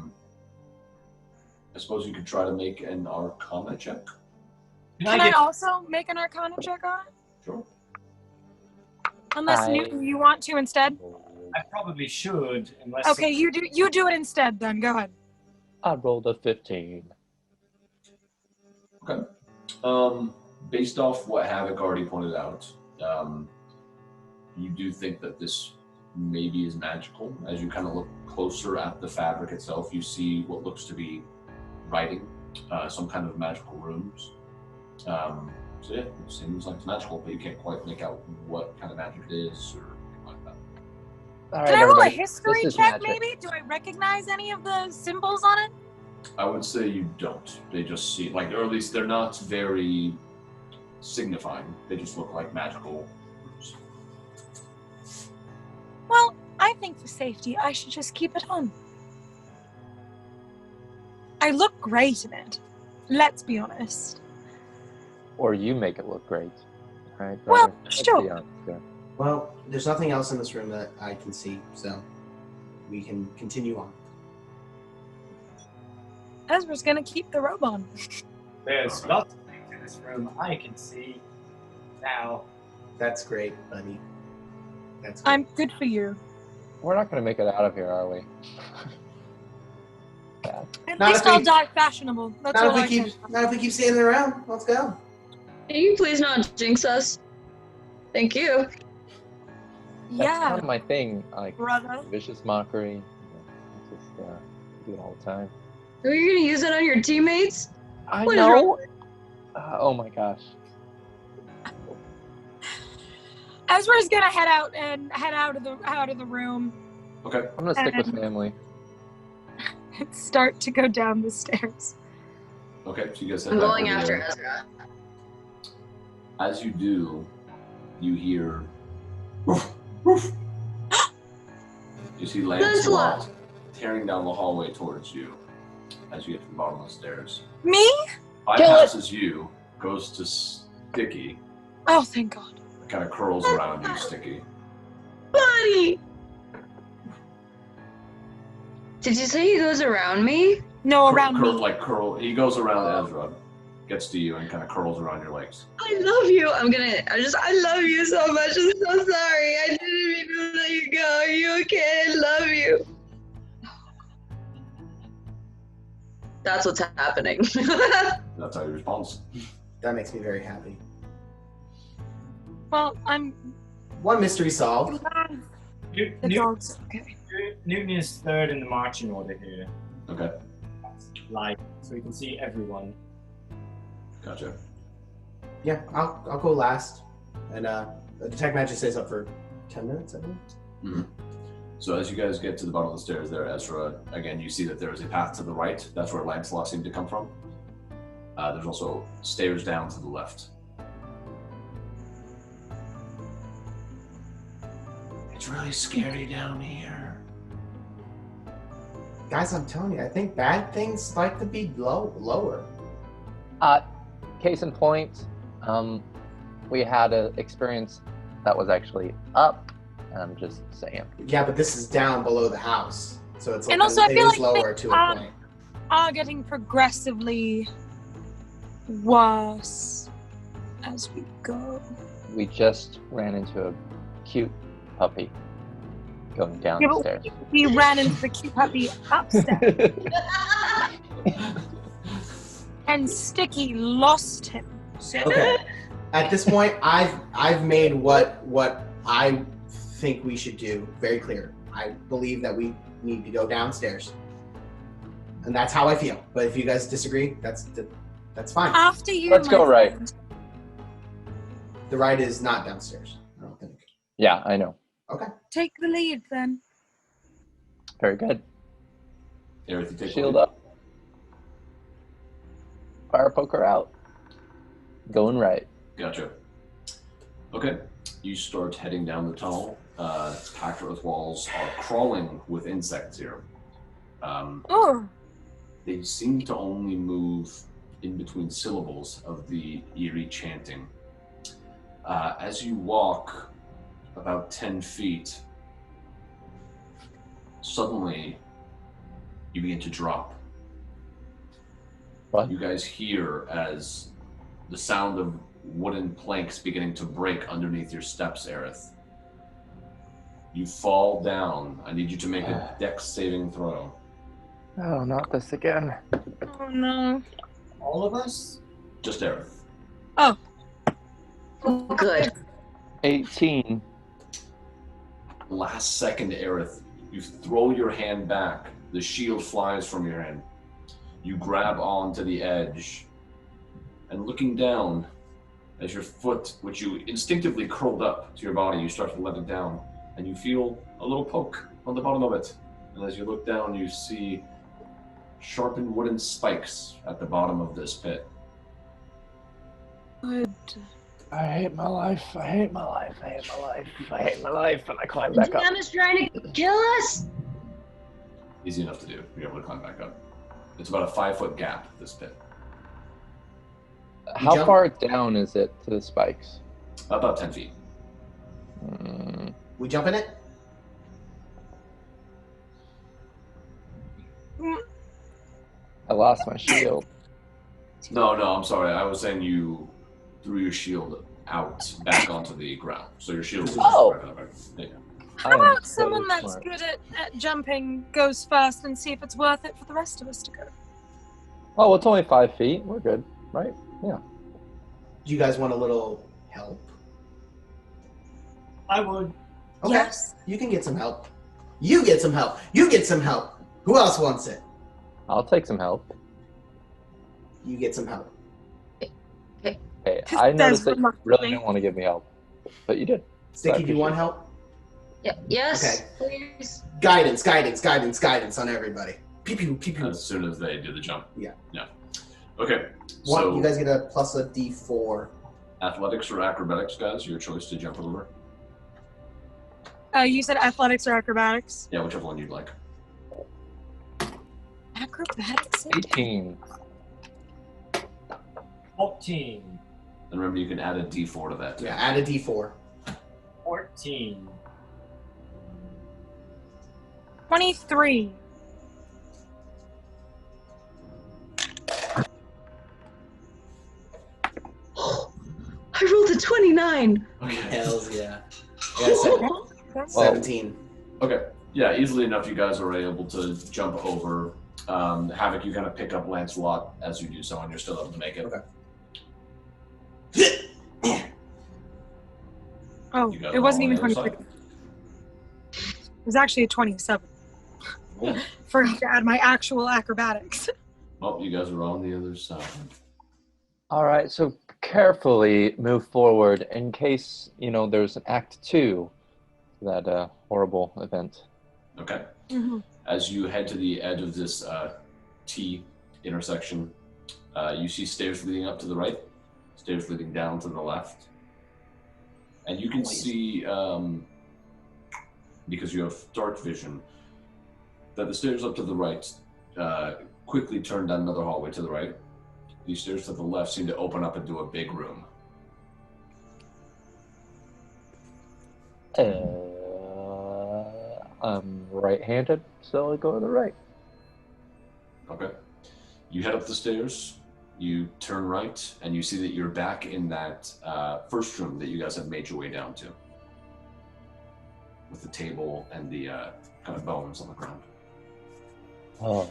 suppose you could try to make an Arcana check. Can I also make an Arcana check on it? Sure. Unless Newton, you want to instead? I probably should, unless. Okay, you do it instead. Then go ahead. I rolled a 15. Okay. Based off what Havok already pointed out, you do think that this maybe is magical. As you kind of look closer at the fabric itself, you see what looks to be writing, some kind of magical runes. So yeah, it seems like it's magical, but you can't quite make out what kind of magic it is or anything like that. All Can right, I roll a everybody, history this is check, magic. maybe? Do I recognize any of the symbols on it? I would say you don't. They just seem like, or at least they're not very signifying. They just look like magical runes. Well, I think for safety, I should just keep it on. I look great in it. Let's be honest. Or you make it look great. Right? Well, Let's sure. be honest, yeah. Well, there's nothing else in this room that I can see, so we can continue on. Ezra's gonna keep the robe on. There's lots of things in this room I can see now. That's great, buddy. That's great. I'm good for you. We're not going to make it out of here, are we? At Not least if we- I'll die fashionable. That's Not all if I we can. keep, not if we keep standing around. Let's go. Can you please not jinx us? Thank you. That's Yeah, kind of my thing. Like, brother. vicious mockery. Just do it all the time. Are you gonna use it on your teammates? I What is wrong know. Oh my gosh. Ezra's gonna head out of the room Okay. I'm going to stick with family. and start to go down the stairs. Okay, so you guys head I'm back going over after there. Ezra. As you do, you hear woof, woof. You see Lancelot tearing down the hallway towards you as you get to the bottom of the stairs. Me? Bypasses you, goes to Stiki, Oh, thank God. kind of curls around you, Stiki. Buddy! Did you say he goes around me? No, around me. Like curl. He goes around Ezra, gets to you, and kind of curls around your legs. I love you. I love you so much. I'm so sorry. I didn't mean to let you go. Are you okay? I love you. That's what's happening. That's how he responds. That makes me very happy. Well, I'm One mystery solved. glad the Newton dog's okay. is third in the marching order here. Okay, Like, so we can see everyone. gotcha. Yeah, I'll go last. And Detect Magic stays up for 10 minutes, I think. Mhm. So as you guys get to the bottom of the stairs there, Ezra, again, you see that there is a path to the right. That's where Lancelot seemed to come from. There's also stairs down to the left. It's really scary down here. Guys, I'm telling you, I think bad things like to be lower. Case in point, we had an experience that was actually up. I'm just saying. Yeah, but this is down below the house, so it's like And also, I it feel is like lower things to a point. are getting progressively worse as we go. We just ran into a cute puppy going down Yeah, the but stairs. we ran into the cute puppy upstairs. And Stiki lost him. So Okay. At this point, I've made what I think we should do very clear. I believe that we need to go downstairs, and that's how I feel. But if you guys disagree, that's fine. After you, Let's go right. friend. The ride is not downstairs, I don't think. Yeah, I know. Okay. Take the lead then. Very good. Aerith, you take Shield the lead. up. Fire poker out. Going right. Gotcha. Okay, you start heading down the tunnel. Packed earth walls are crawling with insects here. Oh, They seem to only move in between syllables of the eerie chanting. As you walk about 10 feet, suddenly you begin to drop. What? You guys hear as the sound of wooden planks beginning to break underneath your steps, Aerith. You fall down. I need you to make a dex saving throw. Oh, not this again. oh no. All of us? Just Aerith. Oh, Good. 18. Last second, Aerith, you throw your hand back. The shield flies from your hand. You grab onto the edge, and looking down, as your foot, which you instinctively curled up to your body, you start to let it down, and you feel a little poke on the bottom of it. And as you look down, you see sharpened wooden spikes at the bottom of this pit. good. I hate my life. I hate my life. I hate my life. I hate my life. And I climb back up. Damn is trying to kill us. Easy enough to do. You're able to climb back up. It's about a 5-foot gap, this pit. How jump? far down is it to the spikes? About 10 feet. We jump in it? I lost my shield. No, I'm sorry. I was saying you threw your shield out back onto the ground. So your shield is Oh. right on the back. Yeah. How about someone that's good at jumping goes first and see if it's worth it for the rest of us to go? Oh, it's only 5 feet. We're good, right? Yeah. Do you guys want a little help? I would. Okay. Yes. You can get some help. You get some help. You get some help. Who else wants it? I'll take some help. You get some help. Hey, I noticed that you really reluctantly. didn't want to give me help, but you did. So I Stiki, do you want appreciate help? Yeah, yes, Okay. please. Guidance on everybody. Pew pew pew pew. As soon as they do the jump. Yeah. Okay. One, So you guys get a plus a D4. athletics or acrobatics, guys, your choice to jump over. You said athletics or acrobatics? Yeah, whichever one you'd like. Acrobatics. 18. 14. And remember, you can add a D4 to that. Too. Yeah, add a D4. 14. 23. I rolled a 29. Okay. Hells yeah. Yeah, 17. Okay. Yeah, easily enough, you guys are able to jump over. Havok, you kind of pick up Lancelot as you do so, and you're still able to make it. Okay. Oh, You got it wasn't all even on the other 23. It was actually a 27. Forgot to add my actual acrobatics. Well, you guys are on the other side. All right, so carefully move forward in case, there's an act 2 to that horrible event. Okay. Mhm. As you head to the edge of this T intersection, you see stairs leading up to the right, stairs leading down to the left. And you can see, because you have dark vision, that the stairs up to the right quickly turn down another hallway to the right. These stairs to the left seem to open up into a big room. I'm right-handed, so I go to the right. Okay. You head up the stairs, you turn right, and you see that you're back in that first room that you guys have made your way down to. With the table and the kind of bones on the ground. Oh,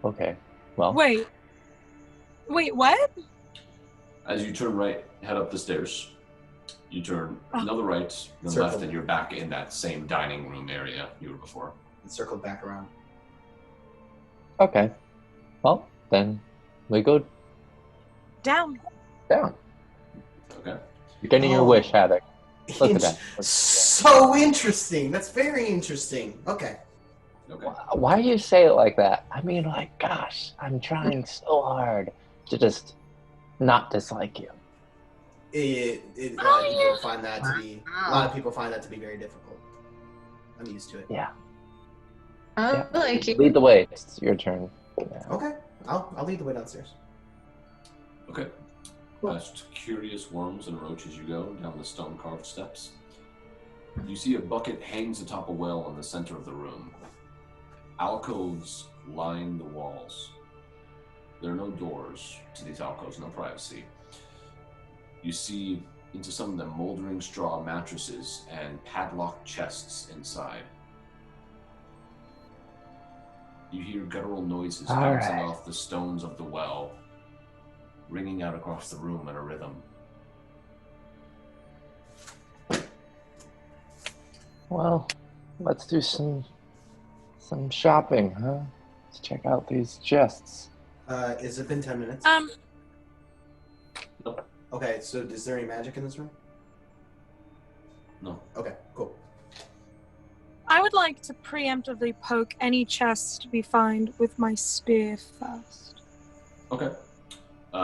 okay. Well. Wait, what? As you turn right, head up the stairs. You turn another right, then Circle. left, and you're back in that same dining room area you were before. And circle back around. Okay. Well, then we go Down. down. Okay. You're getting your wish, Havok. Look at that. So interesting. That's very interesting. Okay. Okay. Why do you say it like that? I mean, like, gosh, I'm trying so hard to just not dislike you. A lot of people find that to be. A lot of people find that to be very difficult. I'm used to it. Yeah. I like you. Lead the way. It's your turn. Yeah. Okay. I'll lead the way downstairs. Okay. Past curious worms and roaches you go down the stone-carved steps. You see a bucket hangs atop a well in the center of the room. Alcoves line the walls. There are no doors to these alcoves, no privacy. You see into some of the moldering straw mattresses and padlocked chests inside. You hear guttural noises bouncing off the stones of the well, ringing out across the room in a rhythm. Well, let's do some shopping, huh? Let's check out these chests. Is it been 10 minutes? No. Okay, so is there any magic in this room? No. Okay, cool. I would like to preemptively poke any chest we find with my spear first. Okay.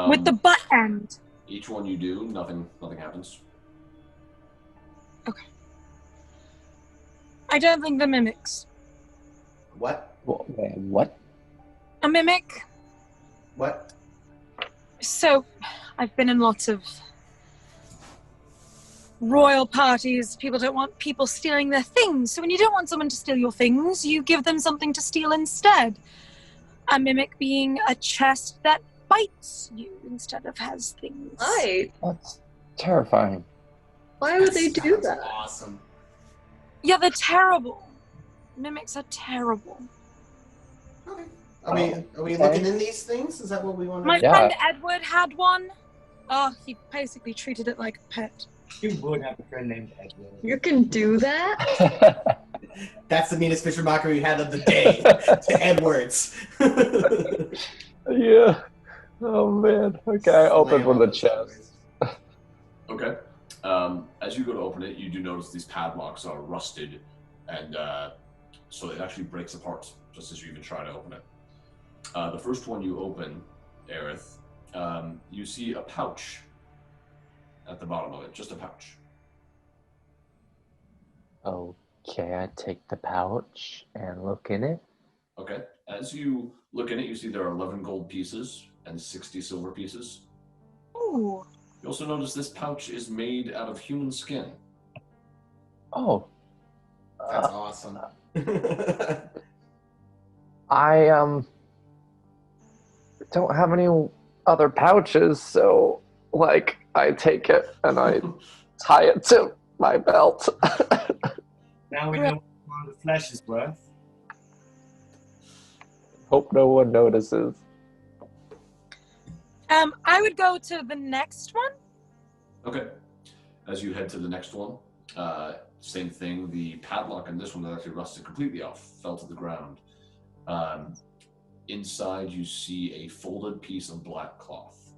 With the butt end. Each one you do, nothing happens. Okay. I don't think they're mimics. What? What? A mimic? What? So, I've been in lots of royal parties. People don't want people stealing their things. So when you don't want someone to steal your things, you give them something to steal instead. A mimic being a chest that bites you instead of has things. Right. That's terrifying. Why would they do that? Awesome. Yeah, they're terrible. Mimics are terrible. Okay. Are we looking in these things? Is that what we want to My do? friend Edward had one. Oh, he basically treated it like a pet. You would have a friend named Edward. You can do that? That's the meanest Fisher mockery we had of the day. To Edwards. Yeah. Oh man. Okay, I opened one of the chests. Okay. As you go to open it, you do notice these padlocks are rusted, and so it actually breaks apart just as you even try to open it. The first one you open, Aerith, you see a pouch at the bottom of it, just a pouch. Okay, I take the pouch and look in it. Okay. As you look in it, you see there are 11 gold pieces and 60 silver pieces. Ooh. You also notice this pouch is made out of human skin. Oh. That's awesome. I don't have any other pouches, so like I take it and I tie it to my belt. Now we know what the flesh is worth. Hope no one notices. I would go to the next one. Okay. As you head to the next one, same thing. The padlock in this one that actually rusted completely off, fell to the ground. Inside, you see a folded piece of black cloth.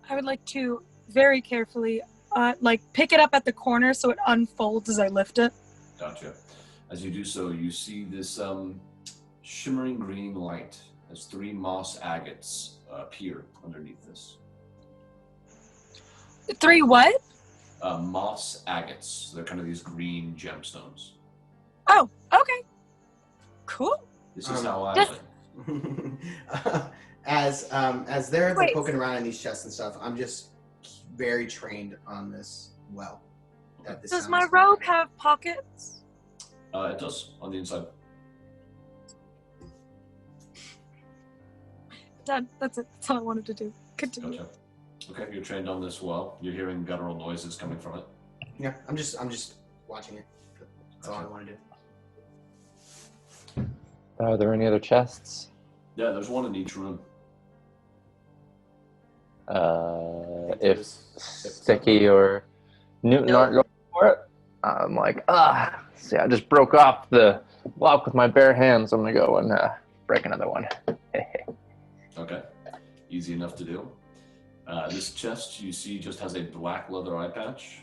I would like to very carefully, pick it up at the corner so it unfolds as I lift it. Gotcha. As you do so, you see this shimmering green light as 3 moss agates appear underneath this. 3 what? Moss agates. They're kind of these green gemstones. Oh, okay. Cool. This is how I just- live. As they're Wait. poking around in these chests and stuff, I'm just very trained on this well. That this Does sounds my good. robe have pockets? It does, on the inside. Done. That's it. That's all I wanted to do. Continue. Gotcha. Okay, you're trained on this well. You're hearing guttural noises coming from it. Yeah, I'm just watching it. That's all I want to do. Are there any other chests? Yeah, there's one in each room. If Stiki or Newton aren't going for it, I'm like, see, I just broke off the lock with my bare hands. I'm gonna go and break another one. Okay, easy enough to do. This chest you see just has a black leather eye patch.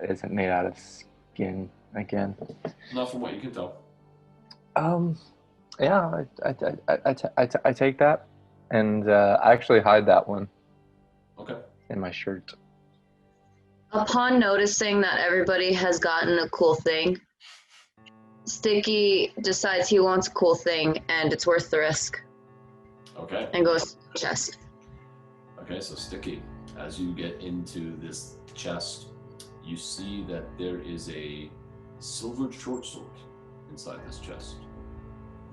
Is it made out of skin again? Not from what you can tell. Yeah, I take that, and I actually hide that one. Okay. In my shirt. Upon noticing that everybody has gotten a cool thing, Stiki decides he wants a cool thing and it's worth the risk. Okay. And goes to the chest. Okay, so Stiki, as you get into this chest, you see that there is a silvered short sword inside this chest.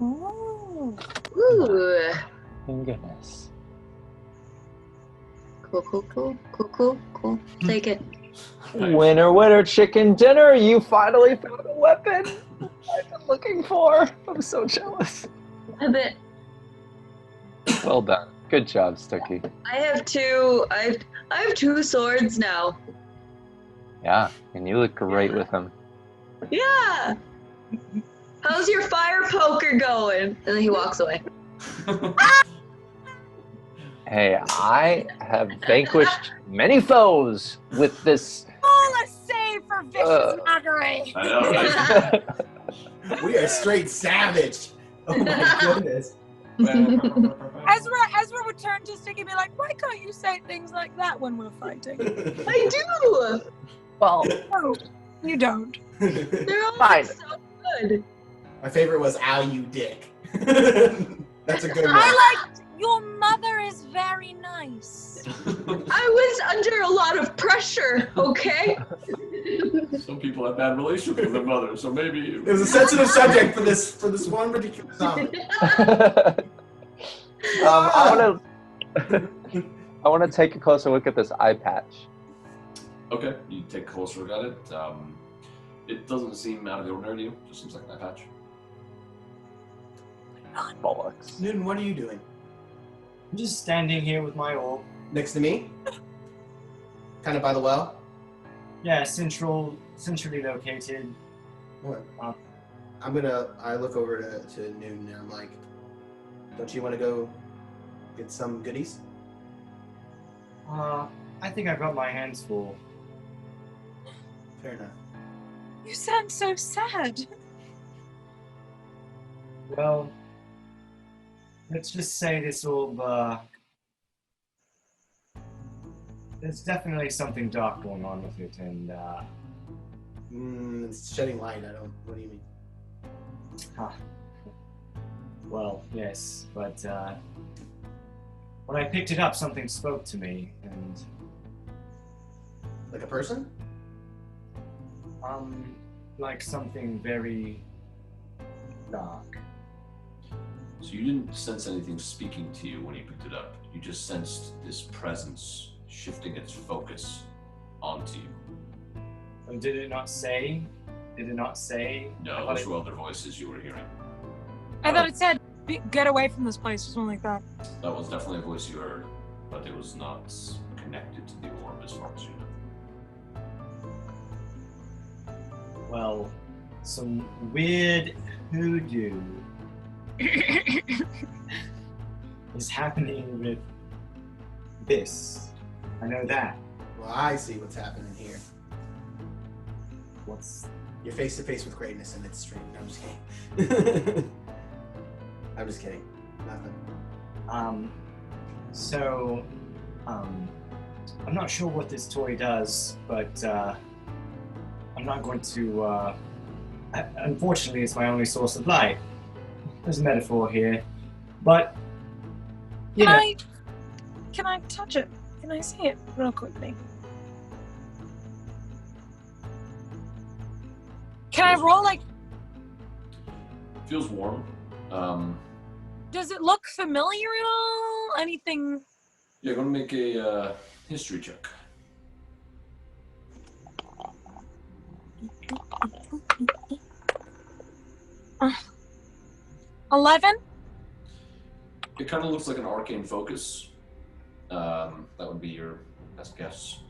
Ooh. Ooh. Thank goodness. Cool. Take it. Winner, winner, chicken dinner! You finally found a weapon I've been looking for. I'm so jealous. A bit. Well done. Good job, Stiki. I have 2. I have 2 swords now. Yeah, and you look great with them. Yeah. How's your fire poker going? And then he walks away. Hey, I have vanquished many foes with this. All a save for vicious mockery. I know, right? We are straight savage. Oh my goodness. Ezra would turn to Stiki and be like, why can't you say things like that when we're fighting? I do! Well, no, you don't. They're all Fine. so good. My favorite was "Ow, you dick." That's a good one. I liked your mother is very nice. I was under a lot of pressure, okay? Some people have bad relationships with their mother, so maybe It was a sensitive subject for this one particular song. I want to take a closer look at this eye patch. Okay, you take a closer look at it. It doesn't seem out of the ordinary to you. It just seems like an eye patch. Bollocks. Newton, what are you doing? I'm just standing here with my orb. Next to me? Kind of by the well? Yeah, centrally located. What? I look over to Newton and I'm like, don't you want to go get some goodies? I think I've got my hands full. Fair enough. You sound so sad. Well, let's just say this orb, there's definitely something dark going on with it, and, It's shedding light, what do you mean? Well, yes, but, when I picked it up, something spoke to me, and... Like a person? Like something very dark. So you didn't sense anything speaking to you when you picked it up. You just sensed this presence shifting its focus onto you. And did it not say? No, those were other voices you were hearing. I thought it said, get away from this place or something like that. That was definitely a voice you heard, but it was not connected to the orb as far as you know. Well, some weird hoodoo is happening with this. I know that. Well, I see what's happening here. What's... You're face to face with greatness, and it's strange. I'm just kidding. I'm just kidding. Nothing. So, I'm not sure what this toy does, but I'm not going to. Unfortunately, it's my only source of light. There's a metaphor here, but Can I touch it? Can I see it real quickly? Can I roll like? Feels warm. Does it look familiar at all? Anything? Yeah, going to make a history check. Uh, 11? It kind of looks like an arcane focus. That would be your best guess.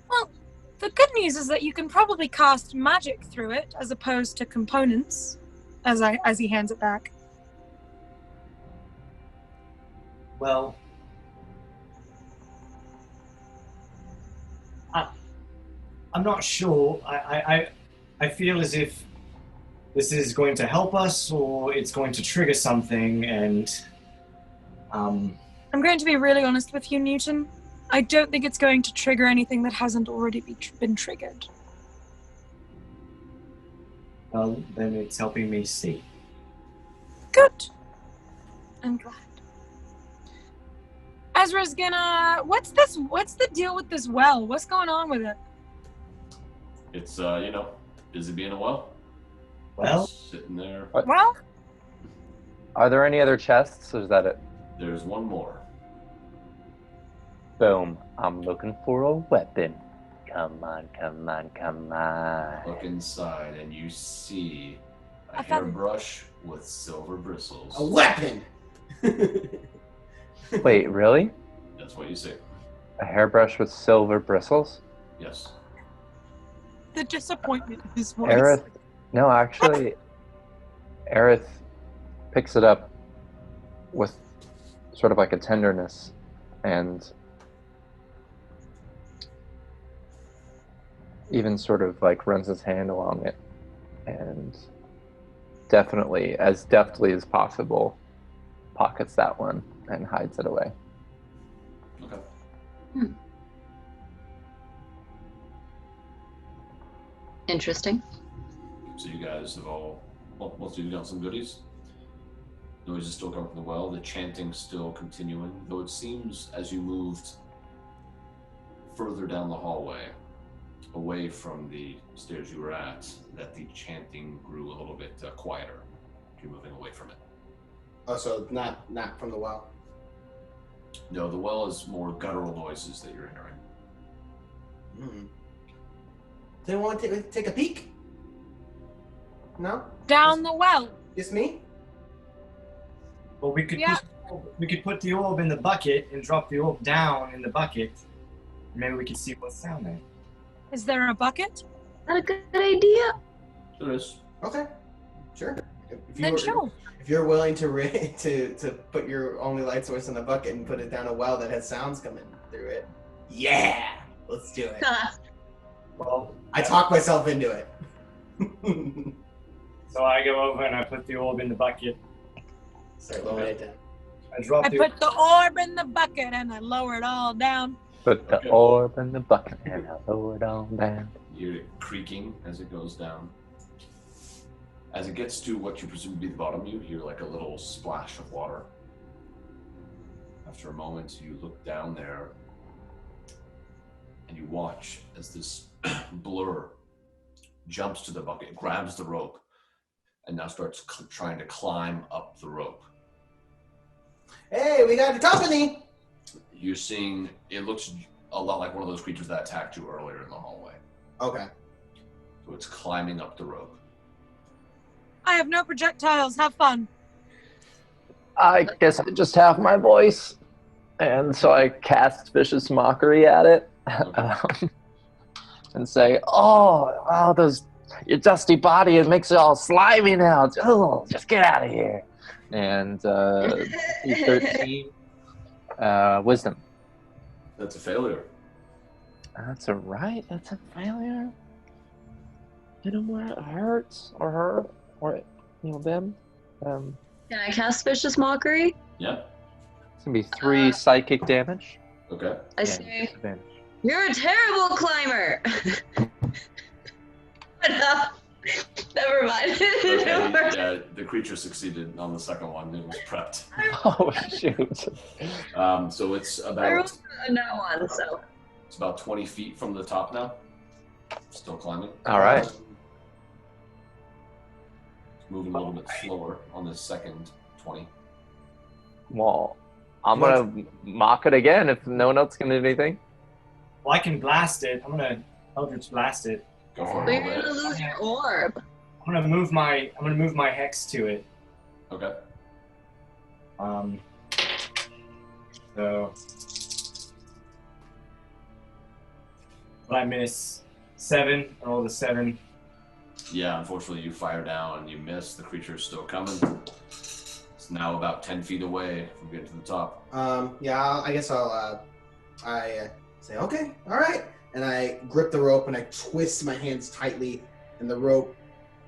Well, the good news is that you can probably cast magic through it as opposed to components. As he hands it back. Well, I'm not sure. I feel as if this is going to help us, or it's going to trigger something, and I'm going to be really honest with you, Newton. I don't think it's going to trigger anything that hasn't already been triggered. well, then it's helping me see. Good. I'm glad. Ezra's gonna... What's the deal with this well? What's going on with it? It's, busy being a well. Well? Sitting there. Well? Are there any other chests, or is that it? There's one more. Boom. I'm looking for a weapon. Come on, come on, come on. Look inside and you see a hairbrush with silver bristles. A weapon! Wait, really? That's what you see. A hairbrush with silver bristles? Yes. The disappointment in his voice. Aerith, no, actually, Aerith picks it up with sort of like a tenderness and even sort of like runs his hand along it and definitely, as deftly as possible, pockets that one and hides it away. Okay. Interesting. So you guys have most of you got some goodies. Noise is still coming from the well. The chanting's still continuing, though it seems as you moved further down the hallway, away from the stairs you were at, that the chanting grew a little bit quieter. You're moving away from it. Oh, so not from the well. No, the well is more guttural noises that you're hearing. Do you want to take a peek? No? Down the well. Just me? Well, we could put the orb in the bucket and drop the orb down in the bucket. Maybe we could see what's down there. Is there a bucket? Not a good idea. There is. Okay. Sure. If you're willing to put your only light source in the bucket and put it down a well that has sounds coming through it, yeah, let's do it. Well, I talk myself into it. So I go over and I put the orb in the bucket. Start lowering it down. I put the orb in the bucket and I lower it all down. Put the orb in the bucket and I lower it all down. You're creaking as it goes down. As it gets to what you presume to be the bottom, you hear like a little splash of water. After a moment, you look down there and you watch as this blur jumps to the bucket, grabs the rope, and now starts trying to climb up the rope. Hey, we got company! You're seeing, it looks a lot like one of those creatures that attacked you earlier in the hallway. Okay. So it's climbing up the rope. I have no projectiles. Have fun. I guess I just have my voice. And so I cast Vicious Mockery at it. And say, oh, your dusty body, it makes it all slimy now. Oh, just get out of here. And 13 wisdom. That's a failure. That's a right. That's a failure. hit him where it hurts, or her, or them. Can I cast Vicious Mockery? Yeah. It's gonna be 3 psychic damage. Okay. I say, you're a terrible climber! Never mind. Okay, the creature succeeded on the second one. It was prepped. Oh, shoot. So it's I about... rolled a nat one, so. It's about 20 feet from the top now. Still climbing. All right. It's moving a little bit slower on the second 20. Well, I'm gonna mock it again if no one else can do anything. Well, I can blast it. I'm gonna Eldritch blast it. Go for But it. you're gonna lose your orb. I'm gonna move my hex to it. Okay. So but I miss 7. I rolled a 7. Yeah, unfortunately you fire down and you miss. The creature is still coming. It's now about 10 feet away from getting to the top. Yeah, I guess I say, okay, all right. And I grip the rope and I twist my hands tightly, and the rope,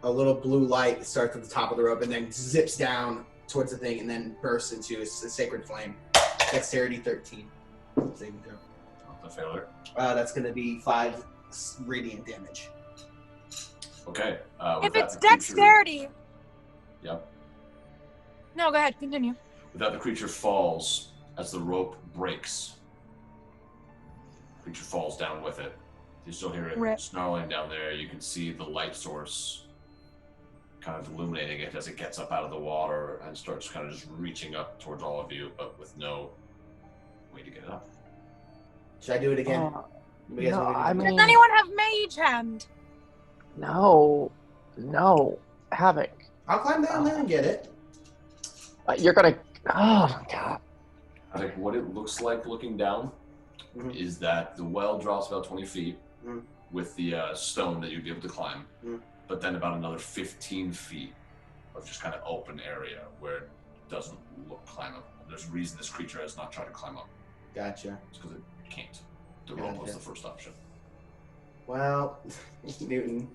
a little blue light starts at the top of the rope and then zips down towards the thing and then bursts into a sacred flame. Dexterity 13. Saving throw. The failure. That's going to be 5 radiant damage. Okay. If it's dexterity. Yep. No, go ahead. Continue. With that, the creature falls as the rope breaks. The creature falls down with it. You still hear it snarling down there. You can see the light source kind of illuminating it as it gets up out of the water and starts kind of just reaching up towards all of you, but with no way to get it up. Should I do it again? No, I mean... Does anyone have mage hand? No. Havok. I'll climb down there and get it. You're gonna... Oh, my God. I think what it looks like looking down is that the well drops about 20 feet with the stone that you'd be able to climb, but then about another 15 feet of just kind of open area where it doesn't look climbable. There's a reason this creature has not tried to climb up. Gotcha. It's because it can't. The rope was the first option. Well, Newton,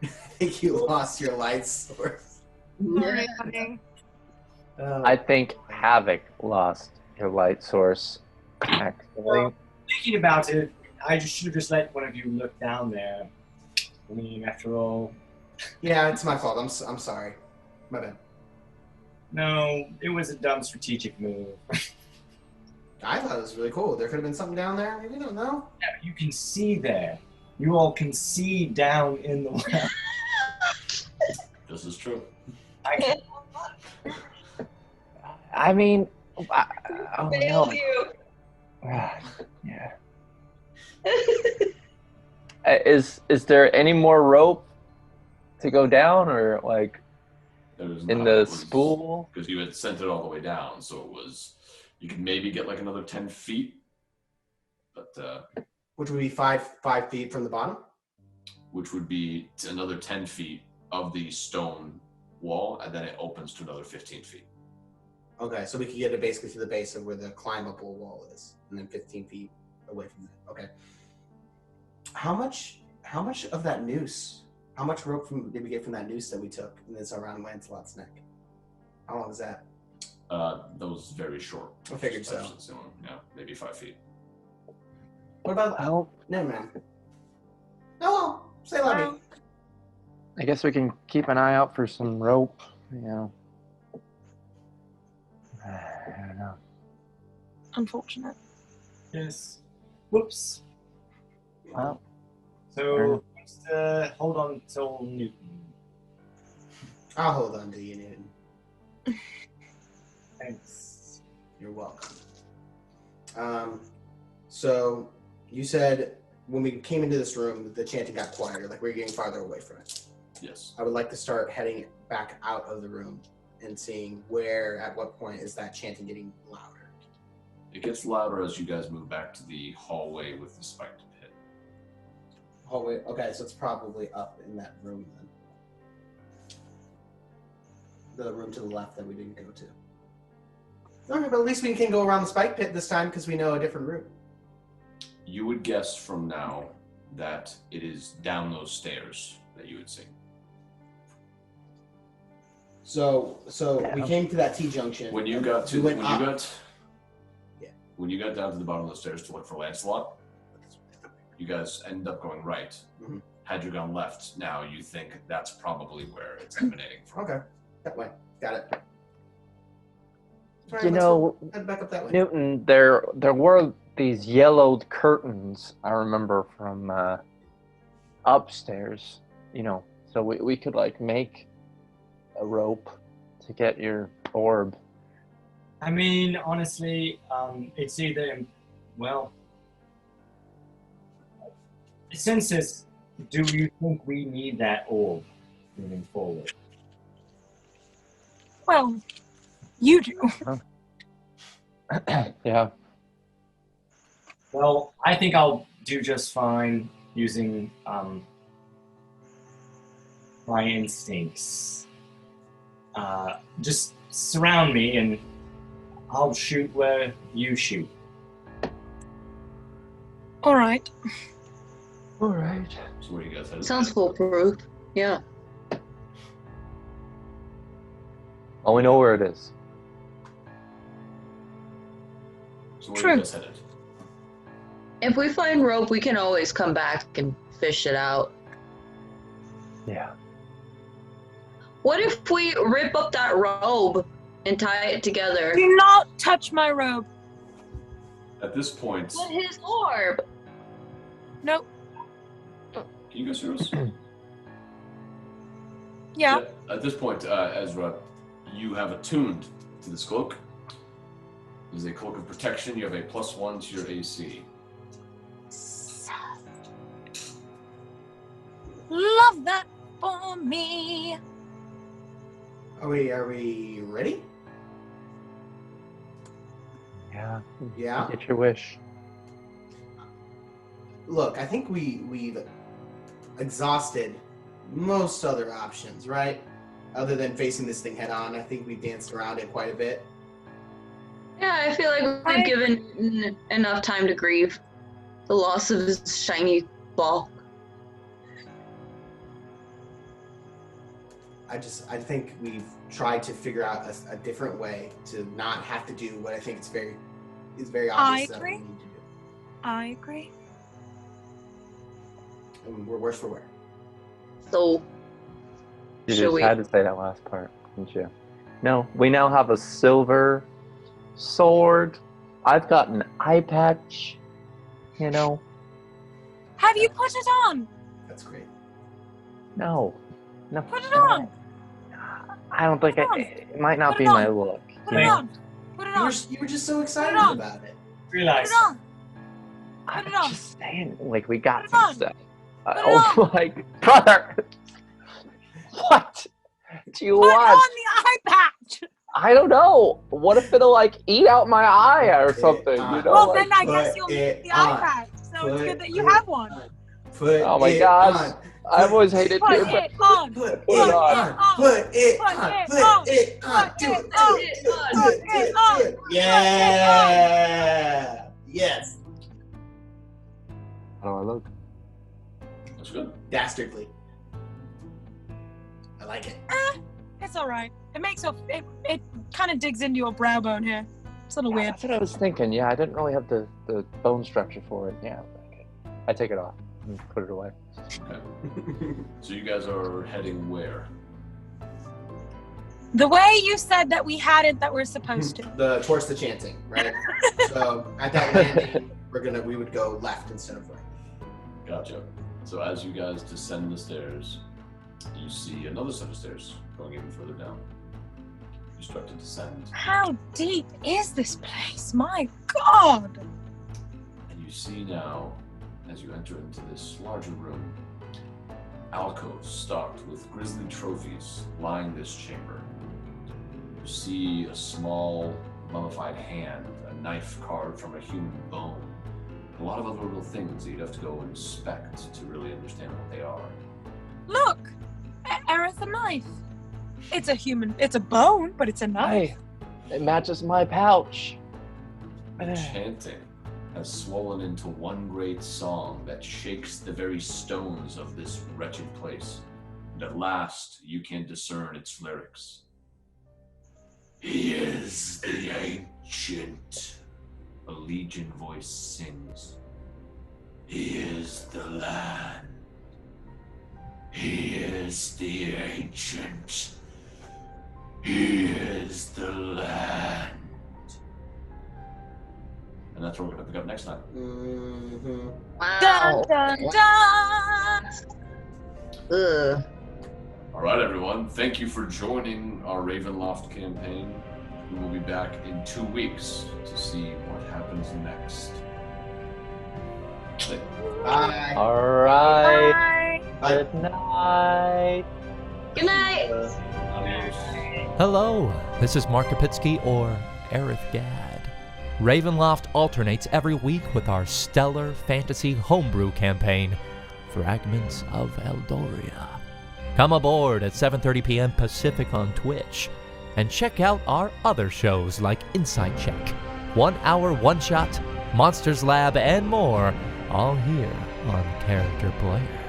I think you lost your light source. I think Havok lost your light source. Actually. Well, thinking about it, I should have just let one of you look down there. I mean, after all. Yeah, it's my fault. I'm sorry. My bad. No, it was a dumb strategic move. I thought it was really cool. There could have been something down there. We don't know. Yeah, but you can see there. You all can see down in the well. This is true. I mean, Failed you. Yeah. Is there any more rope to go down, or like in the spool? Because you had sent it all the way down, so it was. You could maybe get like another 10 feet, but which would be five feet from the bottom. Which would be another 10 feet of the stone wall, and then it opens to another 15 feet. Okay, so we could get it basically to the base of where the climbable wall is, and then 15 feet away from that. Okay. How much of that noose? How much rope did we get from that noose that we took, and it's around Lancelot's neck? How long is that? That was very short. I figured so. Yeah, maybe 5 feet. What about? Well, no, man. No, say let me. I guess we can keep an eye out for some rope. You know. I don't know. Unfortunate. Yes. Whoops. Well. So, hold on till Newton. I'll hold on to you, Newton. Thanks. You're welcome. So you said when we came into this room, the chanting got quieter, like we were getting farther away from it. Yes. I would like to start heading back out of the room and seeing at what point is that chanting getting louder. It gets louder as you guys move back to the hallway with the spiked pit. Hallway. Okay, so it's probably up in that room then. The room to the left that we didn't go to. Okay, but at least we can go around the spike pit this time because we know a different route. You would guess from now that it is down those stairs that you had seen. So we came to that T-junction. When you got to when you got down to the bottom of the stairs to look for Lancelot, you guys ended up going right. Mhm. Had you gone left, now you think that's probably where it's emanating from. Okay, that way. Got it. You know, head back up that way. Newton, there were these yellowed curtains, I remember, from upstairs, you know, so we could, like, make a rope to get your orb. I mean, honestly, it's either, well, Census, do you think we need that orb moving forward? Well, you do. Yeah. Well, I think I'll do just fine using my instincts. Just surround me and I'll shoot where you shoot. All right. All right. So where you guys headed? Sounds foolproof. Yeah. Well, we know where it is. So where True. you guys headed? If we find rope, we can always come back and fish it out. Yeah. What if we rip up that robe and tie it together? Do not touch my robe. At this point, But his orb. Nope. can you guys hear us? Yeah. At this point, Ezra, you have attuned to this cloak. It is a cloak of protection. You have a +1 to your AC. Love that for me. Are we ready? Yeah. Yeah. Get your wish. Look, I think we've exhausted most other options, right? Other than facing this thing head on, I think we've danced around it quite a bit. Yeah, I feel like we've given enough time to grieve the loss of his shiny ball. I think we've tried to figure out a different way to not have to do what I think is very obvious that we need to do. I agree. And we're worse for wear. So, You should just we? had to say that last part, didn't you? No, we now have a silver sword. I've got an eye patch, you know. Have you put it on? That's great. No. Put it on. I don't think it might not Put be it on. my look. Put it on. Put it on. You were just so excited on. about it. Realize. Put it on. I'm Put it on. just saying, like, we got Put it some on. stuff. Put it Oh my brother! What do you Put want? on the eye patch. I don't know. What if it'll like eat out my eye or something? You know? Well, like- then I guess put you'll it need the eye on. patch. So it's Put good that you it have one. Put Oh my it gosh. on. I've always hated Put you, but it on. Put Put it it on. on. Put it Put on. it Put on. it on. Put Do it it. Put Do on. it. it on. Do it. Put Do it it. on. Do it. Yeah. Yes. how do I look? That's good. Dastardly. I like it. It's all right. It makes it kind of digs into your brow bone here. It's a little Yeah, weird. that's what I was thinking. Yeah, I didn't really have the bone structure for it. Yeah, okay. I take it off and put it away. Okay. So you guys are heading where? The way you said that we had it that we're supposed to. Towards the chanting, right? So at that landing, we would go left instead of right. Gotcha. So as you guys descend the stairs, you see another set of stairs going even further down. You start to descend, How deep is this place? My God! and you see now, as you enter into this larger room, alcoves stocked with grisly trophies line this chamber. You see a small mummified hand, a knife carved from a human bone, and a lot of other little things that you'd have to go inspect to really understand what they are. Look! Aerith, a knife. It's a bone, but it's a knife. Hey, it matches my pouch. The chanting has swollen into one great song that shakes the very stones of this wretched place. And at last, you can discern its lyrics. He is the ancient, a legion voice sings. He is the land. He is the ancient. He is the land. And that's what we're going to pick up next time. Mm-hmm. Wow. Dun, dun, dun. Ugh. All right, everyone. Thank you for joining our Ravenloft campaign. We will be back in 2 weeks to see what happens next. Bye. All right. Bye. Good night. Good night. Hello, this is Mark Kopitzke or Aerith Gaad. Ravenloft alternates every week with our stellar fantasy homebrew campaign, Fragments of Eldoria. Come aboard at 7:30 p.m. Pacific on Twitch, and check out our other shows like Insight Check, 1 Hour One Shot, Monsters Lab, and more, all here on Character Player.